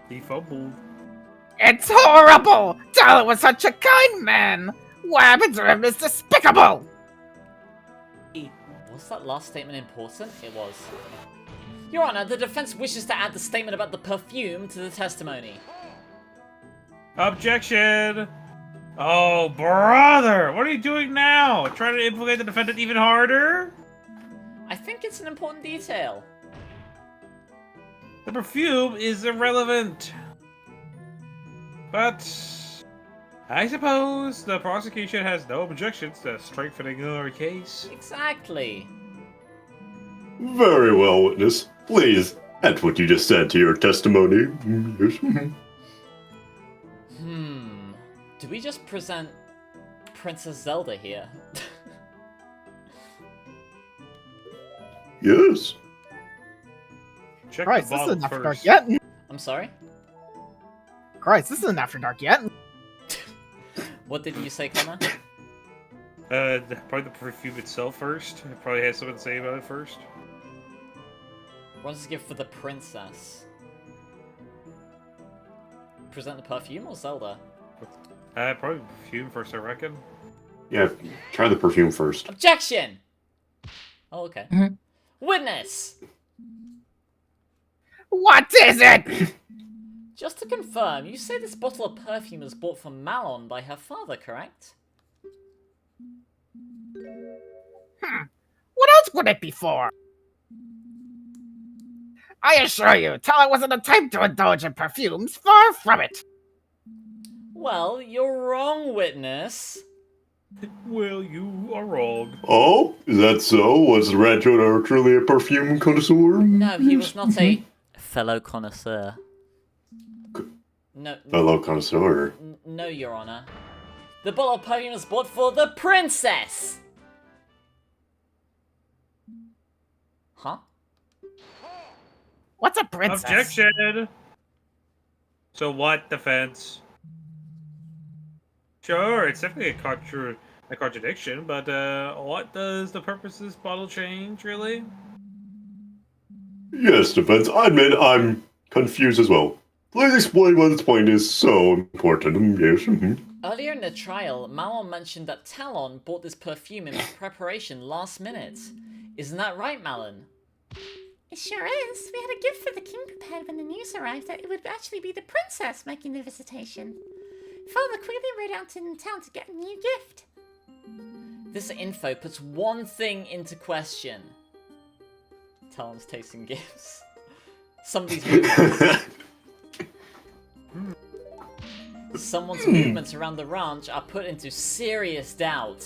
He fumbled. It's horrible! Tyler was such a kind man! What happened to him is despicable! Was that last statement important? It was. Your Honor, the defense wishes to add the statement about the perfume to the testimony. Objection! Oh, brother! What are you doing now? Trying to implicate the defendant even harder? I think it's an important detail. The perfume is irrelevant. But I suppose the prosecution has no objections to strengthening our case. Exactly. Very well, witness. Please, add what you just said to your testimony. Yes. Do we just present Princess Zelda here? Yes. Check Christ, the this bottle isn't After first. Dark yet. I'm sorry? Christ, this isn't After Dark yet. What did you say, Connor? Probably the perfume itself first. It probably has something to say about it first. What's a gift for the princess? Present the perfume or Zelda? Probably perfume first, I reckon. Yeah, try the perfume first. Objection! Oh, okay. Mhm. Witness! What is it? Just to confirm, you say this bottle of perfume was bought for Malon by her father, correct? What else would it be for? I assure you, Tyler wasn't the type to indulge in perfumes. Far from it. Well, you're wrong, witness. Well, you are wrong. Oh, is that so? Was the Rancho truly a perfume connoisseur? No, he was not a fellow connoisseur. No, Fellow connoisseur. no, Your Honor. The bottle of perfume was bought for the princess! Huh? What's a princess? Objection! So what, defense? Sure, it's definitely a contradiction, but what does the purpose of this bottle change, really? Yes, defense. I admit I'm confused as well. Please explain why this point is so important. Yes. Earlier in the trial, Malon mentioned that Talon bought this perfume in preparation last minute. Isn't that right, Malon? It sure is. We had a gift for the king prepared when the news arrived that it would actually be the princess making the visitation. Father quickly rode out in town to get a new gift. This info puts one thing into question. Talon's tasting gifts. Somebody's movements. Someone's movements around the ranch are put into serious doubt.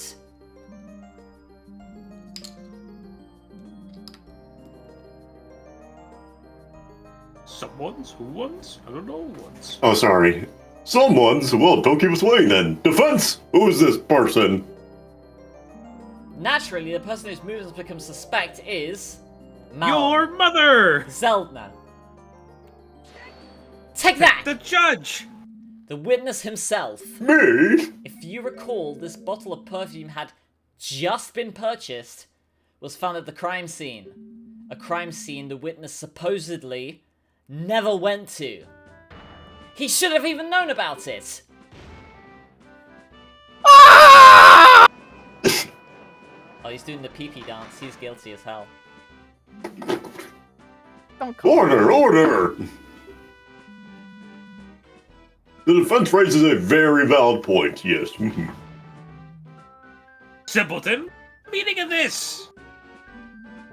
Someone's? Who one's? I don't know one's. Oh, sorry. Someone's? Well, don't keep us waiting then. Defense! Who's this person? Naturally, the person whose movements become suspect is... Malon. Your mother! Zelda. Take that! The judge! The witness himself. Me? If you recall, this bottle of perfume had just been purchased, was found at the crime scene. A crime scene the witness supposedly never went to. He should have even known about it. Oh, he's doing the pee-pee dance. He's guilty as hell. Don't call Order, order! The defense raises a very valid point, yes. simpleton. Meaning of this?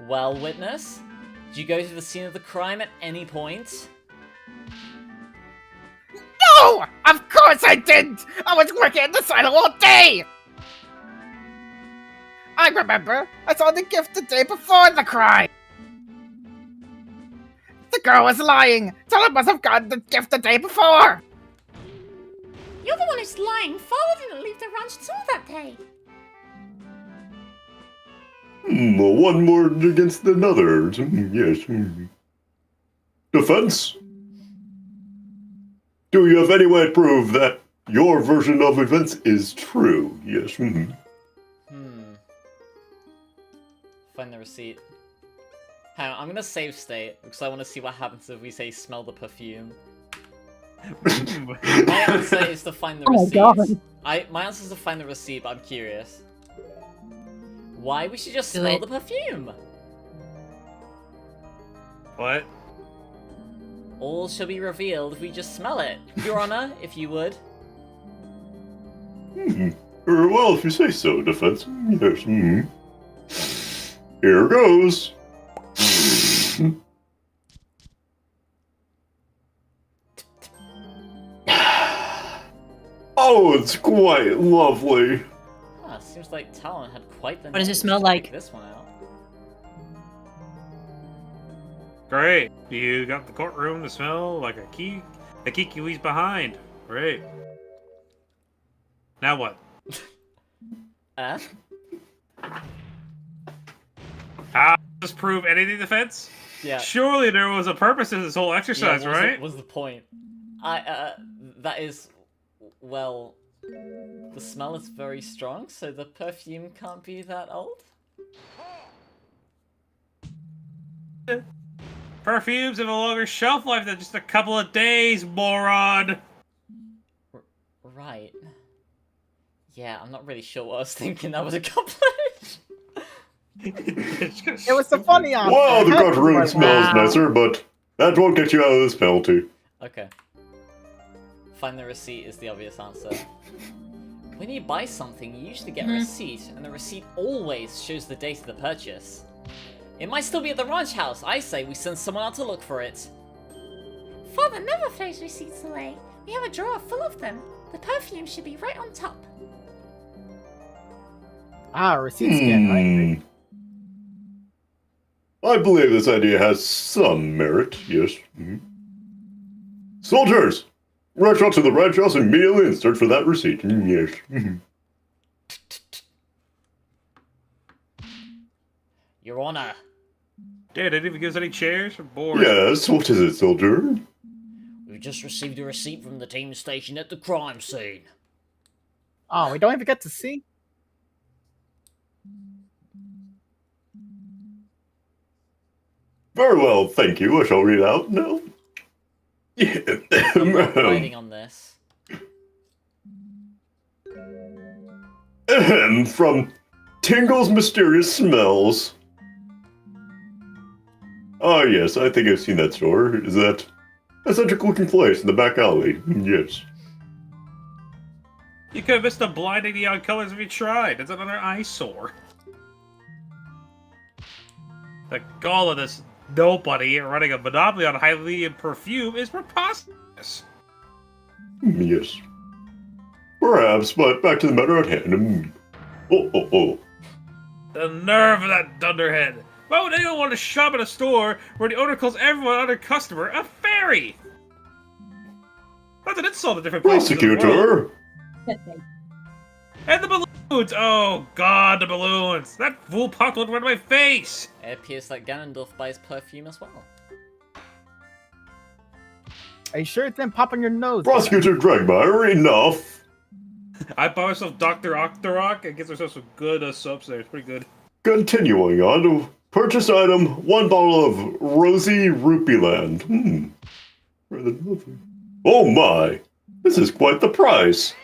Well, witness, did you go to the scene of the crime at any point? No! Of course I didn't! I was working at the silo all day! I remember. I saw the gift the day before the crime. The girl was lying. Tell must have gotten the gift the day before. You're the one who's lying. Father didn't leave the ranch at all that day. One more against another. Yes. Defense? Do you have any way to prove that your version of events is true? Yes. Find the receipt. Hang on, I'm gonna save state, because I want to see what happens if we say smell the perfume. My answer is to find the receipt. My answer is to find the receipt, but I'm curious. Why we should just smell the perfume? What? All shall be revealed if we just smell it. Your Honor, if you would. Well, if you say so, Defense. Yes. Here goes. Oh, it's quite lovely. Ah, seems like Talon had quite the. What does it nose smell to like? pick this one out. Great. You got the courtroom to smell like a kikiwi's behind. Great. Now what? How does this prove anything, Defense? Yeah. Surely there was a purpose to this whole exercise, yeah, right? What's the point? That is, well, the smell is very strong, so the perfume can't be that old? Perfumes have a longer shelf life than just a couple of days, moron! Right. Yeah, I'm not really sure what I was thinking that would accomplish. It was the funny answer. Well, the courtroom smells nicer, but that won't get you out of this penalty. Okay. Find the receipt is the obvious answer. When you buy something, you usually get a receipt, and the receipt always shows the date of the purchase. It might still be at the ranch house. I say we send someone out to look for it. Father never throws receipts away. We have a drawer full of them. The perfume should be right on top. Ah, receipt scan, right? I believe this idea has some merit, yes. Soldiers! Rush out to the ranch house immediately and search for that receipt. Yes. Your Honor. Dad, didn't even give us any chairs or boards. Yes, what is it, soldier? We've just received a receipt from the team stationed at the crime scene. Oh, we don't even get to see? Very well, thank you. I shall read out now. Writing on this. From Tingle's Mysterious Smells. Ah, yes, I think I've seen that store. Is that a centric-looking place in the back alley? Yes. You could have missed the blinding neon colors if you tried. It's another eyesore. The gall of this nobody running a monopoly on highly-end perfume is preposterous. Yes. Perhaps, but back to the matter at hand. Oh. The nerve of that dunderhead. Why would anyone want to shop at a store where the owner calls everyone other customer a fairy? That's an insult to different places in the world. Prosecutor! And the balloons! Oh god, the balloons! That fool popped one right in my face! It appears that Ganondorf buys perfume as well. Are you sure it didn't pop on your nose? Prosecutor Gregmeyer, enough! I bought myself Dr. Octorok and gets myself some good soaps there. It's pretty good. Continuing on, purchase item, 1 bottle of Rosy Rupeeland. Rather lovely. Oh my! This is quite the price!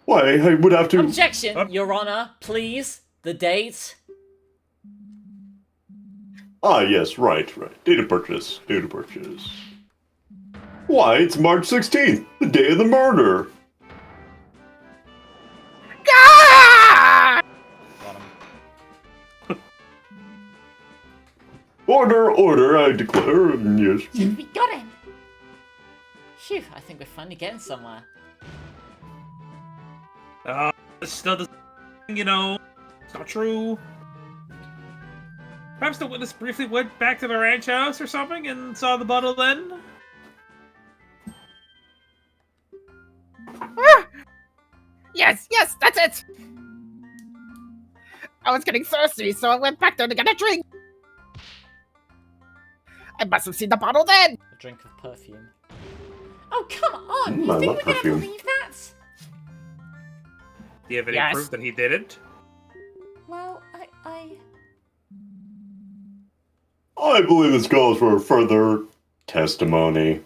Why, I would have to... Objection, Your Honor, please. The date. Ah, yes, right. Date of purchase. Why, it's March 16th, the day of the murder! Ah! Got him. order, I declare. Yes. We got him. Phew, I think we're finally getting somewhere. Still doesn't, you know, it's not true. Perhaps the witness briefly went back to the ranch house or something and saw the bottle then? Yes, that's it! I was getting thirsty, so I went back there to get a drink. I must have seen the bottle then! A drink of perfume. Oh, come on! I You think love we're gonna perfume. believe that? Do you have any Yes. proof that he didn't? Well, I believe this calls for further testimony.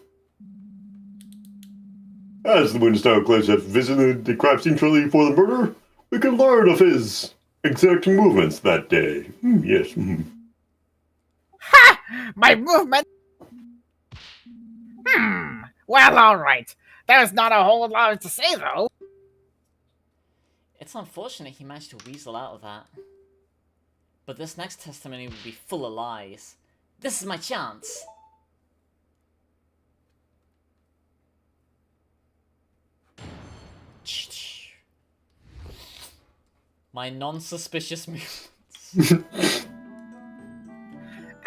As the witness now claims to have visited the crime scene shortly before the murder, we can learn of his exact movements that day. Yes. Ha! My movement? Well, alright. There's not a whole lot to say, though. It's unfortunate he managed to weasel out of that. But this next testimony will be full of lies. This is my chance! My non-suspicious movements.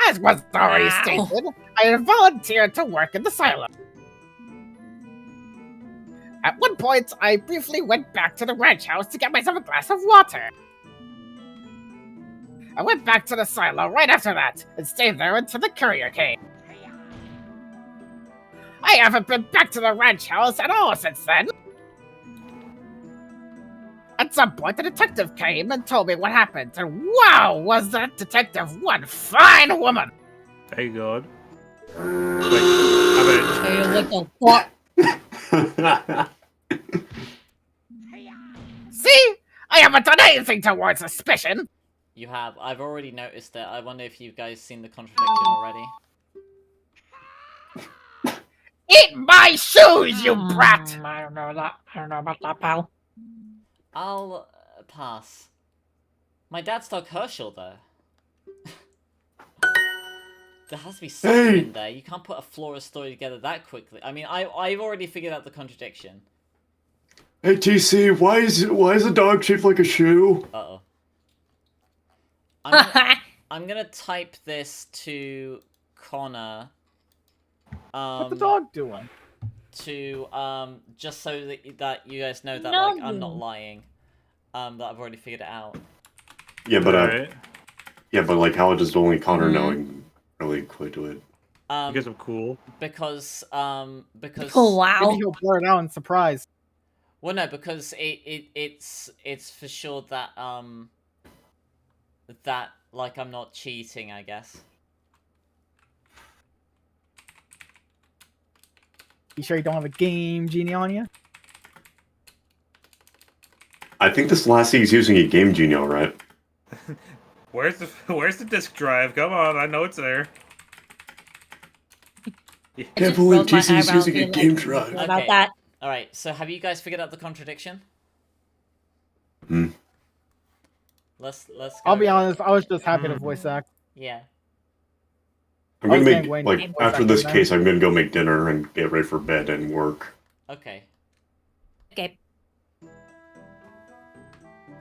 As was already stated, I had volunteered to work in the silo. At one point, I briefly went back to the ranch house to get myself a glass of water. I went back to the silo right after that, and stayed there until the courier came. I haven't been back to the ranch house at all since then. At some point, the detective came and told me what happened, and wow, was that detective one fine woman! Thank God. Wait, how What the fuck? See? I haven't done anything towards suspicion! You have. I've already noticed it. I wonder if you guys seen the contradiction already. Eat my shoes, you brat! I don't know that. I don't know about that, pal. I'll pass. My dad's dog Herschel, though. There has to be something in there. You can't put a flawless story together that quickly. I mean, I've already figured out the contradiction. Hey TC, why is a dog shaped like a shoe? Uh-oh. I'm gonna type this to Connor. What's the dog doing? To just so that you guys know that No. like I'm not lying. That I've already figured it out. Yeah, but Alright. yeah, but like how does only Connor knowing really equate to it? Because I'm cool. Because Oh Maybe wow. he'll blur it out in surprise. well no, because it's for sure that that like I'm not cheating, I guess. You sure you don't have a game genie on you? I think this lassie is using a game genie, right? Where's the disk drive? Come on, I know it's there. Can't believe TC's using a game drive. What about Okay. that? Alright, so have you guys figured out the contradiction? Hmm. Let's go. I'll be honest, I was just happy to voice act. Yeah. I'm gonna I was make saying Wayne like Game after was this second case, I'm gonna go make dinner and get ready for bed and work. Okay. Okay.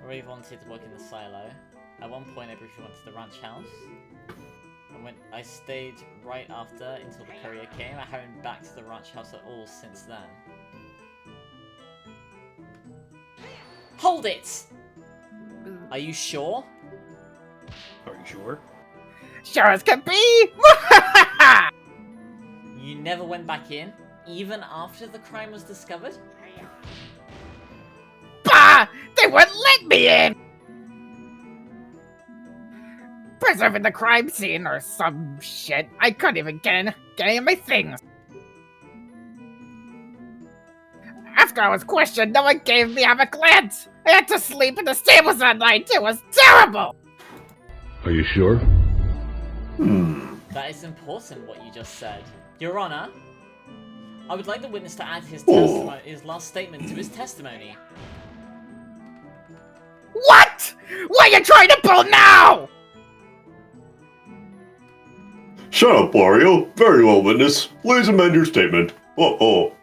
Ray wanted to work in the silo. At one point I briefly went to the ranch house. I stayed right after until the courier came. I haven't been back to the ranch house at all since then. Hold it! Are you sure? Are you sure? Sure as can be! You never went back in? Even after the crime was discovered? Bah! They wouldn't let me in! Preserving the crime scene or some shit. I couldn't even get any of my things. After I was questioned, no one gave me a glance. I had to sleep in the stables that night. It was terrible! Are you sure? That is important what you just said. Your Honor, I would like the witness to add his last statement to his testimony. What? What are you trying to pull now? Shut up, Wario. Very well, witness. Please amend your statement. Oh.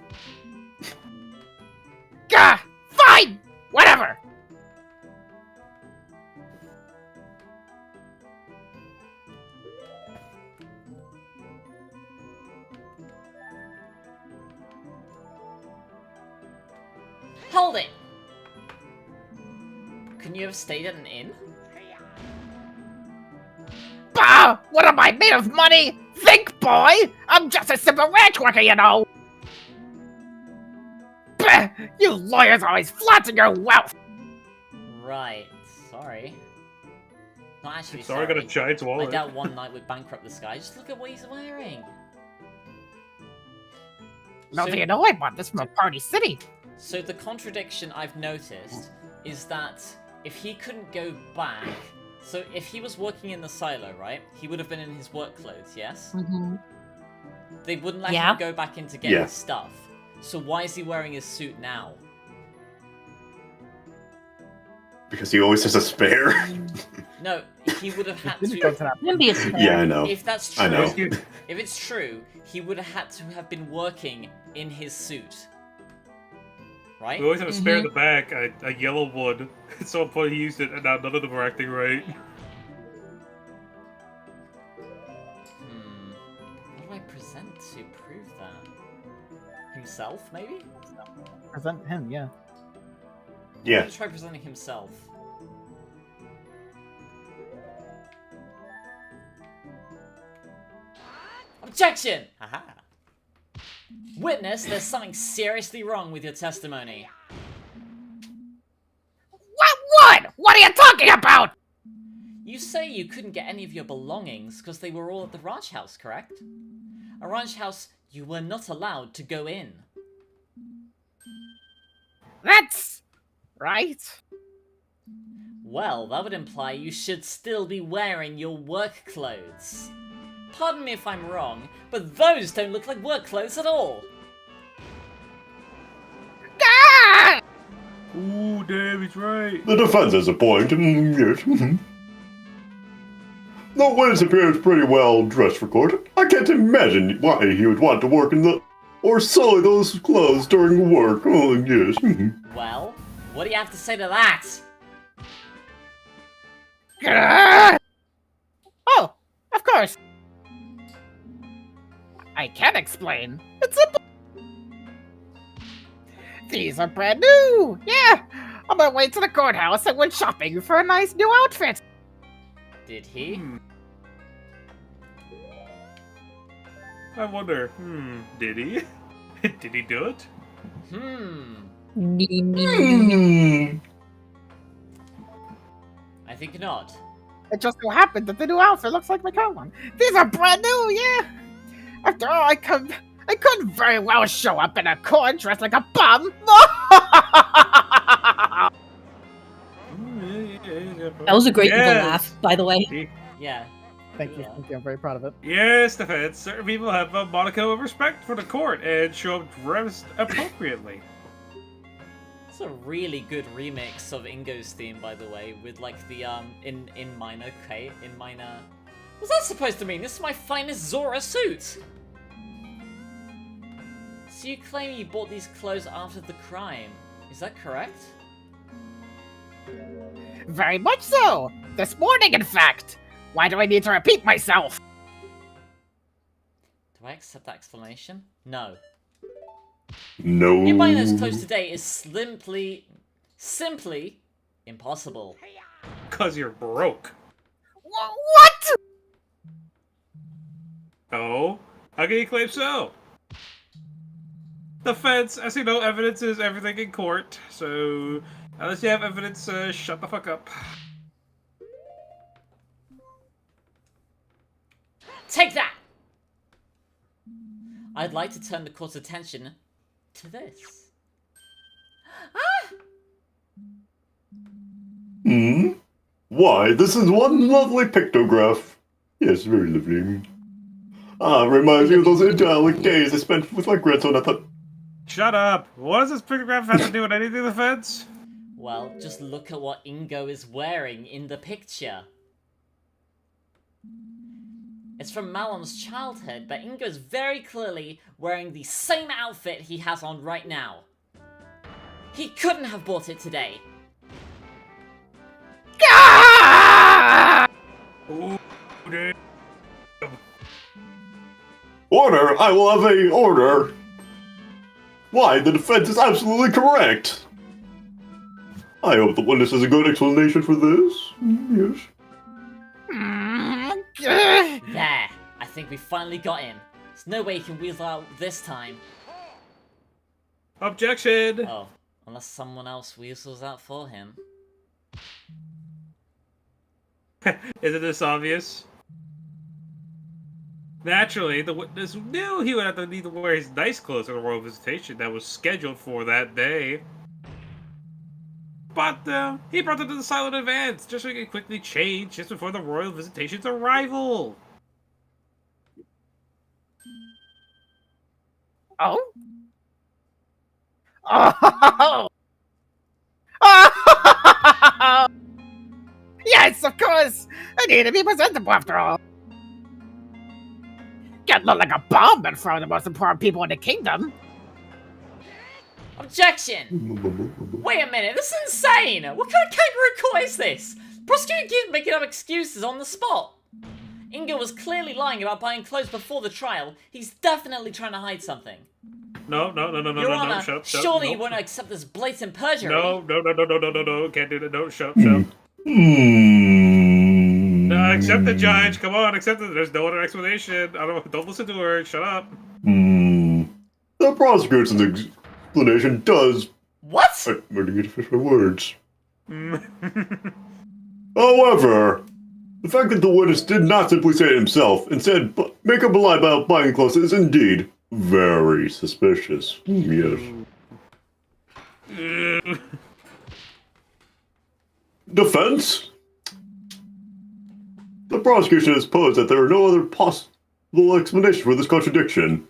Gah! Fine! Whatever! Hold it! Couldn't you have stayed at an inn? Bah! What am I, made of money? Think, boy! I'm just a simple ranch worker, you know! Bah! You lawyers always flaunting your wealth! Right, sorry. Not actually Sorry, I got a giant I wallet. doubt one night would bankrupt this guy. Just look at what he's wearing. No, So- you know I bought this from a Party City. So the contradiction I've noticed is that if he couldn't go back, so if he was working in the silo, right, he would have been in his work clothes, yes? Mm-hmm. They wouldn't let Yeah. him go back in to get Yeah. his stuff. So why is he wearing his suit now? Because he always has a spare. No, he would have had Didn't go to to... that. Wouldn't be a spare. Yeah, I know. If that's true, I know. if it's true, he would have had to have been working in his suit. Right? We always have a spare in the back, a yellow one. At some point he used it, and now none of them are acting right. What do I present to prove that? Himself, maybe? Present him, yeah. Yeah. Let's try presenting himself. Objection! Haha. Witness, there's something seriously wrong with your testimony. What? What are you talking about? You say you couldn't get any of your belongings because they were all at the ranch house, correct? A ranch house you were not allowed to go in. That's... right. Well, that would imply you should still be wearing your work clothes. Pardon me if I'm wrong, but those don't look like work clothes at all. Ah! Ooh, damn, he's right. The defense has a point. Yes. Though Witness appears pretty well dressed for court, I can't imagine why he would want to work in the... or sully those clothes during work. Oh, yes. Well, what do you have to say to that? Ah! Oh, of course. I can explain. It's simple. These are brand new. Yeah, on my way to the courthouse, I went shopping for a nice new outfit. Did he? I wonder, did he? Did he do it? I think not. It just so happened that the new outfit looks like my current one. These are brand new, yeah. After all, I couldn't very well show up in a court dressed like a bum. That was a great evil Yes. laugh, by the way. Yeah. Thank you, I'm very proud of it. Yes, defense. Certain people have a modicum of respect for the court and show up dressed appropriately. It's a really good remix of Ingo's theme, by the way, with like the in minor, okay, in minor. What's that supposed to mean? This is my finest Zora suit. So you claim you bought these clothes after the crime? Is that correct? Very much so. This morning, in fact. Why do I need to repeat myself? Do I accept that explanation? No. No. You buying those clothes today is simply impossible. Cause you're broke. What? Oh? How can you claim so? Defense, as you know, evidence is everything in court, so unless you have evidence, shut the fuck up. Take that! I'd like to turn the court's attention to this. Ah! Why, this is one lovely pictograph. Yes, very lovely. Reminds me of those idyllic days I spent with my grandson at the... Shut up! What does this pictograph have to do with anything, defense? Well, just look at what Ingo is wearing in the picture. It's from Malon's childhood, but Ingo is very clearly wearing the same outfit he has on right now. He couldn't have bought it today. Order! I will have a order! Why, the defense is absolutely correct! I hope the witness has a good explanation for this. Yes. There! I think we finally got him. There's no way he can weasel out this time. Objection! Oh, unless someone else weasels out for him. Isn't this obvious? Naturally, the witness knew he would have to need to wear his nice clothes for the royal visitation that was scheduled for that day. But he brought them to the silent advance, just so he could quickly change just before the royal visitation's arrival. Oh? Oh! Oh! Yes, of course! I need to be presentable after all. Can't look like a bomb in front of the most important people in the kingdom. Objection! Wait a minute, this is insane! What kind of kangaroo court is this? Prosecutor keeps making up excuses on the spot. Ingo was clearly lying about buying clothes before the trial. He's definitely trying to hide something. No, Your Honor, shut up, surely you no. won't accept this blatant perjury. No, can't do that, no, shut up. No, accept the judge, come on, accept it, there's no other explanation. Don't listen to her, shut up. The prosecutor's explanation does... What? I'm going to get to finish my words. However, the fact that the witness did not simply say it himself, instead make up a lie about buying clothes is indeed very suspicious. Yes. Defense? The prosecution has posed that there are no other possible explanations for this contradiction.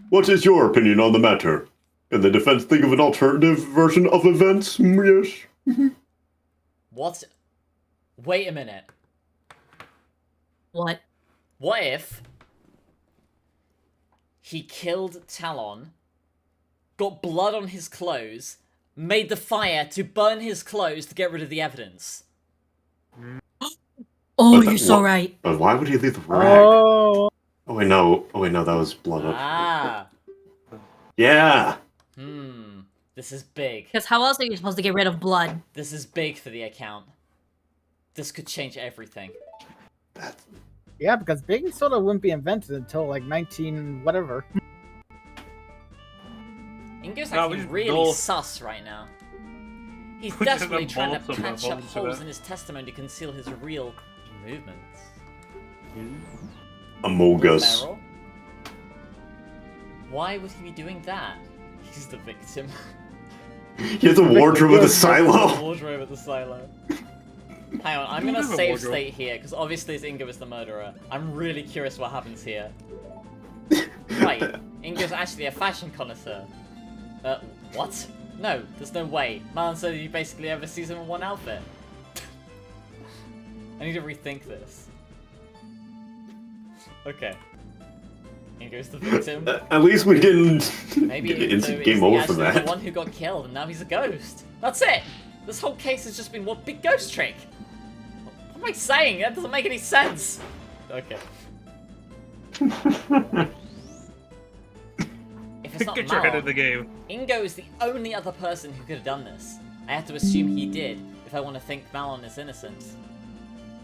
What is your opinion on the matter? Can the defense think of an alternative version of events? Yes. What? Wait a minute. What? What if he killed Talon, got blood on his clothes, made the fire to burn his clothes to get rid of the evidence? Oh, you're so right. But why would he leave the rag? Oh. Oh wait, no, that was blood up. Ah. Yeah. This is big. Because how else are you supposed to get rid of blood? This is big for the account. This could change everything. Yeah, because baking soda wouldn't be invented until like 19 whatever. Ingo's actually really sus right now. He's desperately trying to patch up holes in his testimony to conceal his real movements. Amogus. Meryl? Why would he be doing that? He's the victim. He has a wardrobe with a silo. Wardrobe at the silo. Hang on, I'm gonna save state here, because obviously Ingo is the murderer. I'm really curious what happens here. Right, Ingo's actually a fashion connoisseur. What? No, there's no way. Malon said he basically ever sees him in one outfit. I need to rethink this. Okay. Ingo's the victim. At least we didn't Maybe get an instant game he's over actually for that. the one who got killed, and now he's a ghost. That's it! This whole case has just been one big ghost trick! What am I saying? That doesn't make any sense! Okay. If it's not Get your head in the Malon, game. Ingo is the only other person who could have done this. I have to assume he did, if I want to think Malon is innocent.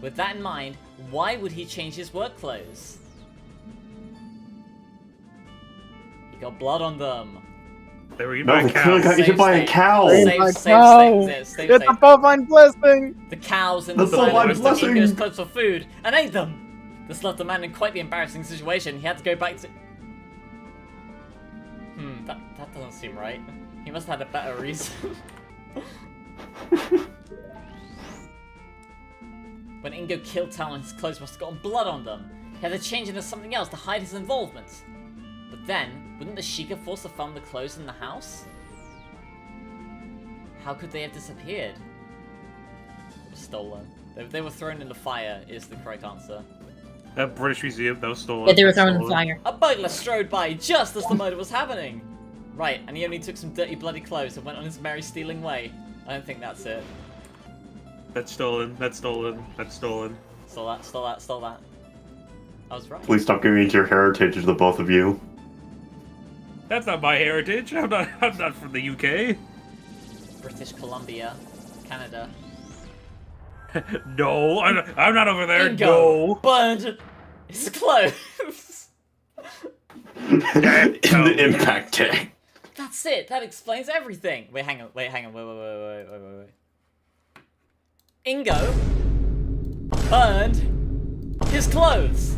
With that in mind, why would he change his work clothes? He got blood on them. They were eaten No, by the killer cows. got eaten by a cow. It's a bovine blessing! The cows in the The bovine silo took blessing. Ingo's clothes for food and ate them. This left the man in quite the embarrassing situation. He had to go back to... that doesn't seem right. He must have had a better reason. When Ingo killed Talon, his clothes must have gotten blood on them. He had to change into something else to hide his involvement. But then, wouldn't the Sheikah force to find the clothes in the house? How could they have disappeared? Stolen. They were thrown in the fire is the correct answer. That British museum, that was stolen. Yeah, they were That's throwing the stolen. flyer. A burglar strode by just as the murder was happening. Right, and he only took some dirty bloody clothes and went on his merry stealing way. I don't think that's it. That's stolen. That's stolen. That's stolen. Stole that, stole that, stole that. I was right. Please stop giving into your heritage to the both of you. That's not my heritage. I'm not from the UK. British Columbia, Canada. No, I'm not over there. Ingo No. burned his clothes. The impact tag. That's it. That explains everything. Wait, hang on. Wait. Ingo burned his clothes.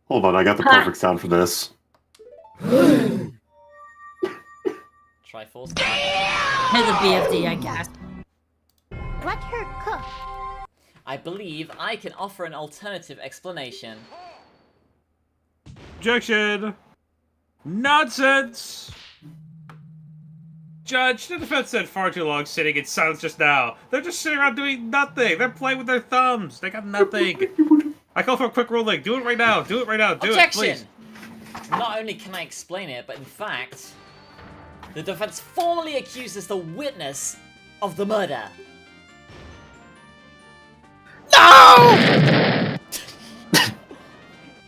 Hold on, I got the perfect sound for this. Triforce. Here's a BFD, I guess. Let her cook. I believe I can offer an alternative explanation. Objection. Nonsense. Judge, the defense said far too long sitting in silence just now. They're just sitting around doing nothing. They're playing with their thumbs. They got nothing. I call for a quick ruling. Do it right now. Do it right now. Do Objection! it, please. Not only can I explain it, but in fact, the defense formally accuses the witness of the murder. No!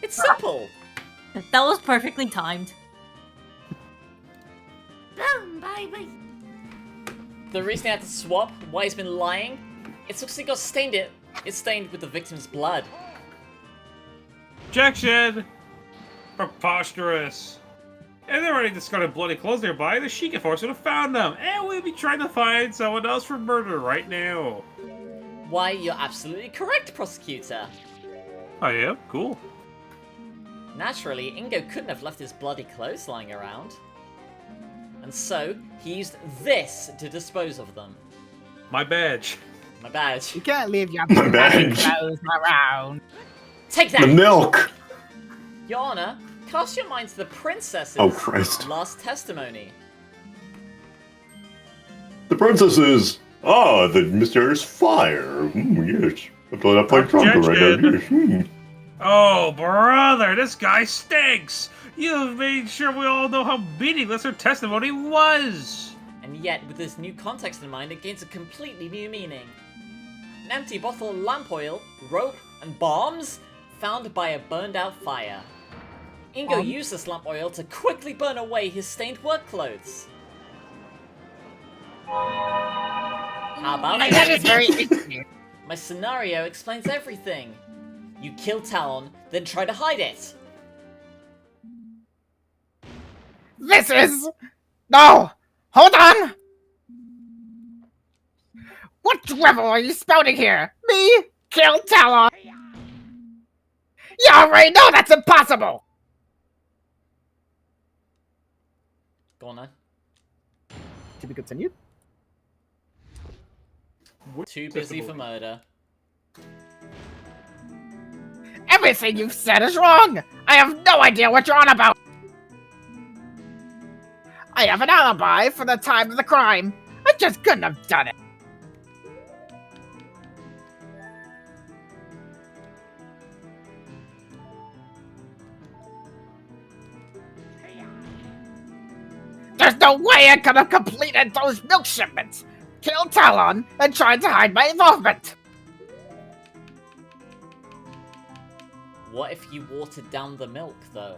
It's simple. That was perfectly timed. Boom, baby. The reason I had to swap why he's been lying, it's because he got stained it. It's stained with the victim's blood. Objection. Preposterous. If they already discarded bloody clothes nearby, the Sheikah Force would have found them, and we'd be trying to find someone else for murder right now. Why, you're absolutely correct, prosecutor. Oh yeah? Cool. Naturally, Ingo couldn't have left his bloody clothes lying around. And so, he used this to dispose of them. My badge. My badge. You can't leave your My bloody badge. clothes around. Take The that! milk! Your Honor, cast your mind to the princess's Oh, Christ. last testimony. The princess is... Ah, the mysterious fire. Yes. I thought I played trumpet right now. Yes. Oh, brother, this guy stinks! You've made sure we all know how meaningless her testimony was! And yet, with this new context in mind, it gains a completely new meaning. An empty bottle of lamp oil, rope, and bombs found by a burned out fire. Ingo used this lamp oil to quickly burn away his stained work clothes. How about That is it? very interesting. My scenario explains everything. You kill Talon, then try to hide it. This is... No! Hold on! What drivel are you spouting here? Me? Kill Talon? You already know that's impossible! Go on then. To be continued? Too busy for murder. Everything you've said is wrong! I have no idea what you're on about! I have an alibi for the time of the crime. I just couldn't have done it. There's no way I could have completed those milk shipments, killed Talon, and tried to hide my involvement. What if you watered down the milk, though?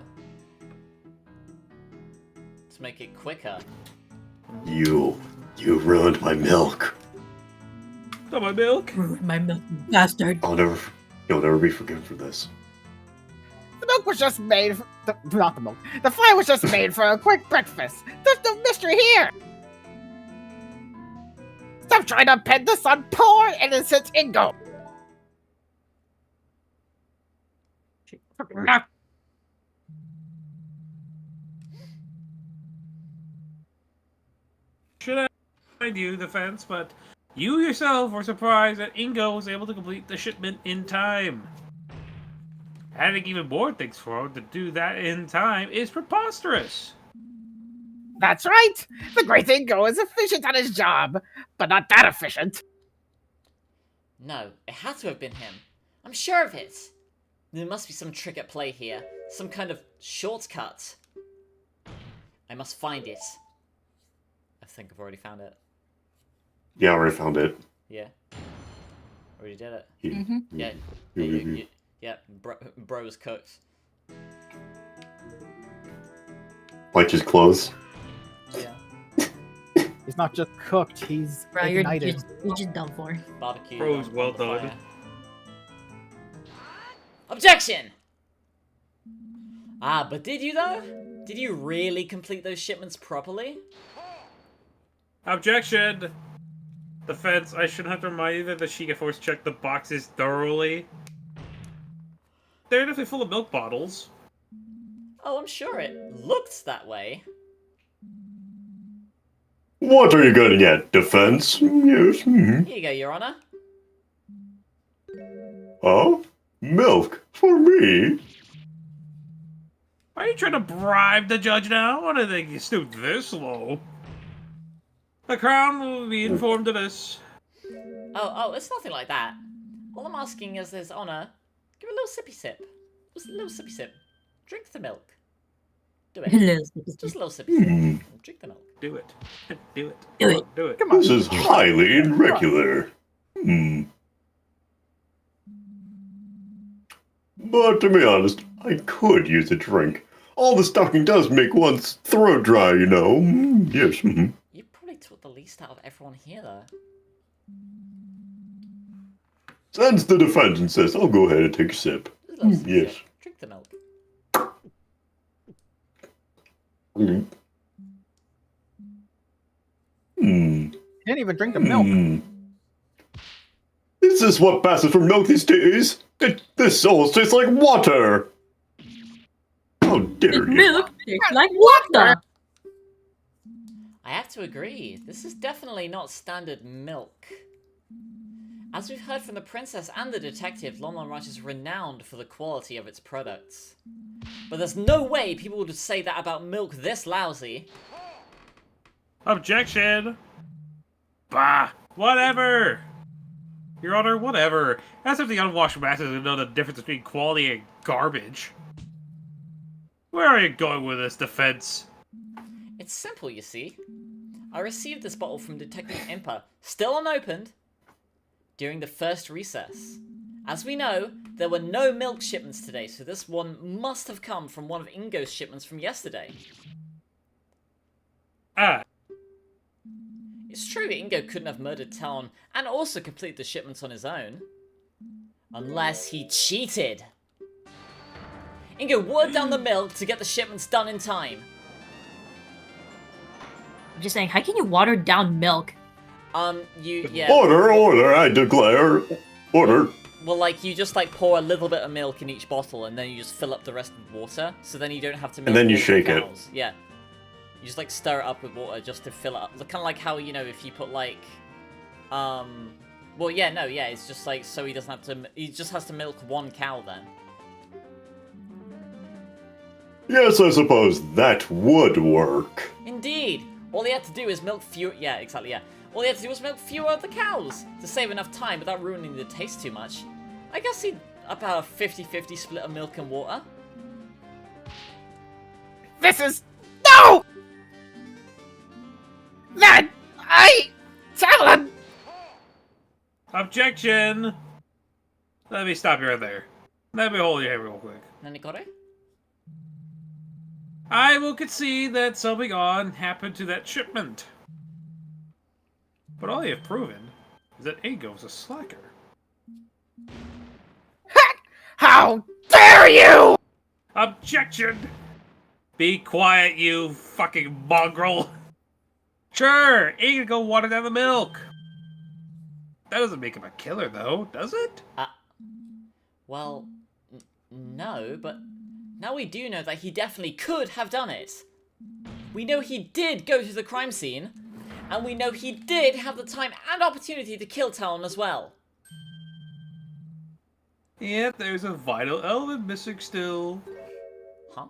To make it quicker. You ruined my milk. Not my milk. My milk, bastard. You'll never be forgiven for this. The milk was just made for... Not the milk. The fire was just made for a quick breakfast. There's no mystery here. Stop trying to pin this on poor innocent Ingo. Should I do defense, but you yourself were surprised that Ingo was able to complete the shipment in time. Having even more things for him to do that in time is preposterous. That's right. The great Ingo is efficient at his job, but not that efficient. No, it had to have been him. I'm sure of it. There must be some trick at play here. Some kind of shortcut. I must find it. I think I've already found it. Yeah, I already found it. Yeah. Already did it. Yeah. Yeah. Bro's cooked. Like his clothes. Yeah. He's not just cooked, he's Bro, you're ignited. just done for. Barbecue. Bro's on well the done. fire. Objection! Ah, but did you though? Did you really complete those shipments properly? Objection! Defense, I shouldn't have to remind you that the Sheikah Force checked the boxes thoroughly. They're definitely full of milk bottles. Oh, I'm sure it looked that way. What are you getting at, defense? Yes. Here you go, Your Honor. Oh? Milk? For me? Are you trying to bribe the judge now? I don't think you stooped this low. The Crown will be informed of this. Oh, it's nothing like that. All I'm asking is His Honor, give a little sippy sip. Just a little sippy sip. Drink the milk. Do it. Just a little sippy sip. Drink the milk. Do it. Do it. Do it. Do it. Come on. This is highly irregular. But to be honest, I could use a drink. All the stocking does make one's throat dry, you know. Yes. You probably took the least out of everyone here, though. Since the defendant says, I'll go ahead and take a sip. Just a little sippy Yes. sip. Drink the milk. Didn't even drink the milk. Is this what passes for milk these days? This almost tastes like water! How dare you! Milk tastes like water. I have to agree, this is definitely not standard milk. As we've heard from the princess and the detective, Lon Lon Ranch is renowned for the quality of its products. But there's no way people would say that about milk this lousy. Objection! Bah! Whatever! Your Honor, whatever. As if the unwashed masses would know the difference between quality and garbage. Where are you going with this, defense? It's simple, you see. I received this bottle from Detective Impa, still unopened, during the first recess. As we know, there were no milk shipments today, so this one must have come from one of Ingo's shipments from yesterday. Ah. It's true Ingo couldn't have murdered Talon and also completed the shipments on his own. Unless he cheated. Ingo watered down the milk to get the shipments done in time. I'm just saying, how can you water down milk? Yeah. Order, I declare. Order. Well, like, you just, like, pour a little bit of milk in each bottle, and then you just fill up the rest with water, so then you don't have to milk And then you all the shake it. cows. Yeah. You just, like, stir it up with water just to fill it up. Kind of like how, you know, if you put, like, well, yeah, no, yeah, it's just, like, so he doesn't have to, he just has to milk one cow then. Yes, I suppose that would work. Indeed! All he had to do is milk fewer, yeah, exactly, yeah. All he had to do was milk fewer of the cows to save enough time without ruining the taste too much. I guess he'd about a 50-50 split of milk and water. This is... No! That... Talon! Objection! Let me stop you right there. Let me hold your hand real quick. Nanikore? I will concede that something odd happened to that shipment. But all you have proven is that Ingo's a slacker. How dare you! Objection! Be quiet, you fucking mongrel! Sure, he can go water down the milk. That doesn't make him a killer, though, does it? Well, no, but now we do know that he definitely could have done it. We know he did go to the crime scene, and we know he did have the time and opportunity to kill Talon as well. Yet there's a vital element missing still. Huh?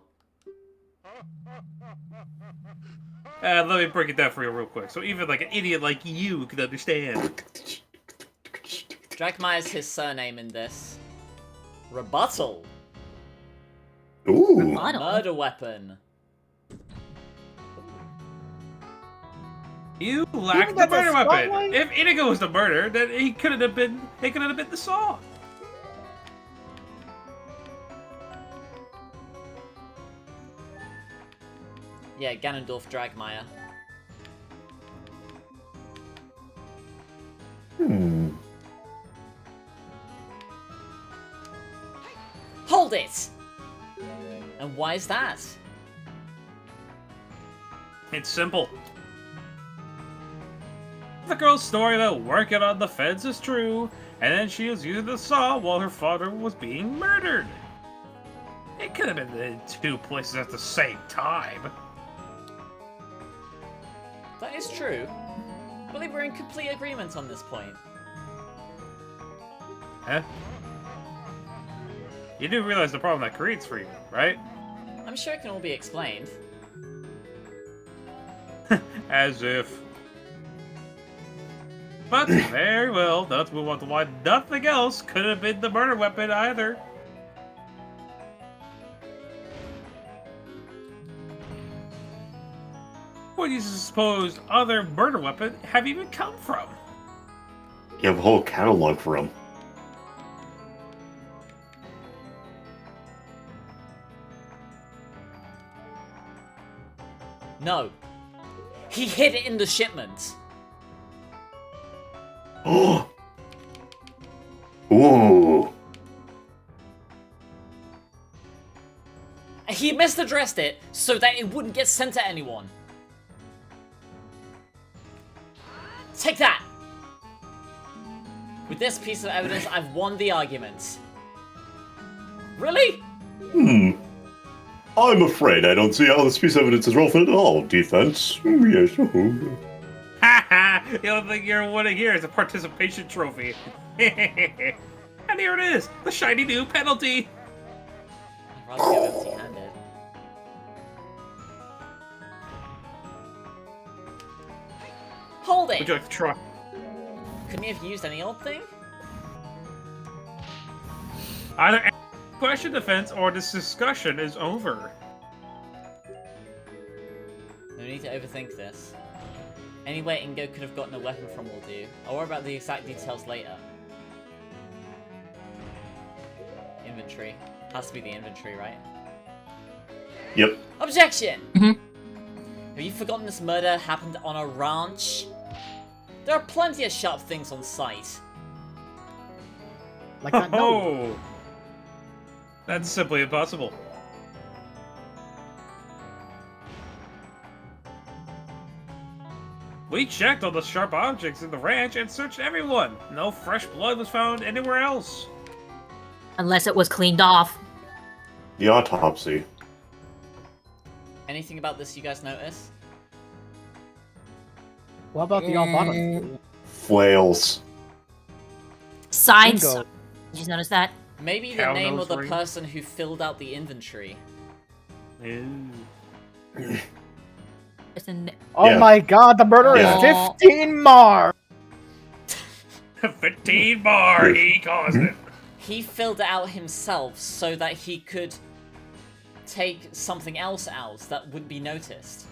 Let me break it down for you real quick, so even like an idiot like you can understand. Dragmaya's his surname in this. Rebuttal. Ooh. I don't know. Murder weapon. You lack the that's a murder weapon. spotlight? If Inigo was the murderer, then he could have been the saw. Yeah, Ganondorf Dragmaya. Hold it! And why is that? It's simple. The girl's story about working on the fence is true, and then she was using the saw while her father was being murdered. It could have been in two places at the same time. That is true. I believe we're in complete agreement on this point. Huh? You do realize the problem that creates for you, right? I'm sure it can all be explained. As if. But very well, let's move on to why nothing else could have been the murder weapon either. Where do you suppose other murder weapon have even come from? You have a whole catalog for him. No. He hid it in the shipment. Oh. Ooh. He misaddressed it so that it wouldn't get sent to anyone. Take that! With this piece of evidence, I've won the argument. Really? I'm afraid I don't see how this piece of evidence is relevant at all. Defense? Yes. Haha! The only thing you're winning here is a participation trophy. And here it is, the shiny new penalty. I'd rather go empty-handed. Hold Would it! you like to try? Couldn't you have used any old thing? Either question defense or this discussion is over. No need to overthink this. Anywhere Ingo could have gotten a weapon from will do. I'll worry about the exact details later. Inventory. Has to be the inventory, right? Yep. Objection! Mhm. Have you forgotten this murder happened on a ranch? There are plenty of sharp things on site. Like that note. Oh, that's simply impossible. We checked all the sharp objects in the ranch and searched everyone. No fresh blood was found anywhere else. Unless it was cleaned off. The autopsy. Anything about this you guys notice? What about the all bottom? Flails. Sides. Bingo. Did you notice that? Maybe the Cow name nose of the ring. person who filled out the inventory. Ew. It's in. Oh Yeah. my god, the murder Yeah. is 15 more! 15 bar, he caused it. He filled it out himself so that he could take something else out that would be noticed.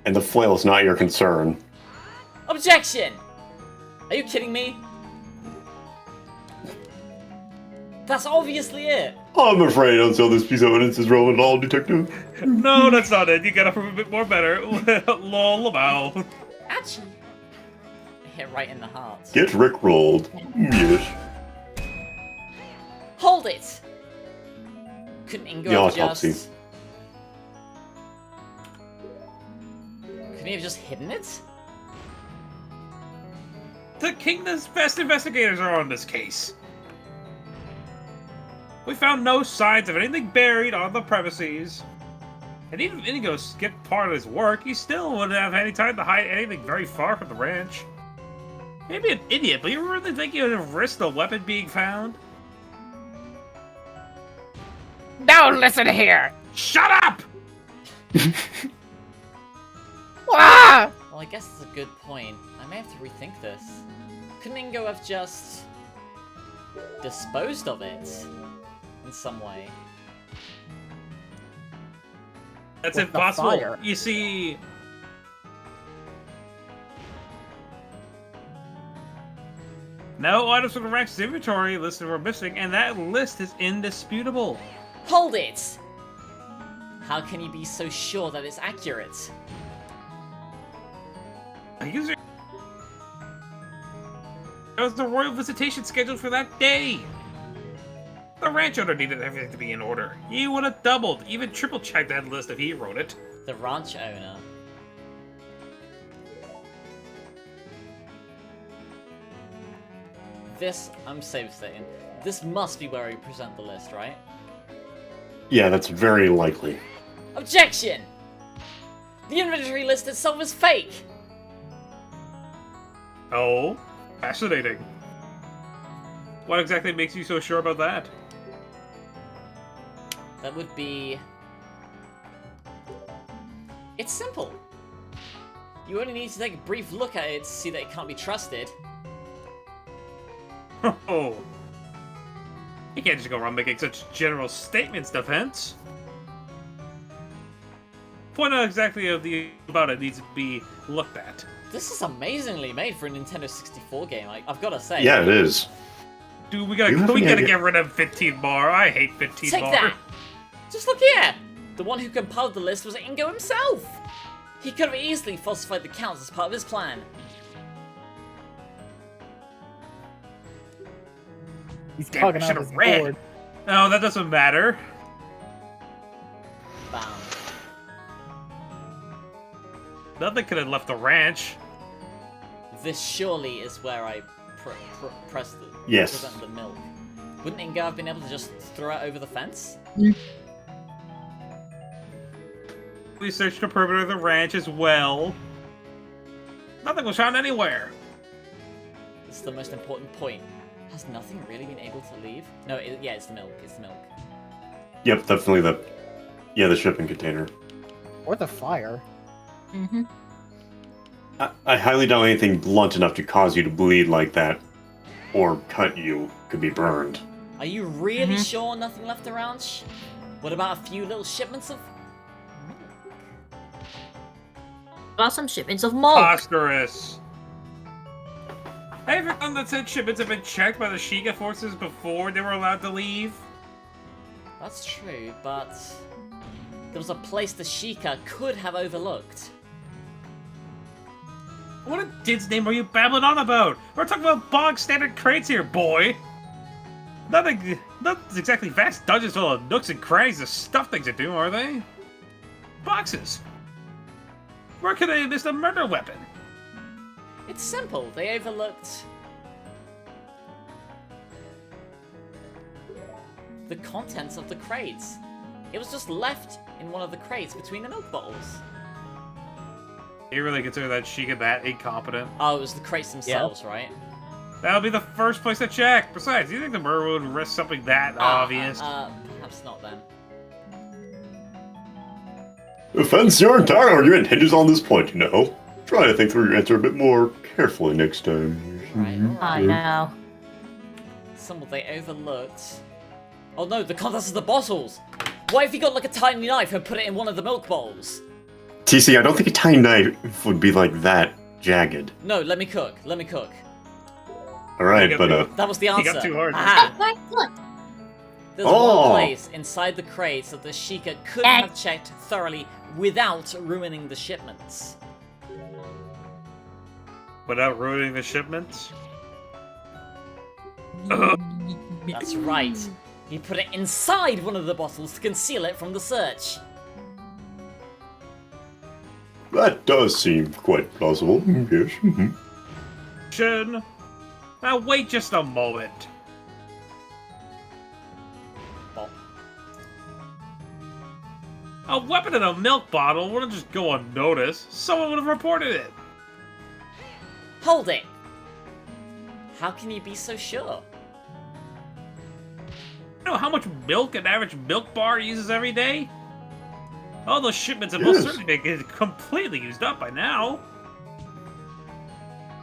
And the flail is not your concern. Objection! Are you kidding me? That's obviously it! I'm afraid I don't see how this piece of evidence is relevant at all, Detective. No, that's not it. You gotta prove a bit more better. Lol about. Ouchie! Hit right in the heart. Get rickrolled. Yes. Hold it! Couldn't Ingo The have autopsy. just... Couldn't he have just hidden it? The kingdom's best investigators are on this case. We found no signs of anything buried on the premises. And even if Inigo skipped part of his work, he still wouldn't have any time to hide anything very far from the ranch. Maybe an idiot, but you really think he would have risked a weapon being found? Now listen here! Shut up! Ah! Well, I guess it's a good point. I may have to rethink this. Couldn't Ingo have just disposed of it in some way? That's With the impossible. fire. You see, no items from the Rex's inventory listed were missing, and that list is indisputable. Hold it! How can you be so sure that it's accurate? There was the royal visitation scheduled for that day. The ranch owner needed everything to be in order. He would have doubled, even triple checked that list if he wrote it. The ranch owner. This, I'm safe saying, this must be where we present the list, right? Yeah, that's very likely. Objection! The inventory list itself is fake! Oh, fascinating. What exactly makes you so sure about that? That would be... It's simple. You only need to take a brief look at it to see that it can't be trusted. Oh, you can't just go around making such general statements, Defense. Point out exactly about it needs to be looked at. This is amazingly made for a Nintendo 64 game, I've gotta say. Yeah, it is. Dude, we You have gotta any idea- get rid of 15 bar. I hate 15 Take bar. that! Just look here! The one who compiled the list was Ingo himself! He could have easily falsified the counts as part of his plan. He's Damn, tugging I on should've his read. board. No, that doesn't matter. Bam. Nothing could have left the ranch. This surely is where I press the Yes. present the milk. Wouldn't Ingo have been able to just throw it over the fence? We searched the perimeter of the ranch as well. Nothing was found anywhere. This is the most important point. Has nothing really been able to leave? No, yeah, it's the milk. It's the milk. Yep, definitely the shipping container. Or the fire. Mm-hmm. I highly doubt anything blunt enough to cause you to bleed like that, or cut you, could be burned. Are you really sure nothing left the ranch? What about a few little shipments of... About some shipments of milk. Preposterous. Everyone that said shipments have been checked by the Sheikah forces before they were allowed to leave. That's true, but... there was a place the Sheikah could have overlooked. What a did's name are you babbling on about? We're talking about bog standard crates here, boy. Not exactly vast dungeons full of nooks and crannies to stuff things into, are they? Boxes. Where could they have missed a murder weapon? It's simple. They overlooked... the contents of the crates. It was just left in one of the crates between the milk bottles. You really consider that Sheikah that incompetent? Oh, it was the crates themselves, right? That would be the first place to check. Besides, do you think the murderer would risk something that obvious? Perhaps not then. Offense, your entire argument hinges on this point, you know. Try to think through your answer a bit more carefully next time. Right, I know. Somewhat they overlooked... Oh no, the contents of the bottles! Why have you got like a tiny knife and put it in one of the milk bowls? TC, I don't think a tiny knife would be like that jagged. No, let me cook. Let me cook. Alright, You but got That was the He answer. got too hard. Aha! Right, look. There's Oh. one place inside the crates that the Sheikah could have checked thoroughly without ruining the shipments. Without ruining the shipments? That's right. He put it inside one of the bottles to conceal it from the search. that does seem quite plausible. Yes. Shin. Now wait just a moment. Bop. A weapon in a milk bottle wouldn't just go unnoticed. Someone would have reported it. Hold it! How can you be so sure? You know how much milk an average milk bar uses every day? All those shipments have most Yes. certainly been completely used up by now.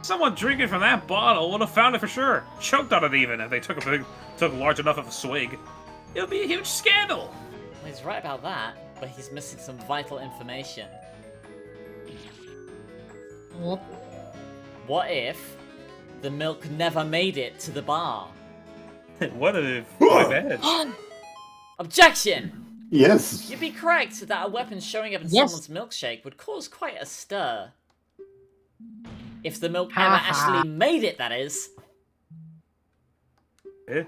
Someone drinking from that bottle would have found it for sure. Choked on it even if they took large enough of a swig. It would be a huge scandal. Well, he's right about that, but he's missing some vital information. What if the milk never made it to the bar? What if my bad? Objection! Yes. You'd be correct that a weapon showing up in someone's milkshake would cause quite a stir. If the milk ever actually made it, that is. Eh?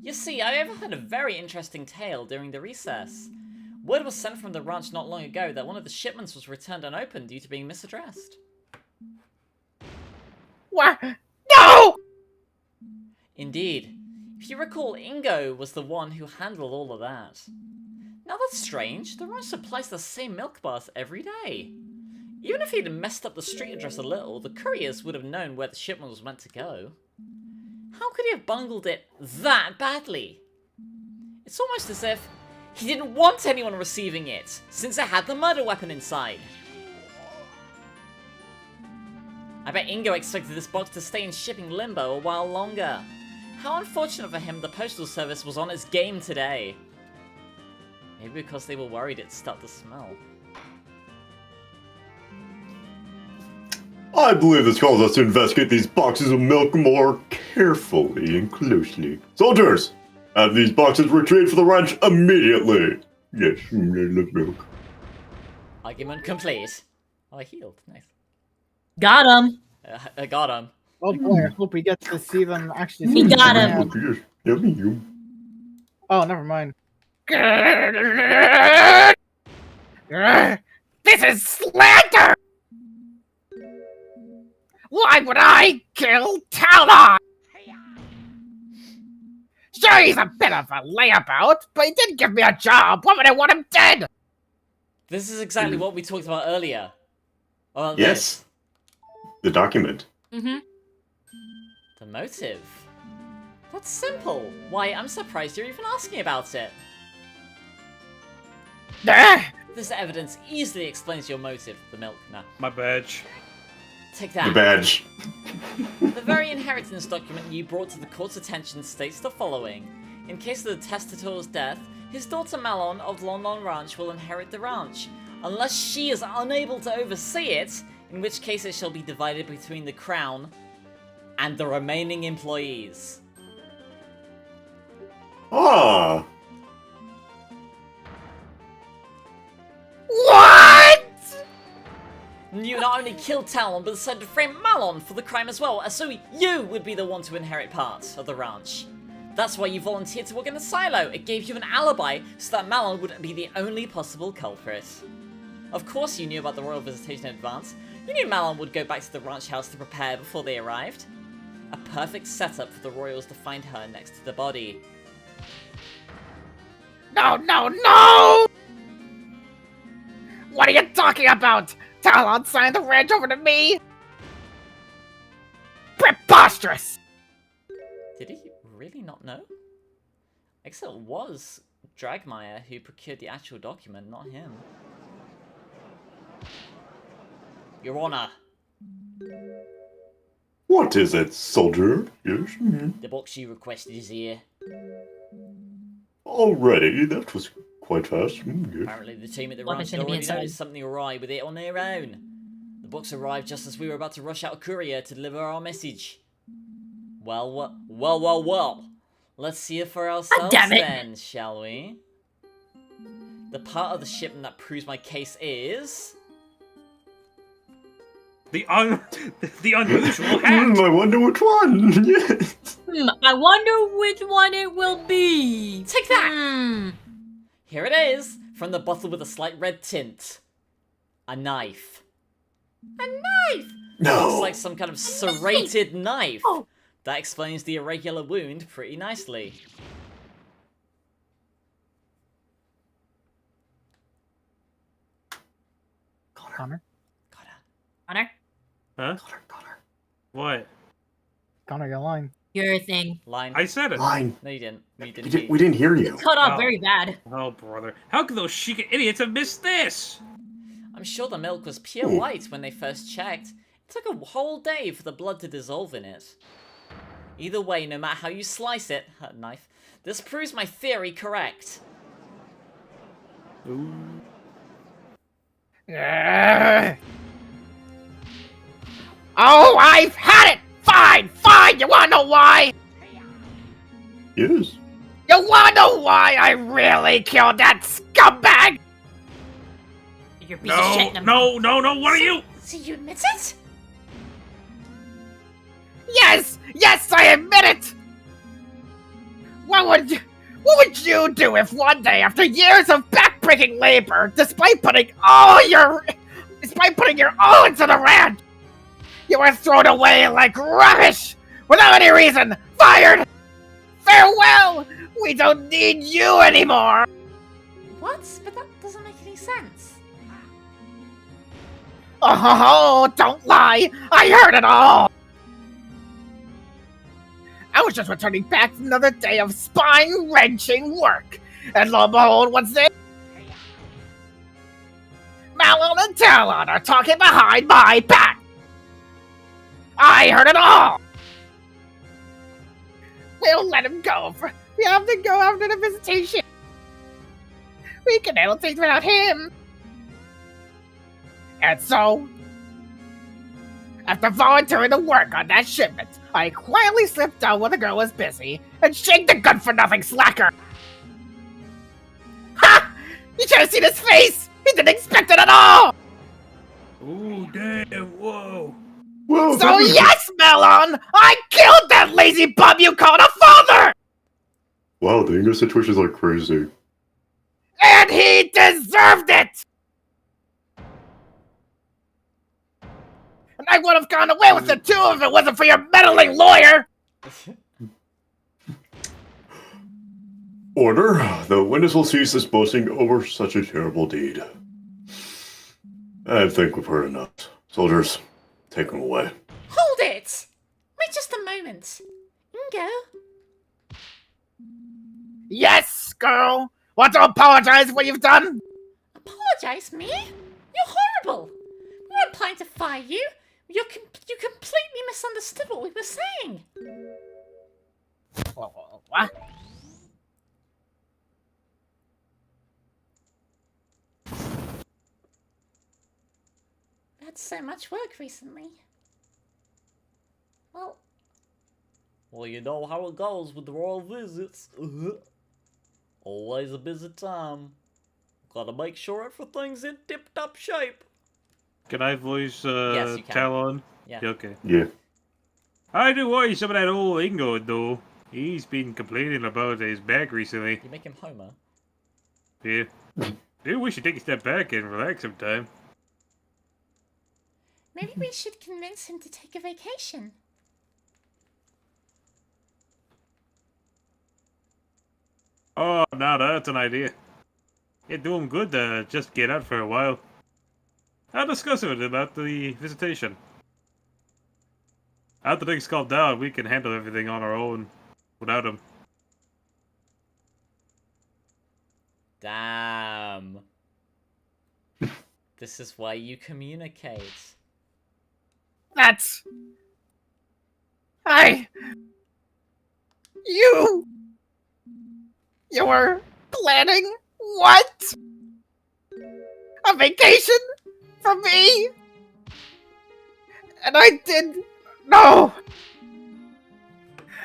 You see, I overheard a very interesting tale during the recess. Word was sent from the ranch not long ago that one of the shipments was returned unopened due to being misaddressed. What? No! Indeed. If you recall, Ingo was the one who handled all of that. Now that's strange. The ranch supplies the same milk bars every day. Even if he'd messed up the street address a little, the couriers would have known where the shipment was meant to go. How could he have bungled it that badly? It's almost as if he didn't want anyone receiving it, since it had the murder weapon inside. I bet Ingo expected this box to stay in shipping limbo a while longer. How unfortunate for him the postal service was on his game today. Maybe because they were worried it'd start to smell. I believe this calls us to investigate these boxes of milk more carefully and closely. Soldiers, have these boxes retrieved for the ranch immediately. Yes, I love milk. Argument complete. Oh, I healed. Nice. Got him. I got him. Oh boy, I hope we get to see them actually. He got them. him. Yes, yummy, you. Oh, never mind. This is slander! Why would I kill Talon? Sure, he's a bit of a layabout, but he did give me a job. Why would I want him dead? This is exactly what we talked about earlier. Well, Yes. The document. Mm-hmm. The motive. That's simple. Why, I'm surprised you're even asking about it. This evidence easily explains your motive, the milk. Nah. My badge. Take The that. badge. The very inheritance document you brought to the court's attention states the following. In case of the testator's death, his daughter Malon of London Ranch will inherit the ranch, unless she is unable to oversee it, in which case it shall be divided between the crown and the remaining employees. Ah. What? You not only killed Talon, but decided to frame Malon for the crime as well, so you would be the one to inherit part of the ranch. That's why you volunteered to work in the silo. It gave you an alibi so that Malon would be the only possible culprit. Of course you knew about the royal visitation in advance. You knew Malon would go back to the ranch house to prepare before they arrived. A perfect setup for the royals to find her next to the body. No, no, no! What are you talking about? Talon signed the ranch over to me? Preposterous! Did he really not know? I guess it was Dragmire who procured the actual document, not him. Your Honor. What is it, soldier? Yes. The box you requested is here. Already, that was quite fast. Yes. Apparently the team at the Weapon ranch had shouldn't be already inside. noticed something awry with it on their own. The box arrived just as we were about to rush out a courier to deliver our message. Well. Let's see it for ourselves damn it. then, shall we? The part of the shipment that proves my case is... The unusual hat. I wonder which one. Yes. I wonder which one it will be. Take that! Here it is, from the bottle with a slight red tint. A knife. A knife! No. Looks like some kind of serrated knife. Oh. That explains the irregular wound pretty nicely. Connor? Connor, Huh? Connor. What? Connor, you're lying. your thing. Line. I said it. Line. No, you didn't. You We didn't. didn't hear you. Cut off Oh. very bad. Oh, brother. How could those chic idiots have missed this? I'm sure the milk was pure Ooh. white when they first checked. took a whole day for the blood to dissolve in it. Either way, no matter how you slice it, knife, this proves my theory correct. Ooh. Oh, I've had it! Fine, fine, you wanna know why? Yes. You wanna know why I really killed that scumbag? You're a piece of shit. No, what are you? So you admit it? Yes, I admit it! What would you do if one day, after years of backbreaking labor, despite putting your all into the ranch, you were thrown away like rubbish, without any reason, fired! Farewell! We don't need you anymore! What? But that doesn't make any sense. Oh, don't lie! I heard it all! I was just returning back from another day of spine-wrenching work, and lo and behold, what's this? Malon and Talon are talking behind my back! I heard it all! We'll let him go. We have to go after the visitation. We can handle things without him. And so, after volunteering to work on that shipment, I quietly slipped out when the girl was busy and shanked the good-for-nothing slacker. Ha! You should have seen his face! He didn't expect it at all! Ooh, damn, whoa. Well, So yes, Melon! I killed that lazy bum you called a father! Wow, the English situation is like crazy. And he deserved it! And I would have gone away with the two if it wasn't for your meddling lawyer! Order. The witness will cease this boasting over such a terrible deed. I think we've heard enough. Soldiers, take him away. Hold it! Wait just a moment. Ingo? Yes, girl! Want to apologize for what you've done? Apologize, me? You're horrible! We weren't planning to fire you. You completely misunderstood what we were saying. What? We had so much work recently. Well, you know how it goes with the royal visits. Always a busy time. Gotta make sure everything's in tip-top shape. Can I voice Yes, you can. Talon? Yeah. Okay. Yeah. I do worry some of that old Ingo, though. He's been complaining about his back recently. You make him Homer. Yeah. Maybe we should take a step back and relax sometime. Maybe we should convince him to take a vacation. Oh, now that's an idea. It'd do him good to just get out for a while. I'll discuss with him about the visitation. After things calm down, we can handle everything on our own without him. Damn. This is why you communicate. That's... You were planning what? A vacation? For me? And I did... No!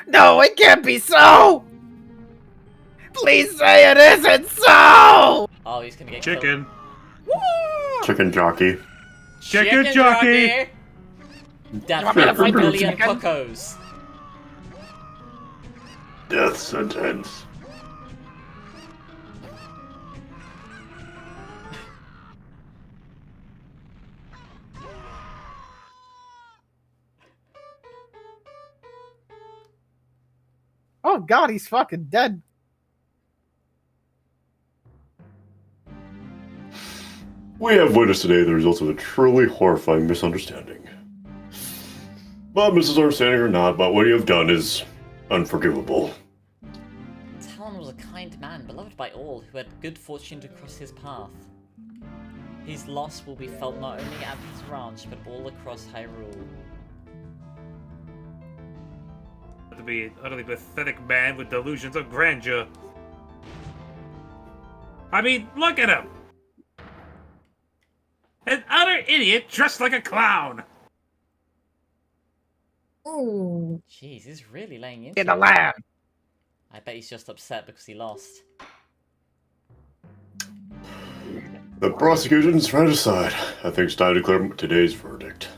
No, it can't be so! Please say it isn't so! Oh, he's gonna get Chicken. killed. Chicken jockey. Chicken jockey! Death want me to for fight the million chicken? cuckoos. Death sentence. Oh god, he's fucking dead. We have witnessed today the results of a truly horrifying misunderstanding. But misunderstanding or not, but what you have done is unforgivable. Talon was a kind man, beloved by all who had good fortune to cross his path. His loss will be felt not only at his ranch, but all across Hyrule. To be an utterly pathetic man with delusions of grandeur. I mean, look at him! An utter idiot dressed like a clown! Ooh. Jeez, he's really laying into In the it. land. I bet he's just upset because he lost. The prosecution's right aside. I think it's time to declare today's verdict.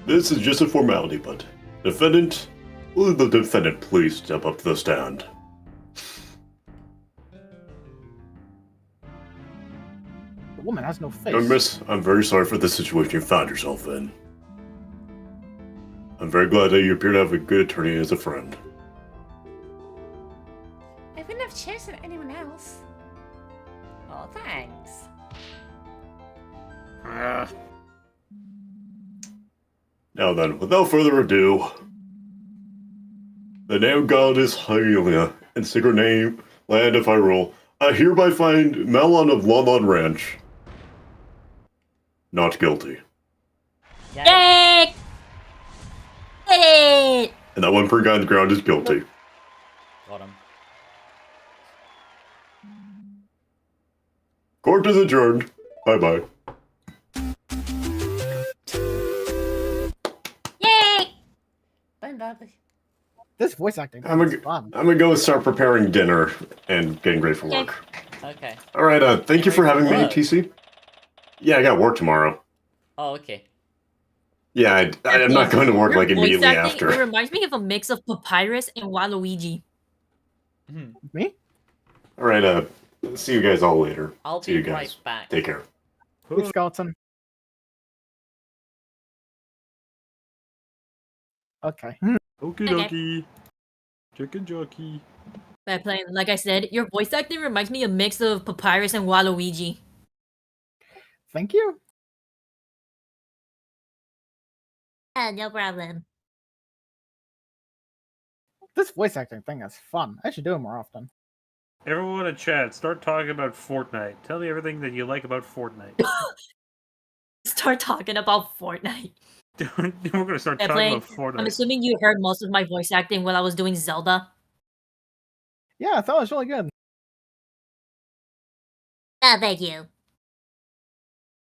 This is just a formality, but defendant, will the defendant please step up to the stand? The woman has no face. Young miss, I'm very sorry for the situation you found yourself in. I'm very glad that you appear to have a good attorney as a friend. I wouldn't have chosen anyone else. Oh, thanks. Now then, without further ado, the name goddess Hylia and sacred name land of Hyrule, I hereby find Melon of Lon Ranch not guilty. Yay! Did it! And that one per guy on the ground is guilty. Got him. Court is adjourned. Bye-bye. Yay! Bye, Bobby. This voice acting I'm is fun. gonna go start preparing dinner and getting ready for work. Okay. Alright, thank you for having me, Work? TC. Yeah, I got work tomorrow. Oh, okay. Yeah, I'm not going to work Your like voice immediately acting, after. It reminds me of a mix of Papyrus and Waluigi. Me? Alright, see you guys all later. I'll See be you guys. right back. Take care. Hey, skeleton. Okay. Okie dokie. Chicken jockey. But like I said, your voice acting reminds me of a mix of Papyrus and Waluigi. Thank you. No problem. This voice acting thing is fun. I should do it more often. Everyone in chat, start talking about Fortnite. Tell me everything that you like about Fortnite. Start talking about Fortnite. We're gonna start Yeah, talking playing- about Fortnite. I'm assuming you heard most of my voice acting while I was doing Zelda. Yeah, I thought it was really good. Oh, thank you.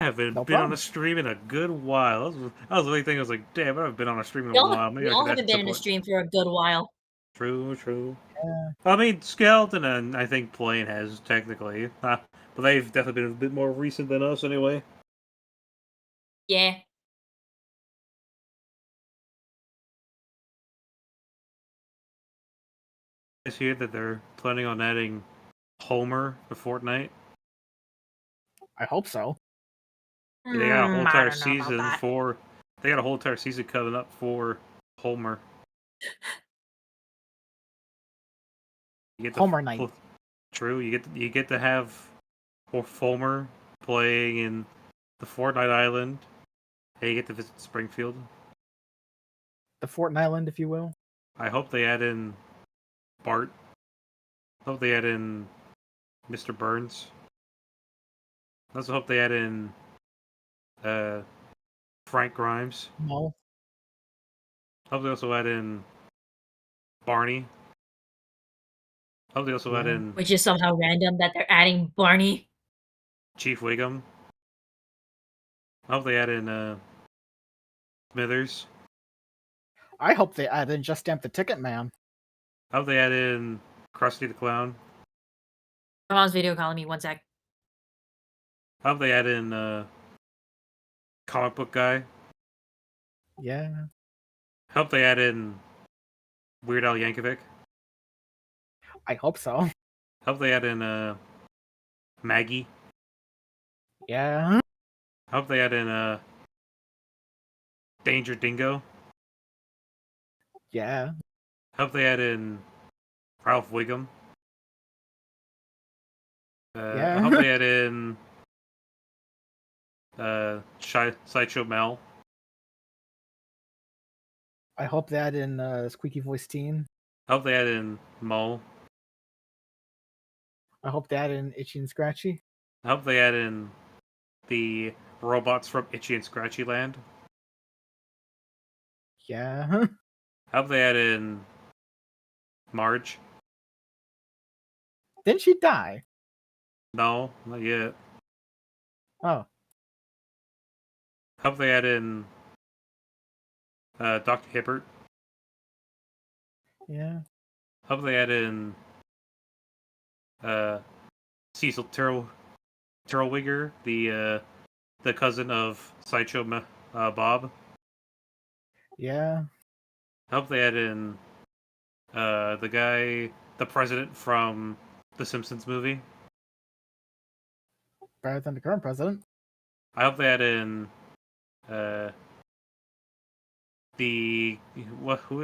I haven't No been on problem. a stream in a good while. That was the only thing I was like, damn, I haven't been on a stream in We a all, while. Maybe we I all could haven't been in a support. stream for a good while. True. Yeah. I mean, Skeleton and I think Plain has technically, but they've definitely been a bit more recent than us anyway. Yeah. I hear that they're planning on adding Homer to Fortnite. I hope so. They got a whole I entire don't know about season that. for. They got a whole entire season coming up for Homer. You get Homer Night. True, you get to have Homer playing in the Fortnite Island. Hey, you get to visit Springfield. The Fortnite Island, if you will. I hope they add in Bart. I hope they add in Mr. Burns. I also hope they add in Frank Grimes. No. I hope they also add in Barney. I hope they also add Yeah. in Which is somehow random that they're adding Barney. Chief Wiggum. I hope they add in Smithers. I hope they add in Just Stamp the Ticket Man. I hope they add in Krusty the Clown. My mom's video calling me, 1 sec. I hope they add in Comic Book Guy. Yeah. I hope they add in Weird Al Yankovic. I hope so. I hope they add in Maggie. Yeah. I hope they add in Danger Dingo. Yeah. I hope they add in Ralph Wiggum. Yeah. I hope they add in Sideshow Mel. I hope they add in Squeaky Voice Teen. I hope they add in Mo. I hope they add in Itchy and Scratchy. I hope they add in the robots from Itchy and Scratchy Land. Yeah. I hope they add in Marge. Didn't she die? No, not yet. Oh. I hope they add in Dr. Hibbert. Yeah. I hope they add in Cecil Terwilliger, the cousin of Sideshow Bob. Yeah. I hope they add in the president from the Simpsons movie. Better than the current president. I hope they add in who the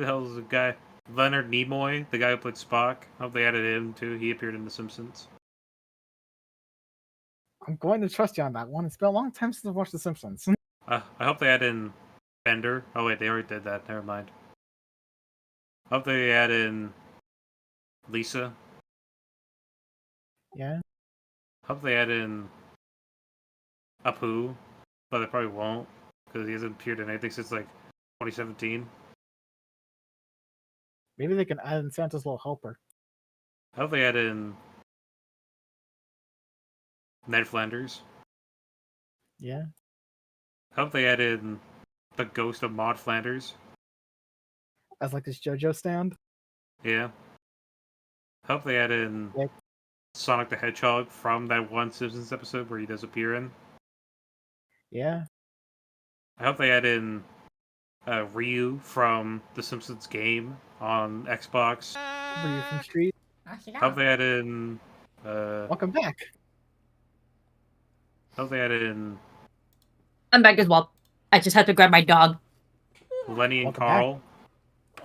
hell is the guy? Leonard Nimoy, the guy who played Spock. I hope they added him too. He appeared in The Simpsons. I'm going to trust you on that one. It's been a long time since I've watched The Simpsons. I hope they add in Bender. Oh wait, they already did that. Never mind. I hope they add in Lisa. Yeah. I hope they add in Apu, but they probably won't because he hasn't appeared in anything since like 2017. Maybe they can add in Santa's little helper. I hope they add in Ned Flanders. Yeah. I hope they add in the ghost of Maud Flanders. As like this JoJo stand. Yeah. I hope they add in Yeah. Sonic the Hedgehog from that one Simpsons episode where he does appear in. Yeah. I hope they add in Ryu from the Simpsons game on Xbox. Ryu from Street. I hope they add in Welcome back. I hope they add in I'm back as well. I just had to grab my dog. Lenny and Welcome Carl.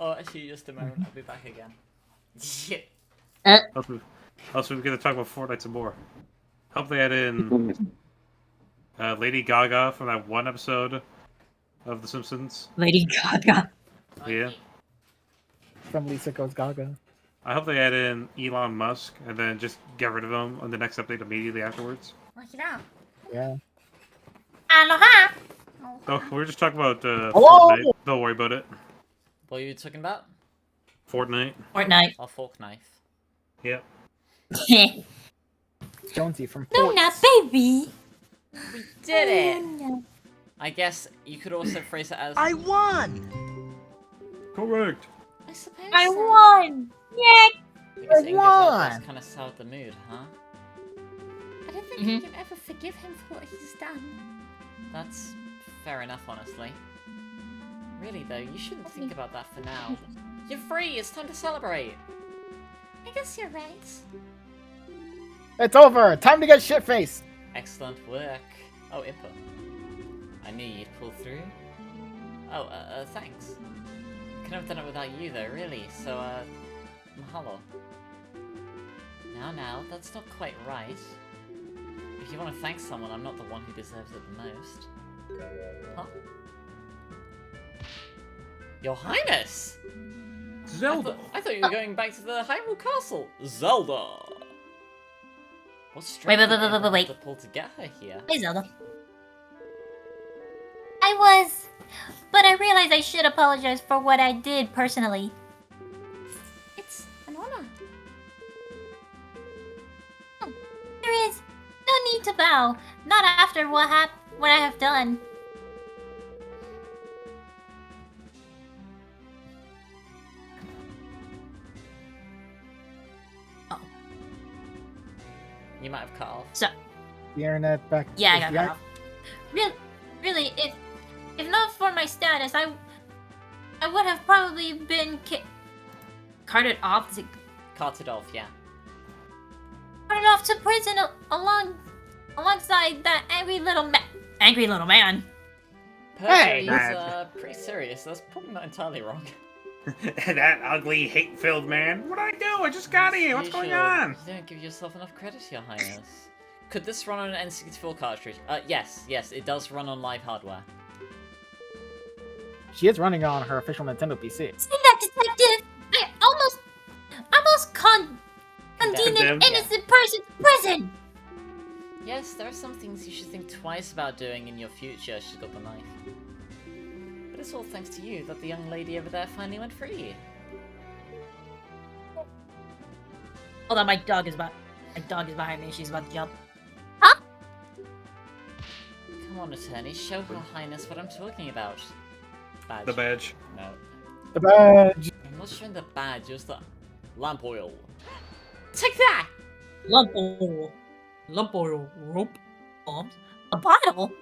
Oh, actually, just a moment. I'll be back again. Shit. Also, we're going to talk about Fortnite some more. Hope they add in Lady Gaga from that one episode of The Simpsons. Lady Gaga. Yeah. From Lisa Goes Gaga. I hope they add in Elon Musk and then just get rid of him on the next update immediately afterwards. Yeah. Aloha. Oh, we were just talking about Hello? Fortnite. Don't worry about it. What are you talking about? Fortnite. Fortnite. A fork knife. Yep. Jonesy from No, Forts. not baby. We did it! I guess you could also phrase it as I won! Correct. I suppose I so. won. Yay. I guess English won! kind of soured the mood, huh? I don't think I can ever forgive him for what he's done. That's fair enough, honestly. Really though, you shouldn't think about that for now. You're free, it's time to celebrate! I guess you're right. It's over. Time to get shit-faced. Excellent work. Oh, input. I knew you'd pull through. Oh, thanks. Couldn't have done it without you though, really, so, mahalo. Now, that's not quite right. If you want to thank someone, I'm not the one who deserves it the most. Huh? Your Highness! Zelda. I thought you were going back to the Hyrule Castle! Zelda! What strength Wait. did everyone have to pull to get her here? Hey, Zelda. I was, but I realized I should apologize for what I did personally. It's an honor. There is no need to bow. Not after what I have done. You might have cut off. So, The internet back. yeah, I is got the cut off. Really, if not for my status, I would have probably been carted off. Carted off, yeah. Carted off to prison alongside that angry little man. Perjury Hey! is pretty serious. That's probably not entirely wrong. That ugly, hate-filled man. What'd I do? I just got here. What's You going should- on? You don't give yourself enough credit, Your Highness. Could this run on an N64 cartridge? Yes, it does run on live hardware. She is running on her official Nintendo PC. See that, detective? I almost condemned an Condemned? innocent person to prison. Yes, Yes, there are some things you should think twice about doing in your future. She's got the knife. But it's all thanks to you that the young lady over there finally went free. Hold on, my dog is behind me. She's about to jump. Come on, attorney, show Her Highness what I'm talking about. Badge. The badge. No. The badge. I'm not showing the badge, just the lamp oil. Take that! Lump oil, rope, bombs, a bottle.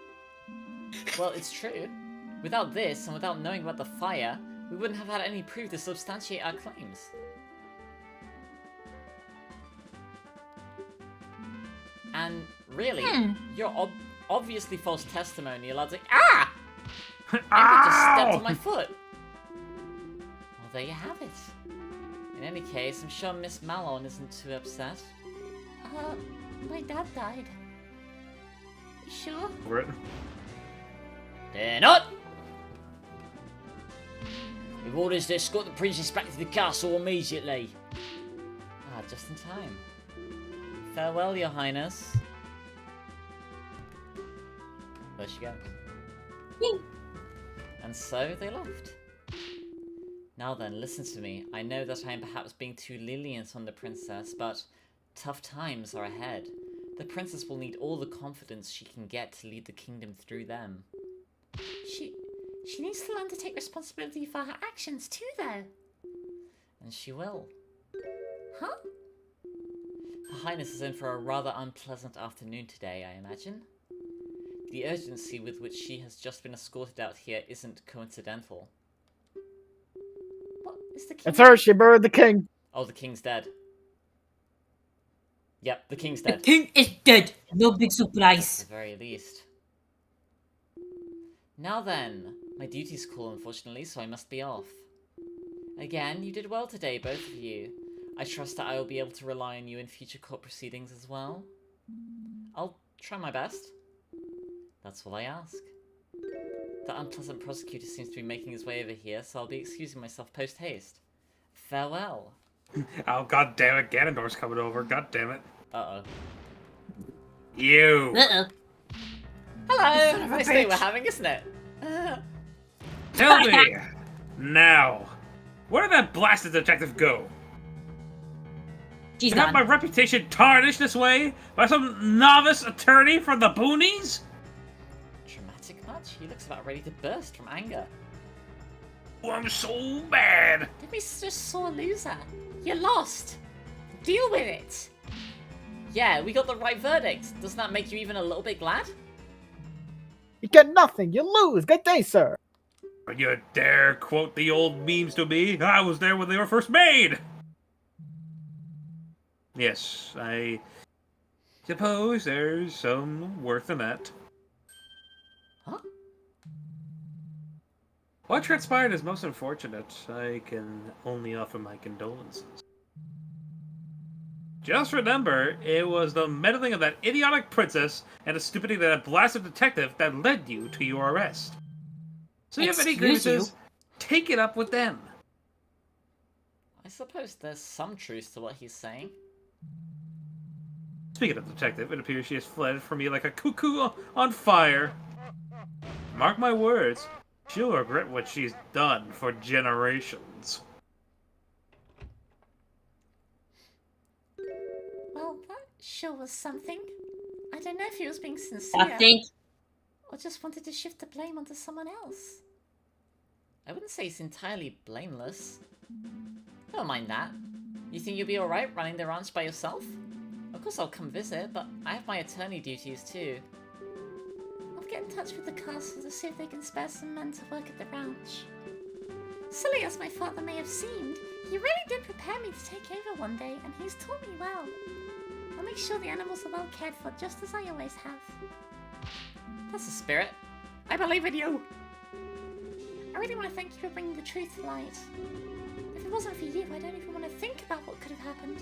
Well, it's true. Without this, and without knowing about the fire, we wouldn't have had any proof to substantiate our claims. And really, you're obviously false testimony allowed to— Ah! Amber just stepped on my foot. Well, there you have it. In any case, I'm sure Miss Malone isn't too upset. My dad died. You sure? Right. They're not! With orders to escort the princess back to the castle immediately. Ah, just in time. Farewell, Your Highness. There she goes. And so they left. Now then, listen to me. I know that I am perhaps being too lenient on the princess, but tough times are ahead. The princess will need all the confidence she can get to lead the kingdom through them. She needs to learn to take responsibility for her actions too, though. And she will. Huh? Her Highness is in for a rather unpleasant afternoon today, I imagine. The urgency with which she has just been escorted out here isn't coincidental. What is the king? It's her. She murdered the king. Oh, the king's dead. Yep, the king's The dead. king is dead. No big At surprise. the very least. Now then, my duty's call, unfortunately, so I must be off. Again, you did well today, both of you. I trust that I will be able to rely on you in future court proceedings as well. I'll try my best. That's all I ask. The unpleasant prosecutor seems to be making his way over here, so I'll be excusing myself post-haste. Farewell. Oh, god damn it. Ganondorf's coming over. God damn it. Uh-oh. You. Uh-oh. Hello! Nice day we're having, isn't it? Tell me, now, where did that blasted detective go? She's Got my gone. reputation tarnished this way by some novice attorney from the boonies? Dramatic much? He looks about ready to burst from anger. Oh, I'm so mad. Don't be such a sore loser. You lost. Deal with it. Yeah, we got the right verdict. Doesn't that make you even a little bit glad? You get nothing. You lose. Good day, sir. You dare quote the old memes to me? I was there when they were first made. Yes, I suppose there's some worth in that. Huh? What transpired is most unfortunate. I can only offer my condolences. Just remember, it was the meddling of that idiotic princess and the stupidity of that blasted detective that led you to your arrest. So if you have any Excuse you? grievances, take it up with them. I suppose there's some truth to what he's saying. Speaking of the detective, it appears she has fled from me like a cuckoo on fire. Mark my words, she'll regret what she's done for generations. Well, that sure was something. I don't know if he was being sincere I think. or just wanted to shift the blame onto someone else. I wouldn't say he's entirely blameless. Don't mind that. You think you'll be alright running the ranch by yourself? Of course I'll come visit, but I have my attorney duties too. I'll get in touch with the castle to see if they can spare some men to work at the ranch. Silly as my father may have seemed, he really did prepare me to take over one day, and he's taught me well. I'll make sure the animals are well cared for, just as I always have. That's the spirit. I believe in you! I really want to thank you for bringing the truth to light. If it wasn't for you, I don't even want to think about what could have happened.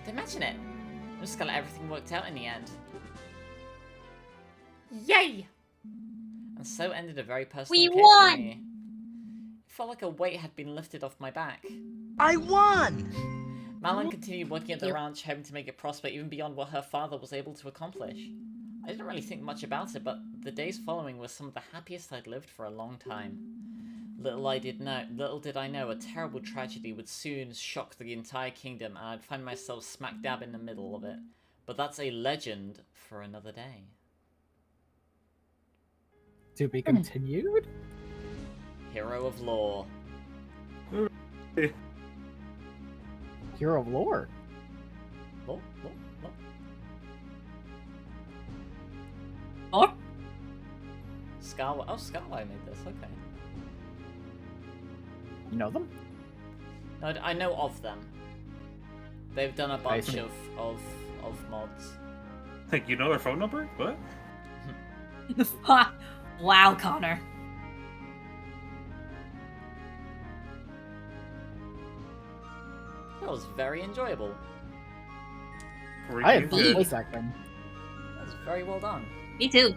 Imagine it. I'm just glad everything worked out in the end. Yay! And so ended a very personal We case for won! me. It felt like a weight had been lifted off my back. I won! Malin continued working at the ranch, hoping to make it prosper even beyond what her father was able to accomplish. I didn't really think much about it, but the days following were some of the happiest I'd lived for a long time. Little did I know, a terrible tragedy would soon shock the entire kingdom, and I'd find myself smack dab in the middle of it. But that's a legend for another day. To be continued? Hero of lore. Hero of lore? Lore? Or? Skylar. Oh, Skylar made this, okay. You know them? No, I know of them. They've done a bunch see. of mods. Like, you know their phone number? What? Wow, Connor. That was very enjoyable. I have Good. voice acting. That was very well done. Me too.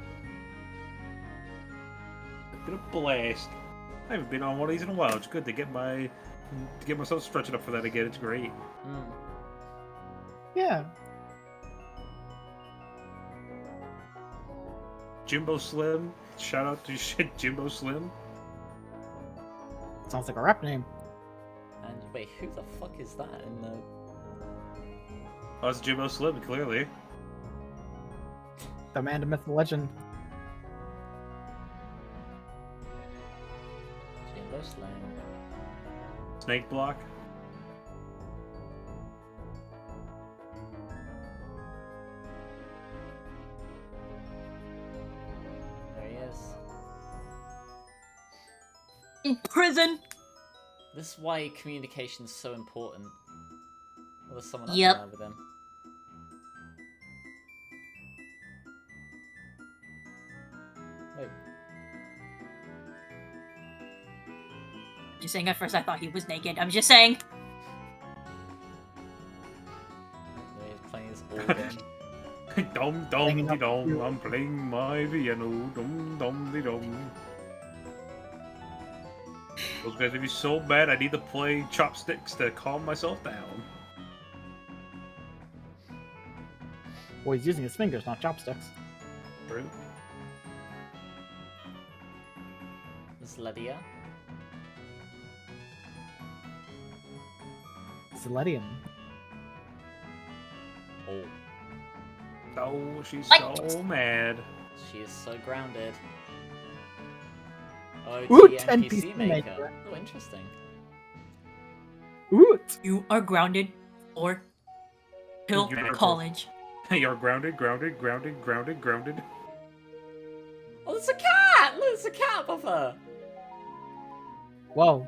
Been a blast. I haven't been on one of these in a while. It's good to get myself stretching up for that again. It's great. Mm. Yeah. Jimbo Slim. Shout out to Jimbo Slim. Sounds like a rap name. And wait, who the fuck is that in the... Oh, it's Jimbo Slim, clearly. The man, the myth, the legend. Jimbo Slam? Snake Block. There he is. In prison. This is why communication's so important. Well, there's someone up Yep. there with him. Wait. Just saying, at first I thought he was naked. I'm just saying. No, he's playing his organ. Dum dum de dum, I'm playing my piano. Dum dum de dum. Those guys make me so bad. I need to play chopsticks to calm myself down. Well, he's using his fingers, not chopsticks. True. Zelda. Celedium. Oh, Oh, she's Like- so mad. she is so grounded. Oh, Oot, NPC NPC maker. maker. Oh, interesting. Oot! You are grounded or till You're- college. You're grounded, grounded, grounded, grounded, grounded. Oh, there's a cat! Look, there's a cat above her! Whoa.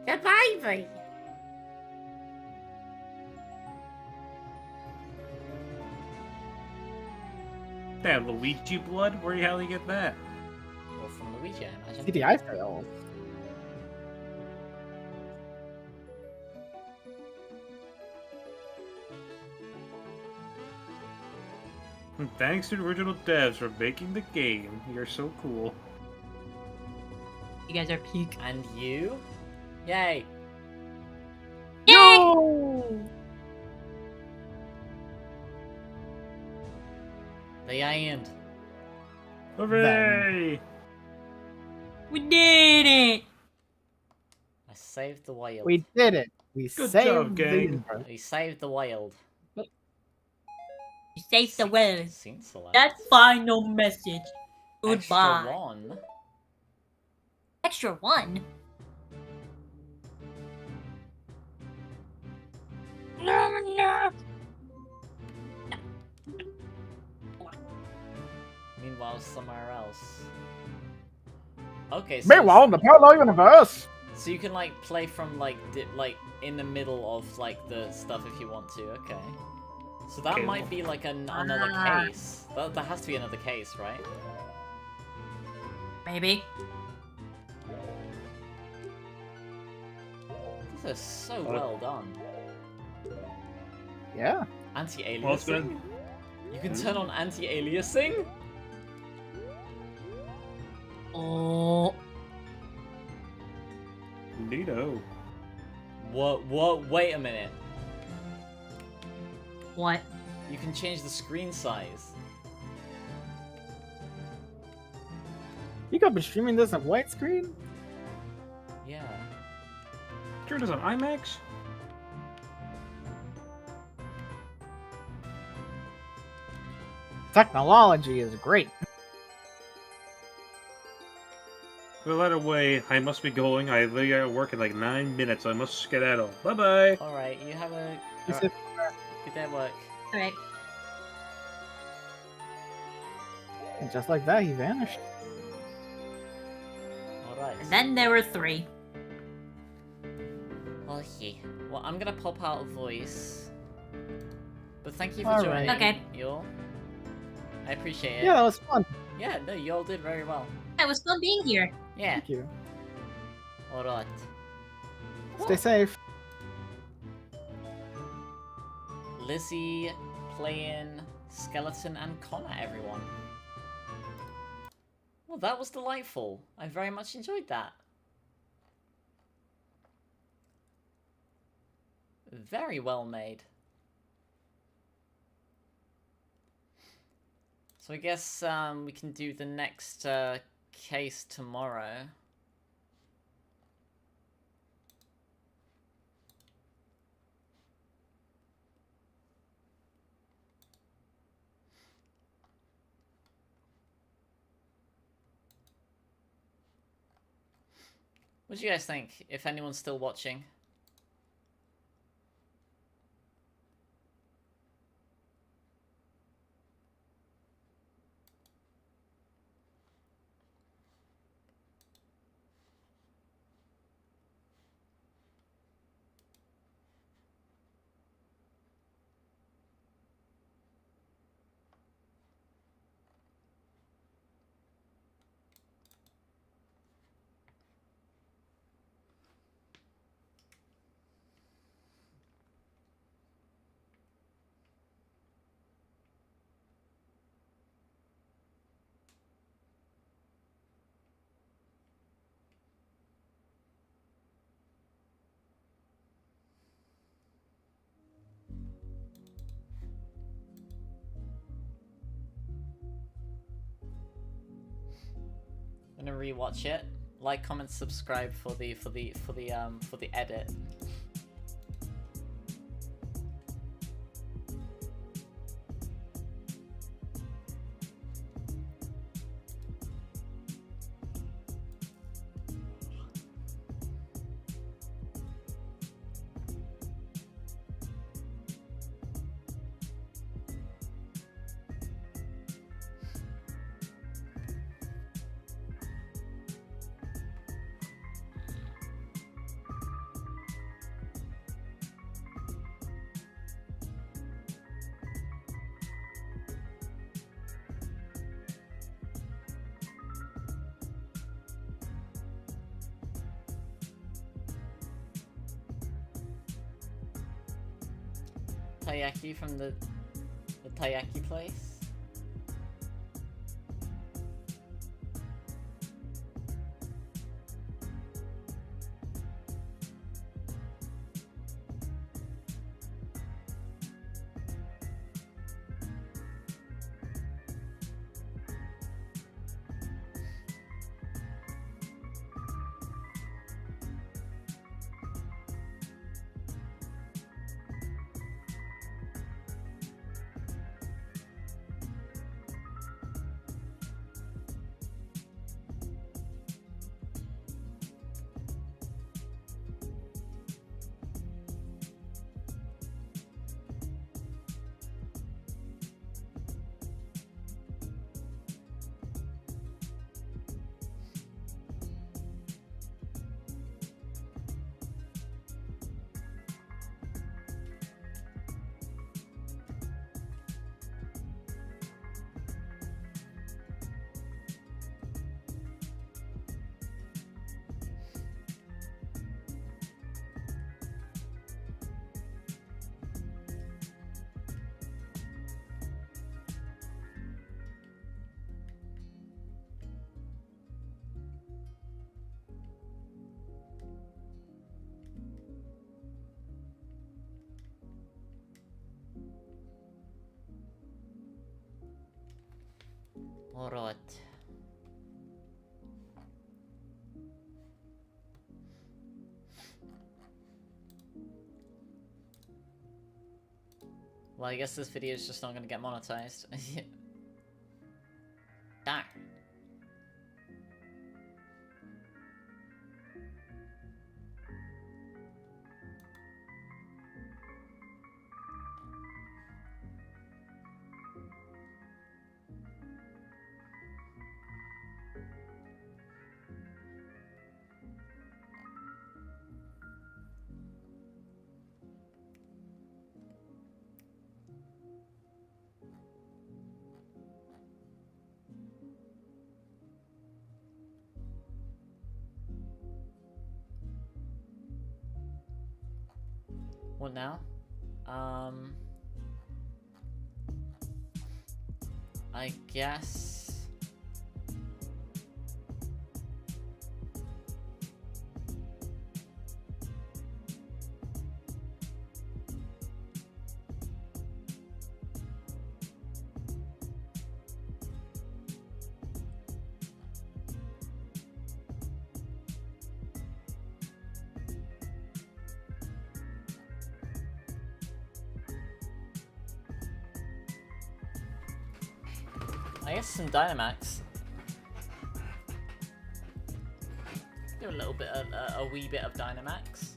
The baby. Damn, Luigi blood? Where the hell you get that? Or from Luigi, I imagine. CDI fail. Thanks to the original devs for making the game. You're so cool. You guys are peak. And you? Yay! No! The end. Hooray! We did it! I saved the wild. We did it. We Good saved job, the gang. universe. We saved the wild. You saved the world. Seems so loud. That final message. Extra Goodbye. one. Extra one? Meanwhile, somewhere else. Okay, so Meanwhile, in the parallel universe! so you can like play from like in the middle of like the stuff if you want to. Okay. So that Okay, might well- be like another Ah. case. That has to be another case, right? Maybe. These are so well done. Yeah. Anti-aliasing? You can turn on anti-aliasing? Oh. Neato. What? Wait a minute. What? You can change the screen size. You could be streaming this on widescreen? Yeah. Sure does on IMAX? Technology is great. Well, that away, I must be going. I literally got work in like 9 minutes, so I must skedaddle. Bye-bye! Alright, you have a You said- good day at work. Alright. And just like that, he vanished. Alright. And then there were 3. Okay. Well, I'm gonna pop out a voice. But thank you for All joining. right. Okay. Y'all. I appreciate it. Yeah, that was fun. Yeah, no, y'all did very well. It was fun being here. Yeah. Thank you. Alright. Stay safe. Lizzie playing Skeleton and Connor, everyone. Well, that was delightful. I very much enjoyed that. Very well made. So I guess we can do the next case tomorrow. What do you guys think, if anyone's still watching? Gonna rewatch it. Like, comment, subscribe for the edit. Taiyaki from the Taiyaki place. Alright. Well, I guess this video is just not gonna get monetized. Darn. What now? I guess... I guess some Dynamax. Do a little bit of a wee bit of Dynamax.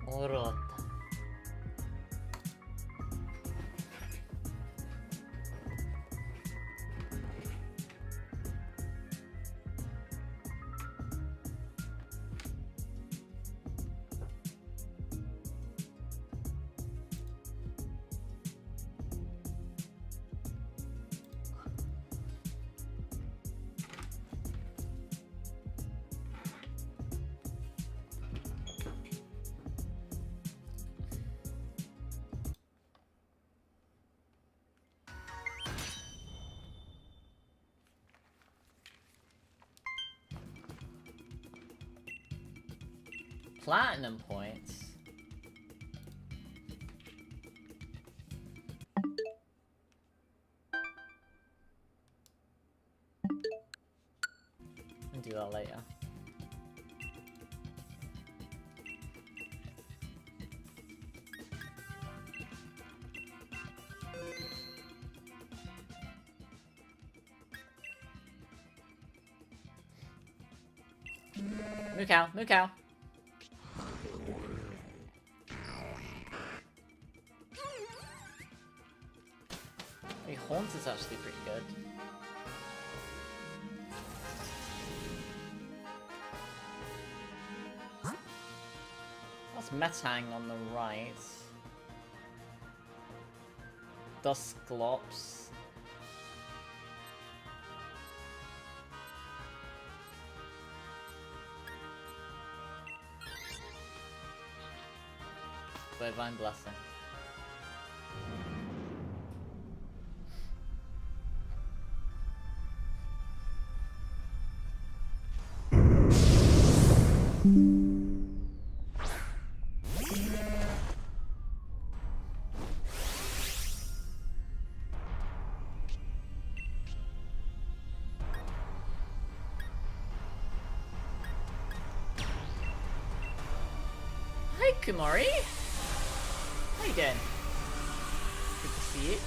Alright. Platinum points. I'll do that later. Moo cow, moo cow. Haunt is actually pretty good. That's Metang on the right. Dusclops. Divine Blessing. Hi, Kumari. How you doing? Good to see you.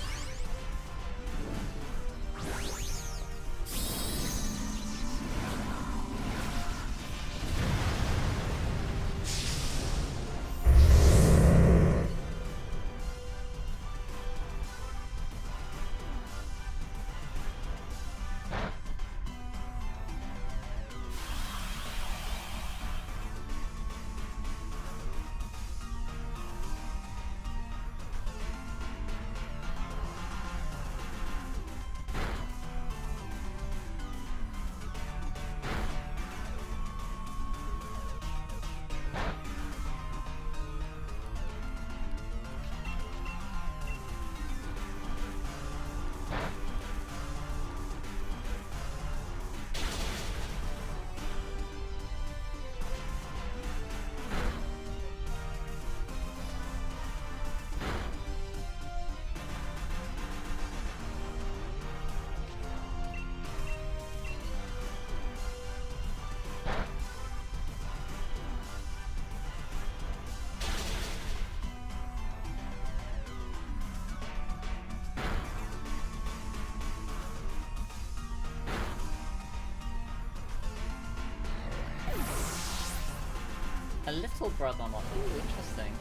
A little brother mod. Ooh, interesting.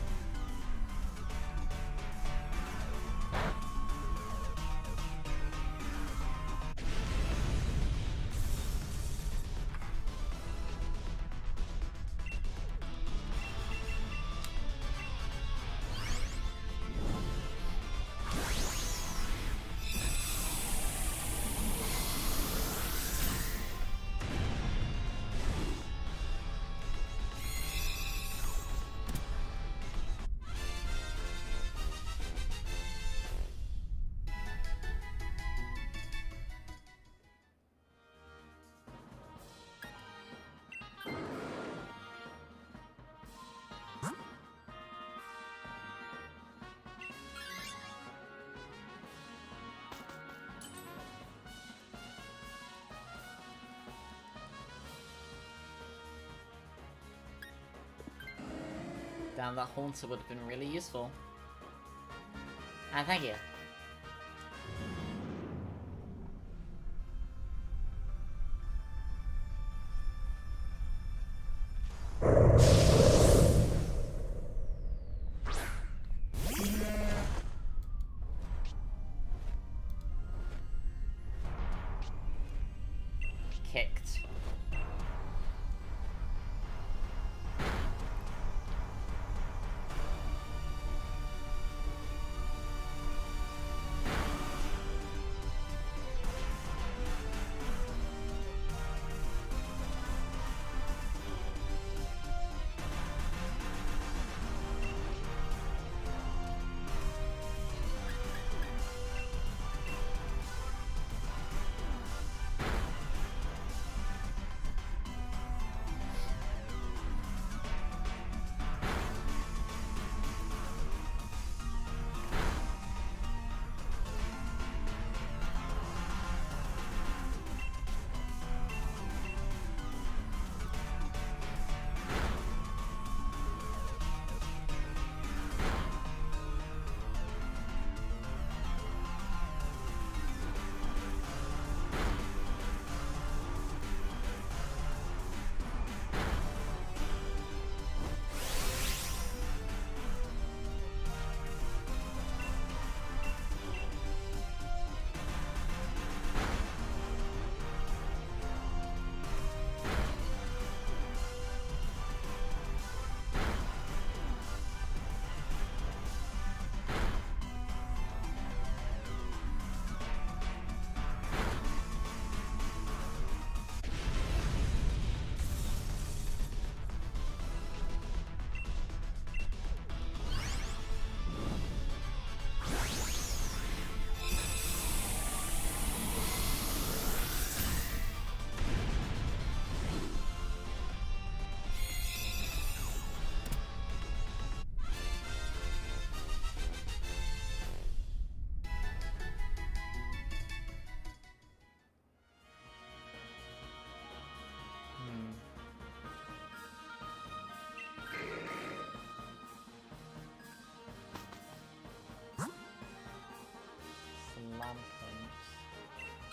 Damn, that Haunter would have been really useful. Ah, thank you. Kicked.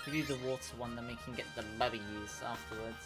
We do the water one, then we can get the berries afterwards.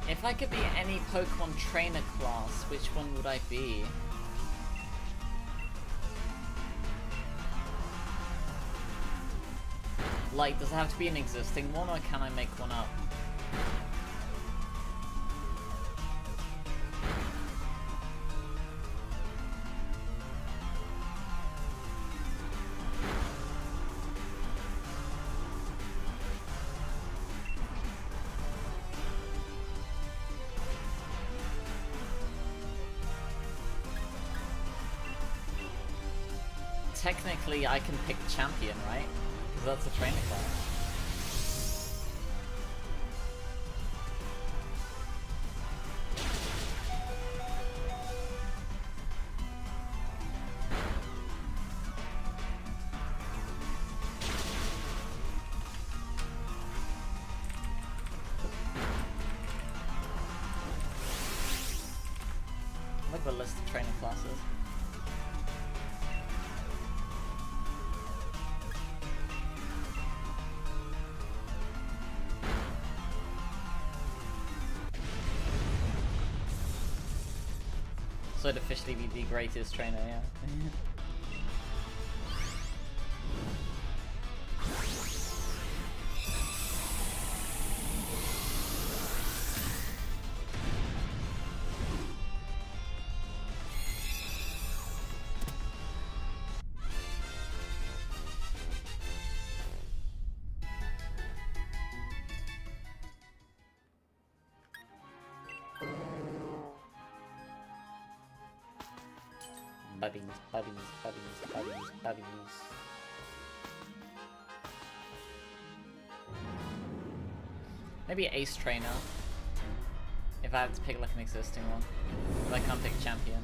If I could be any Pokemon trainer class, which one would I be? Like, does it have to be an existing one, or can I make one up? technically I can pick champion, right? Because that's a trainer class. Look at the list of training classes. So I'd officially be the greatest trainer, yeah. Bubbies. Maybe ace trainer. If I have to pick like an existing one. If I can't pick champion.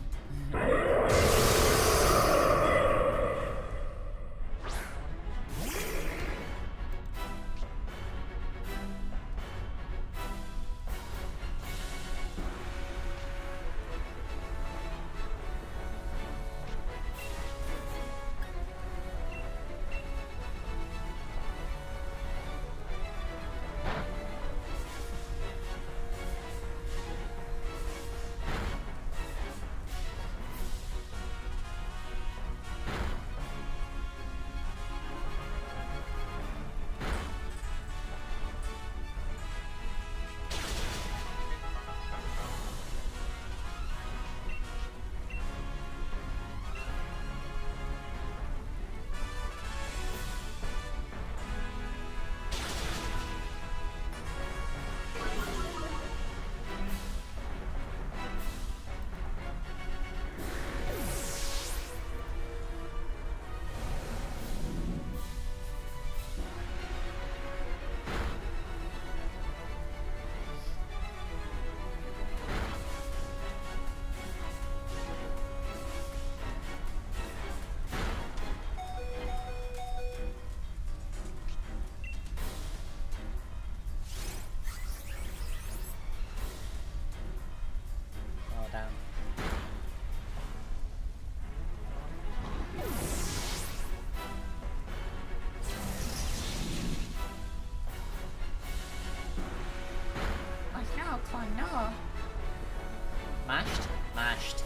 Mashed.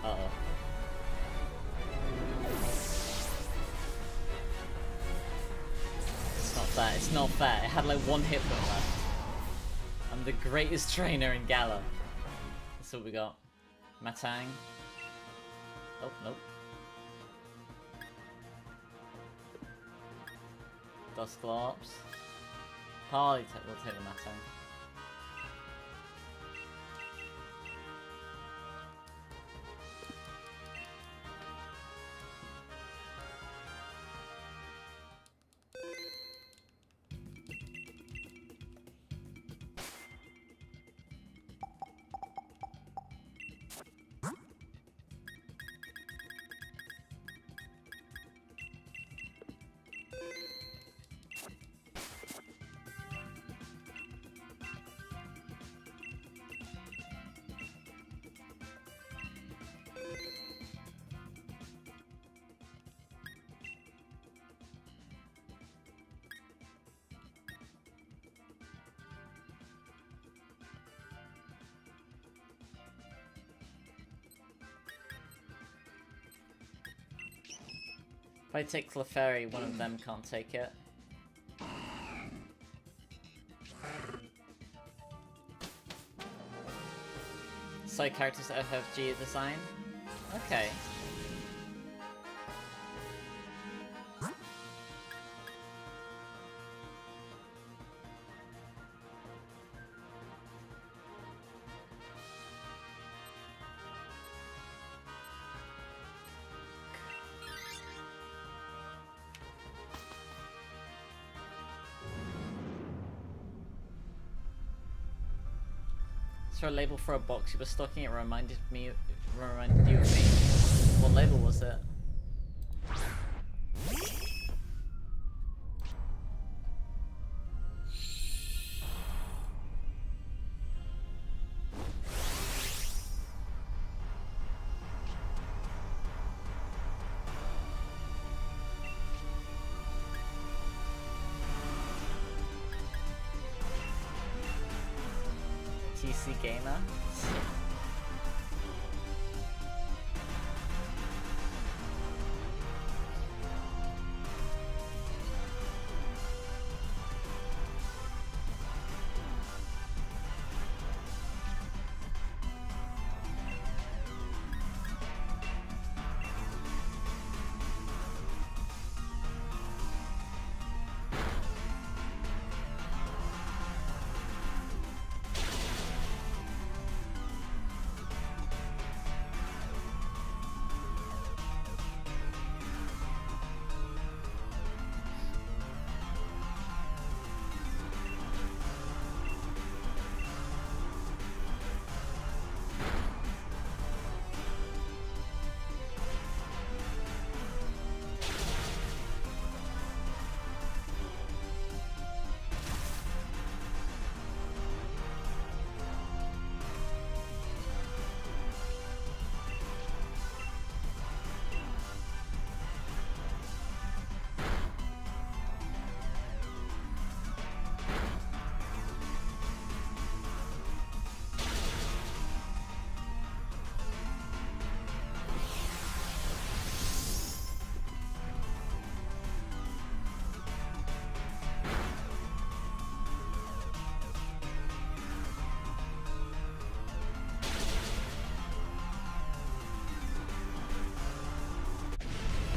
Uh-oh. It's not fair. It had like one hit point left. I'm the greatest trainer in Gala. That's what we got. Matang. Oh, nope. Dusclops. We'll take the Matang. If I take Clefairy, one of them can't take it. Side characters FFG design? Okay. Is there a label for a box you were stocking? It reminded you of me. What label was it? TC Gamer.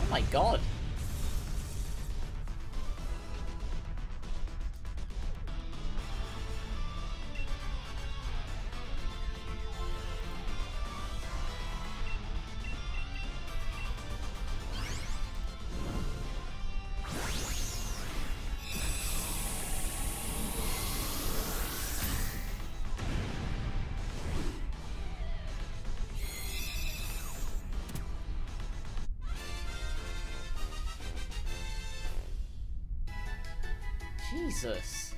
Oh my god. Jesus.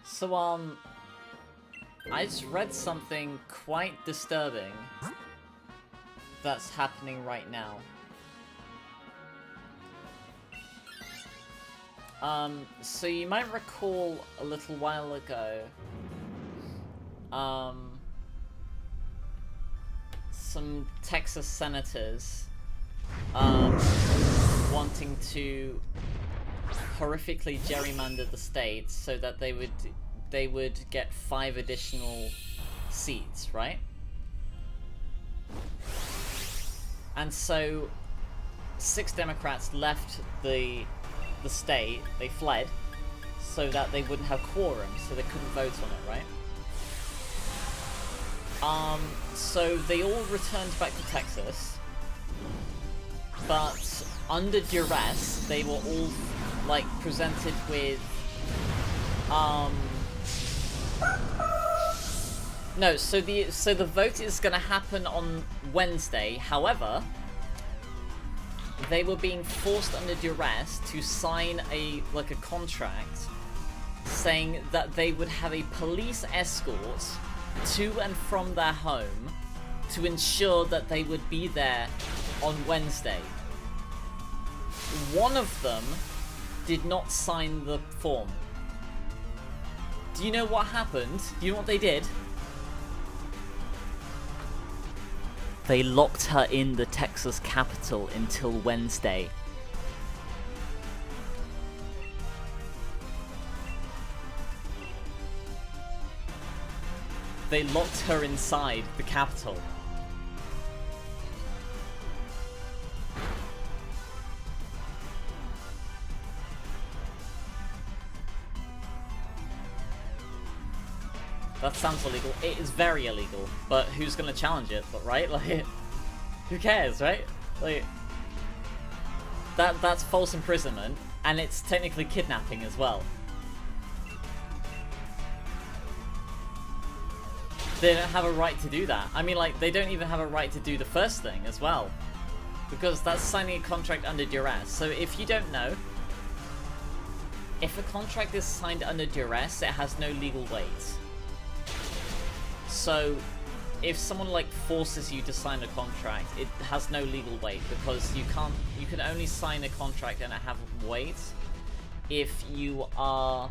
So, I just read something quite disturbing that's happening right now. So you might recall a little while ago, some Texas senators wanting to horrifically gerrymander the state so that they would get 5 additional seats, right? And so 6 Democrats left the state, they fled, so that they wouldn't have quorum, so they couldn't vote on it, right? So they all returned back to Texas, but under duress, they were all, like, presented with, no, so the vote is gonna happen on Wednesday, however, they were being forced under duress to sign a contract saying that they would have a police escort to and from their home to ensure that they would be there on Wednesday. One of them did not sign the form. Do you know what happened? Do you know what they did? They locked her in the Texas Capitol until Wednesday. They locked her inside the Capitol. That sounds illegal. It is very illegal, but who's gonna challenge it? But right, like, who cares, right? Like, that's false imprisonment. And it's technically kidnapping as well. They don't have a right to do that. I mean, like, they don't even have a right to do the first thing as well. Because that's signing a contract under duress. So if you don't know, if a contract is signed under duress, it has no legal weight. So if someone like forces you to sign a contract, it has no legal weight because you can only sign a contract and it have weight if you are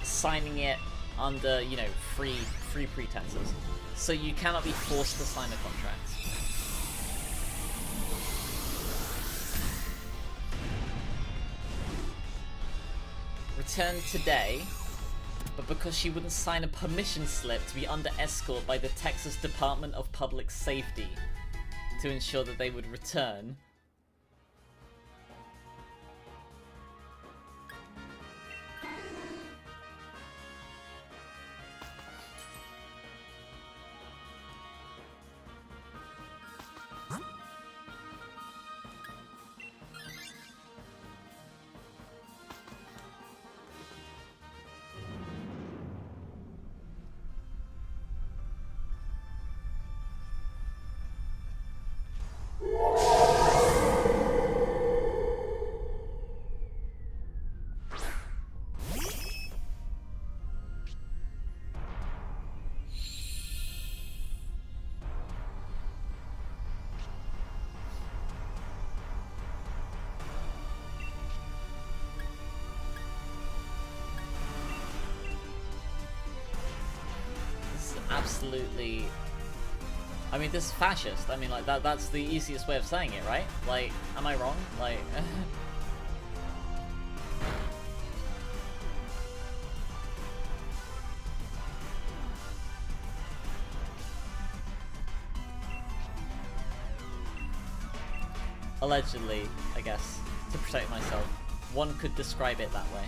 signing it under, you know, free pretenses. So you cannot be forced to sign a contract. Returned today, but because she wouldn't sign a permission slip to be under escort by the Texas Department of Public Safety to ensure that they would return. Absolutely. I mean, this is fascist. I mean, like, that's the easiest way of saying it, right? Like, am I wrong? Like... Allegedly, I guess, to protect myself. One could describe it that way.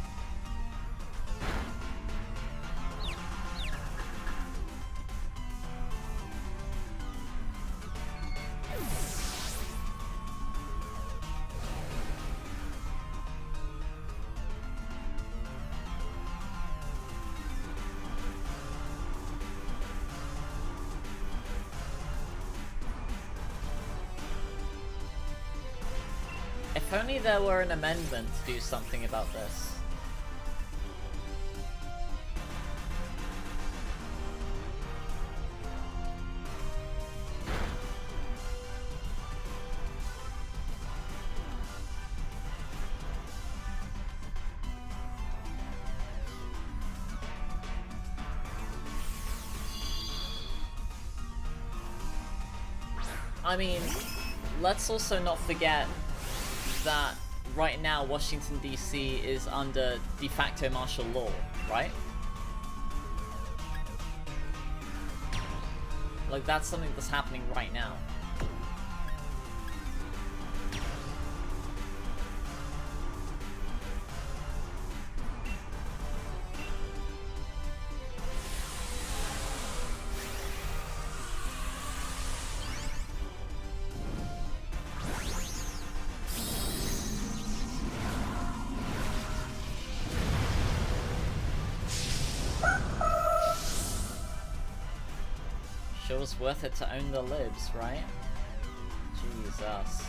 If only there were an amendment to do something about this. I mean, let's also not forget that right now Washington DC is under de facto martial law, right? Like, that's something that's happening right now. Sure was worth it to own the libs, right? Jesus.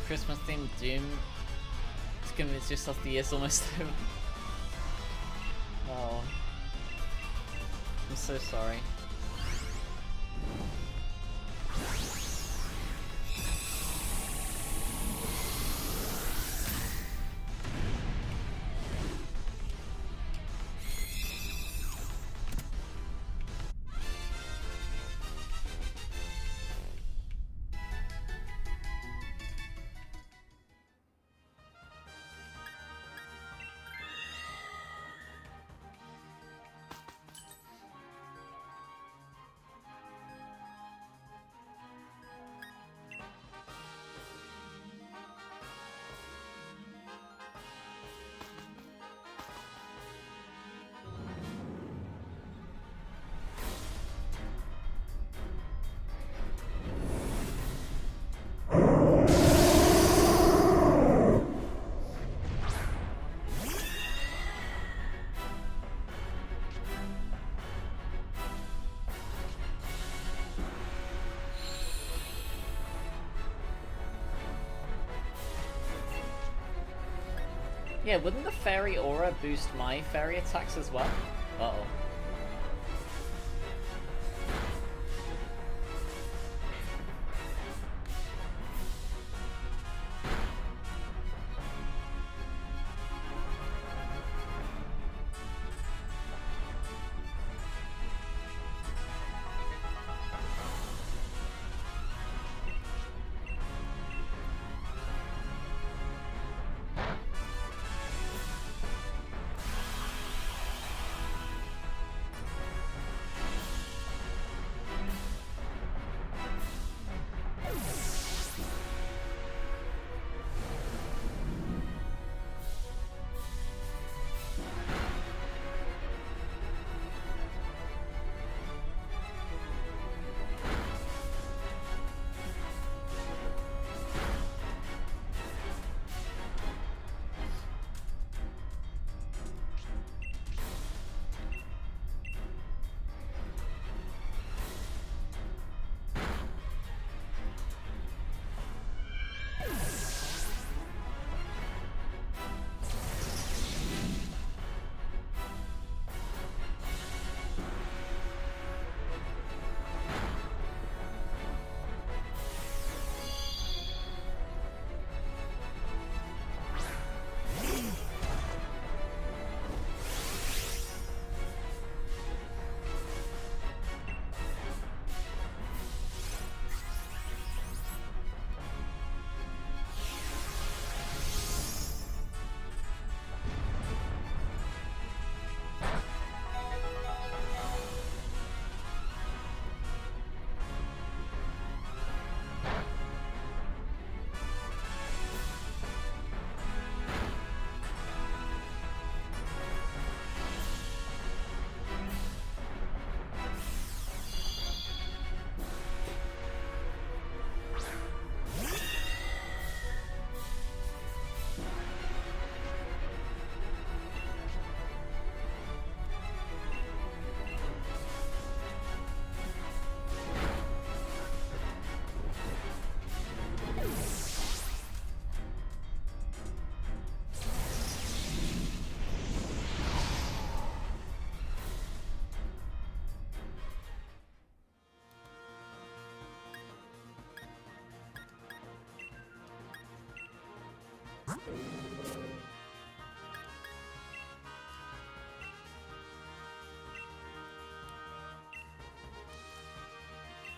Christmas themed Doom to convince yourself the year's almost over. Oh. I'm so sorry. Yeah, wouldn't the fairy aura boost my fairy attacks as well? Uh-oh.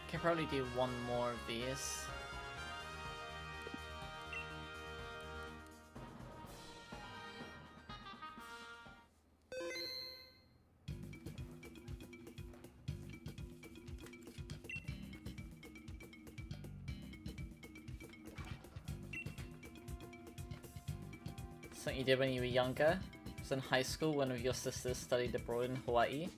Can probably do one more of these. Something you did when you were younger? I was in high school, one of your sisters studied abroad in Hawaii.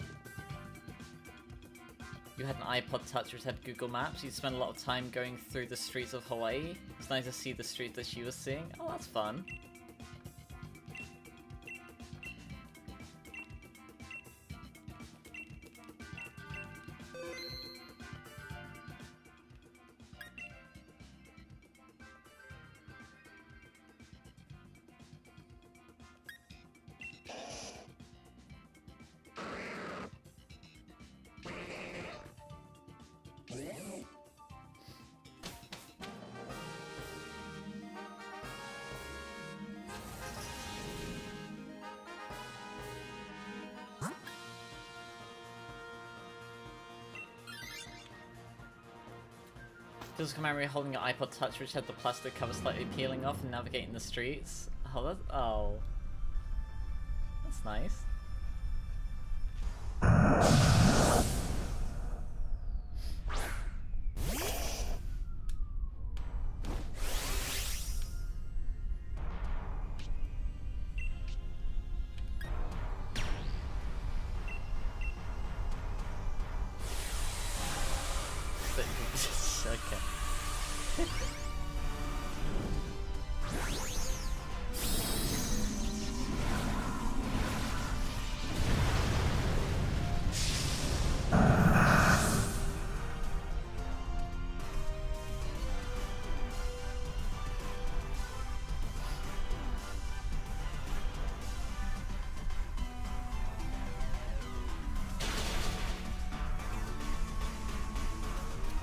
You had an iPod Touch which had Google Maps. You'd spend a lot of time going through the streets of Hawaii. It's nice to see the streets that she was seeing. Oh, that's fun. Physical memory holding your iPod Touch, which had the plastic cover slightly peeling off and navigating the streets. Oh, that's nice. Okay.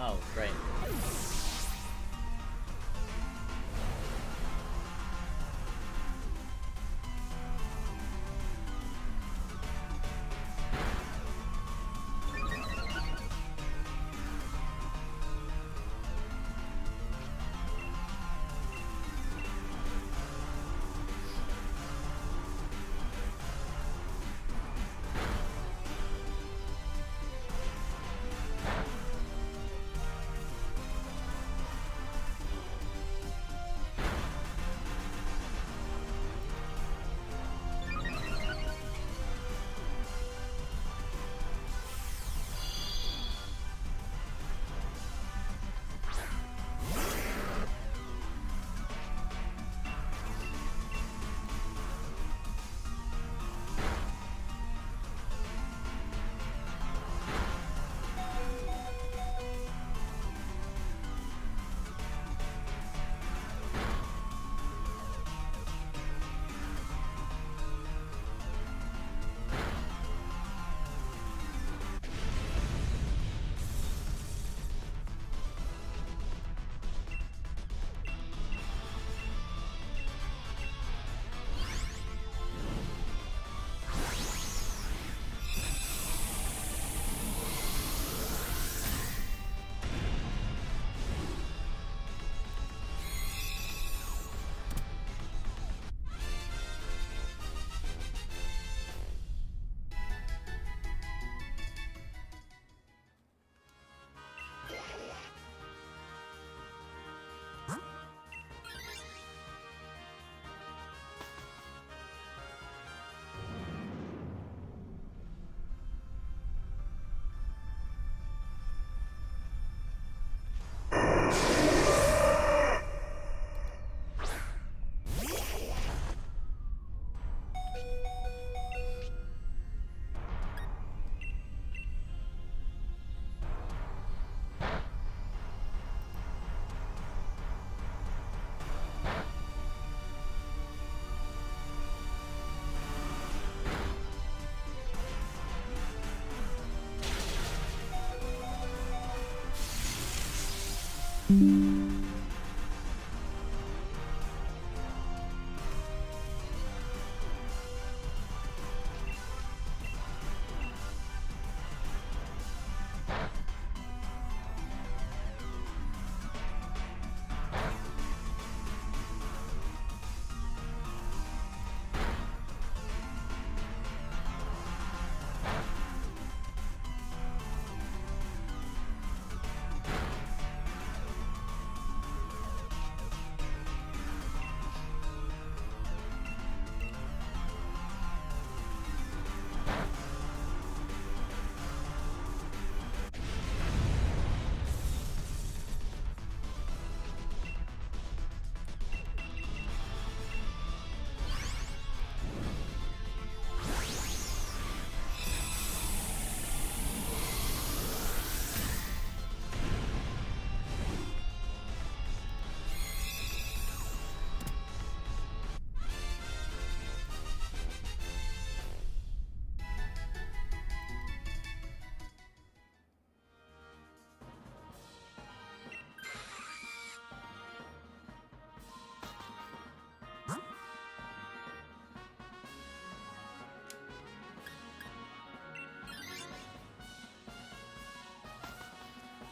Oh, great.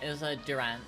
It was a Durant.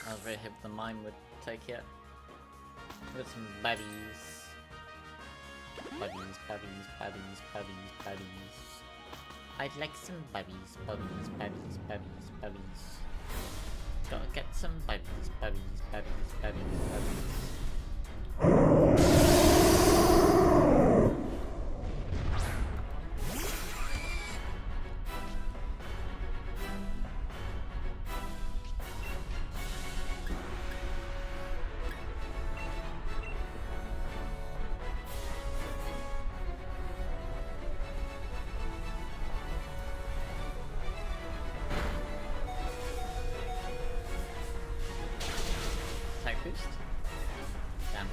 I was very hoping the mime would take it. With some buddies. Buddies. I'd like some buddies. Gotta get some buddies. Attack boost. Damn.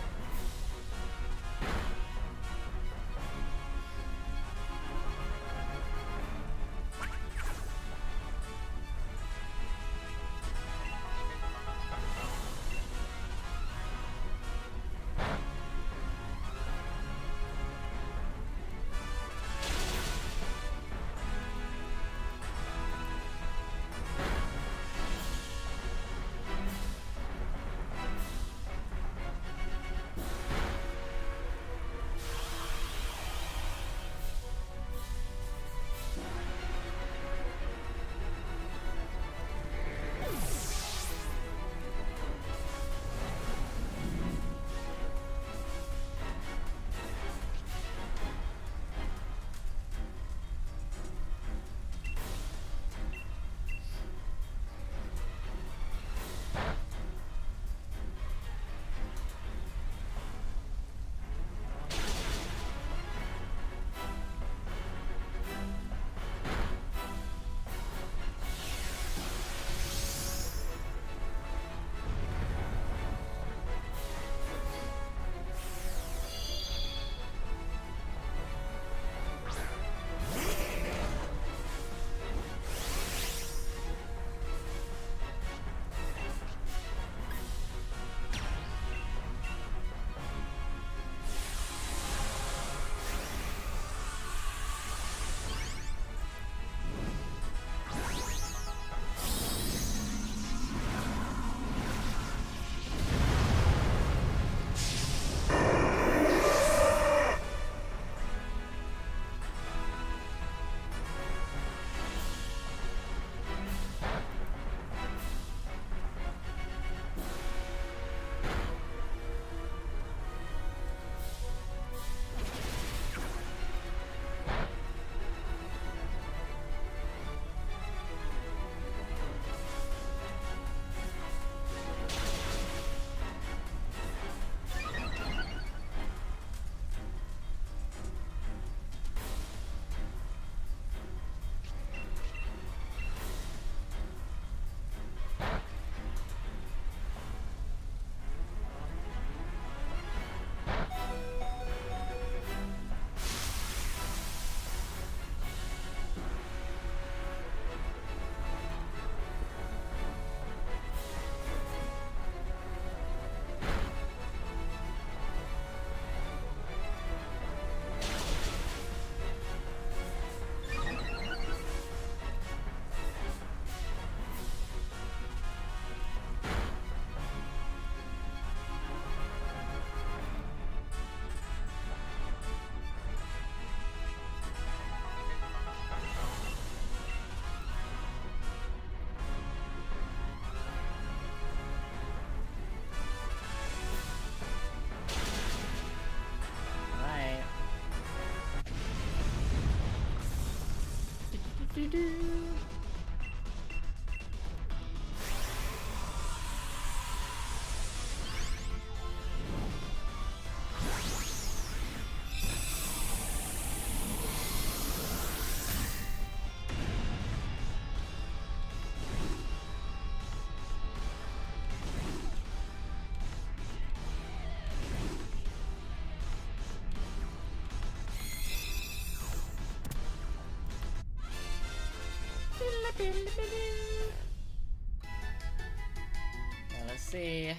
Let's see.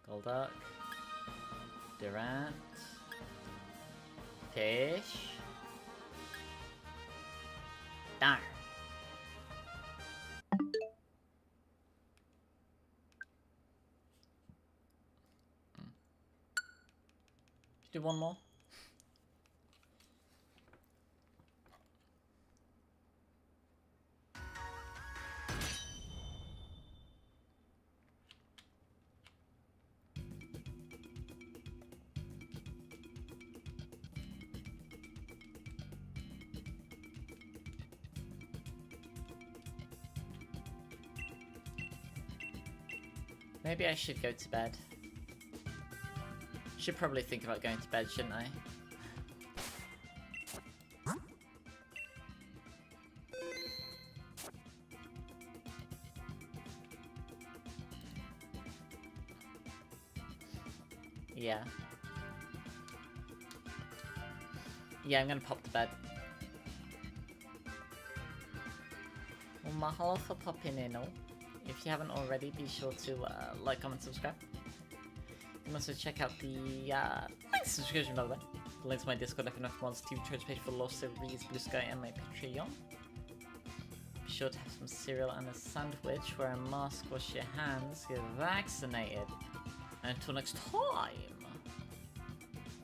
Golduck. Durant. Tish. Darn. Do one more. Maybe I should go to bed. Should probably think about going to bed, shouldn't I? Yeah. Yeah, I'm gonna pop to bed. Well, mahalo for popping in, all. If you haven't already, be sure to like, comment, subscribe. You can also check out the link in the description below. The link to my Discord, FNF1's TV Twitch page for Lost Series, Blue Sky, and my Patreon. Be sure to have some cereal and a sandwich, wear a mask, wash your hands, get vaccinated. And until next time!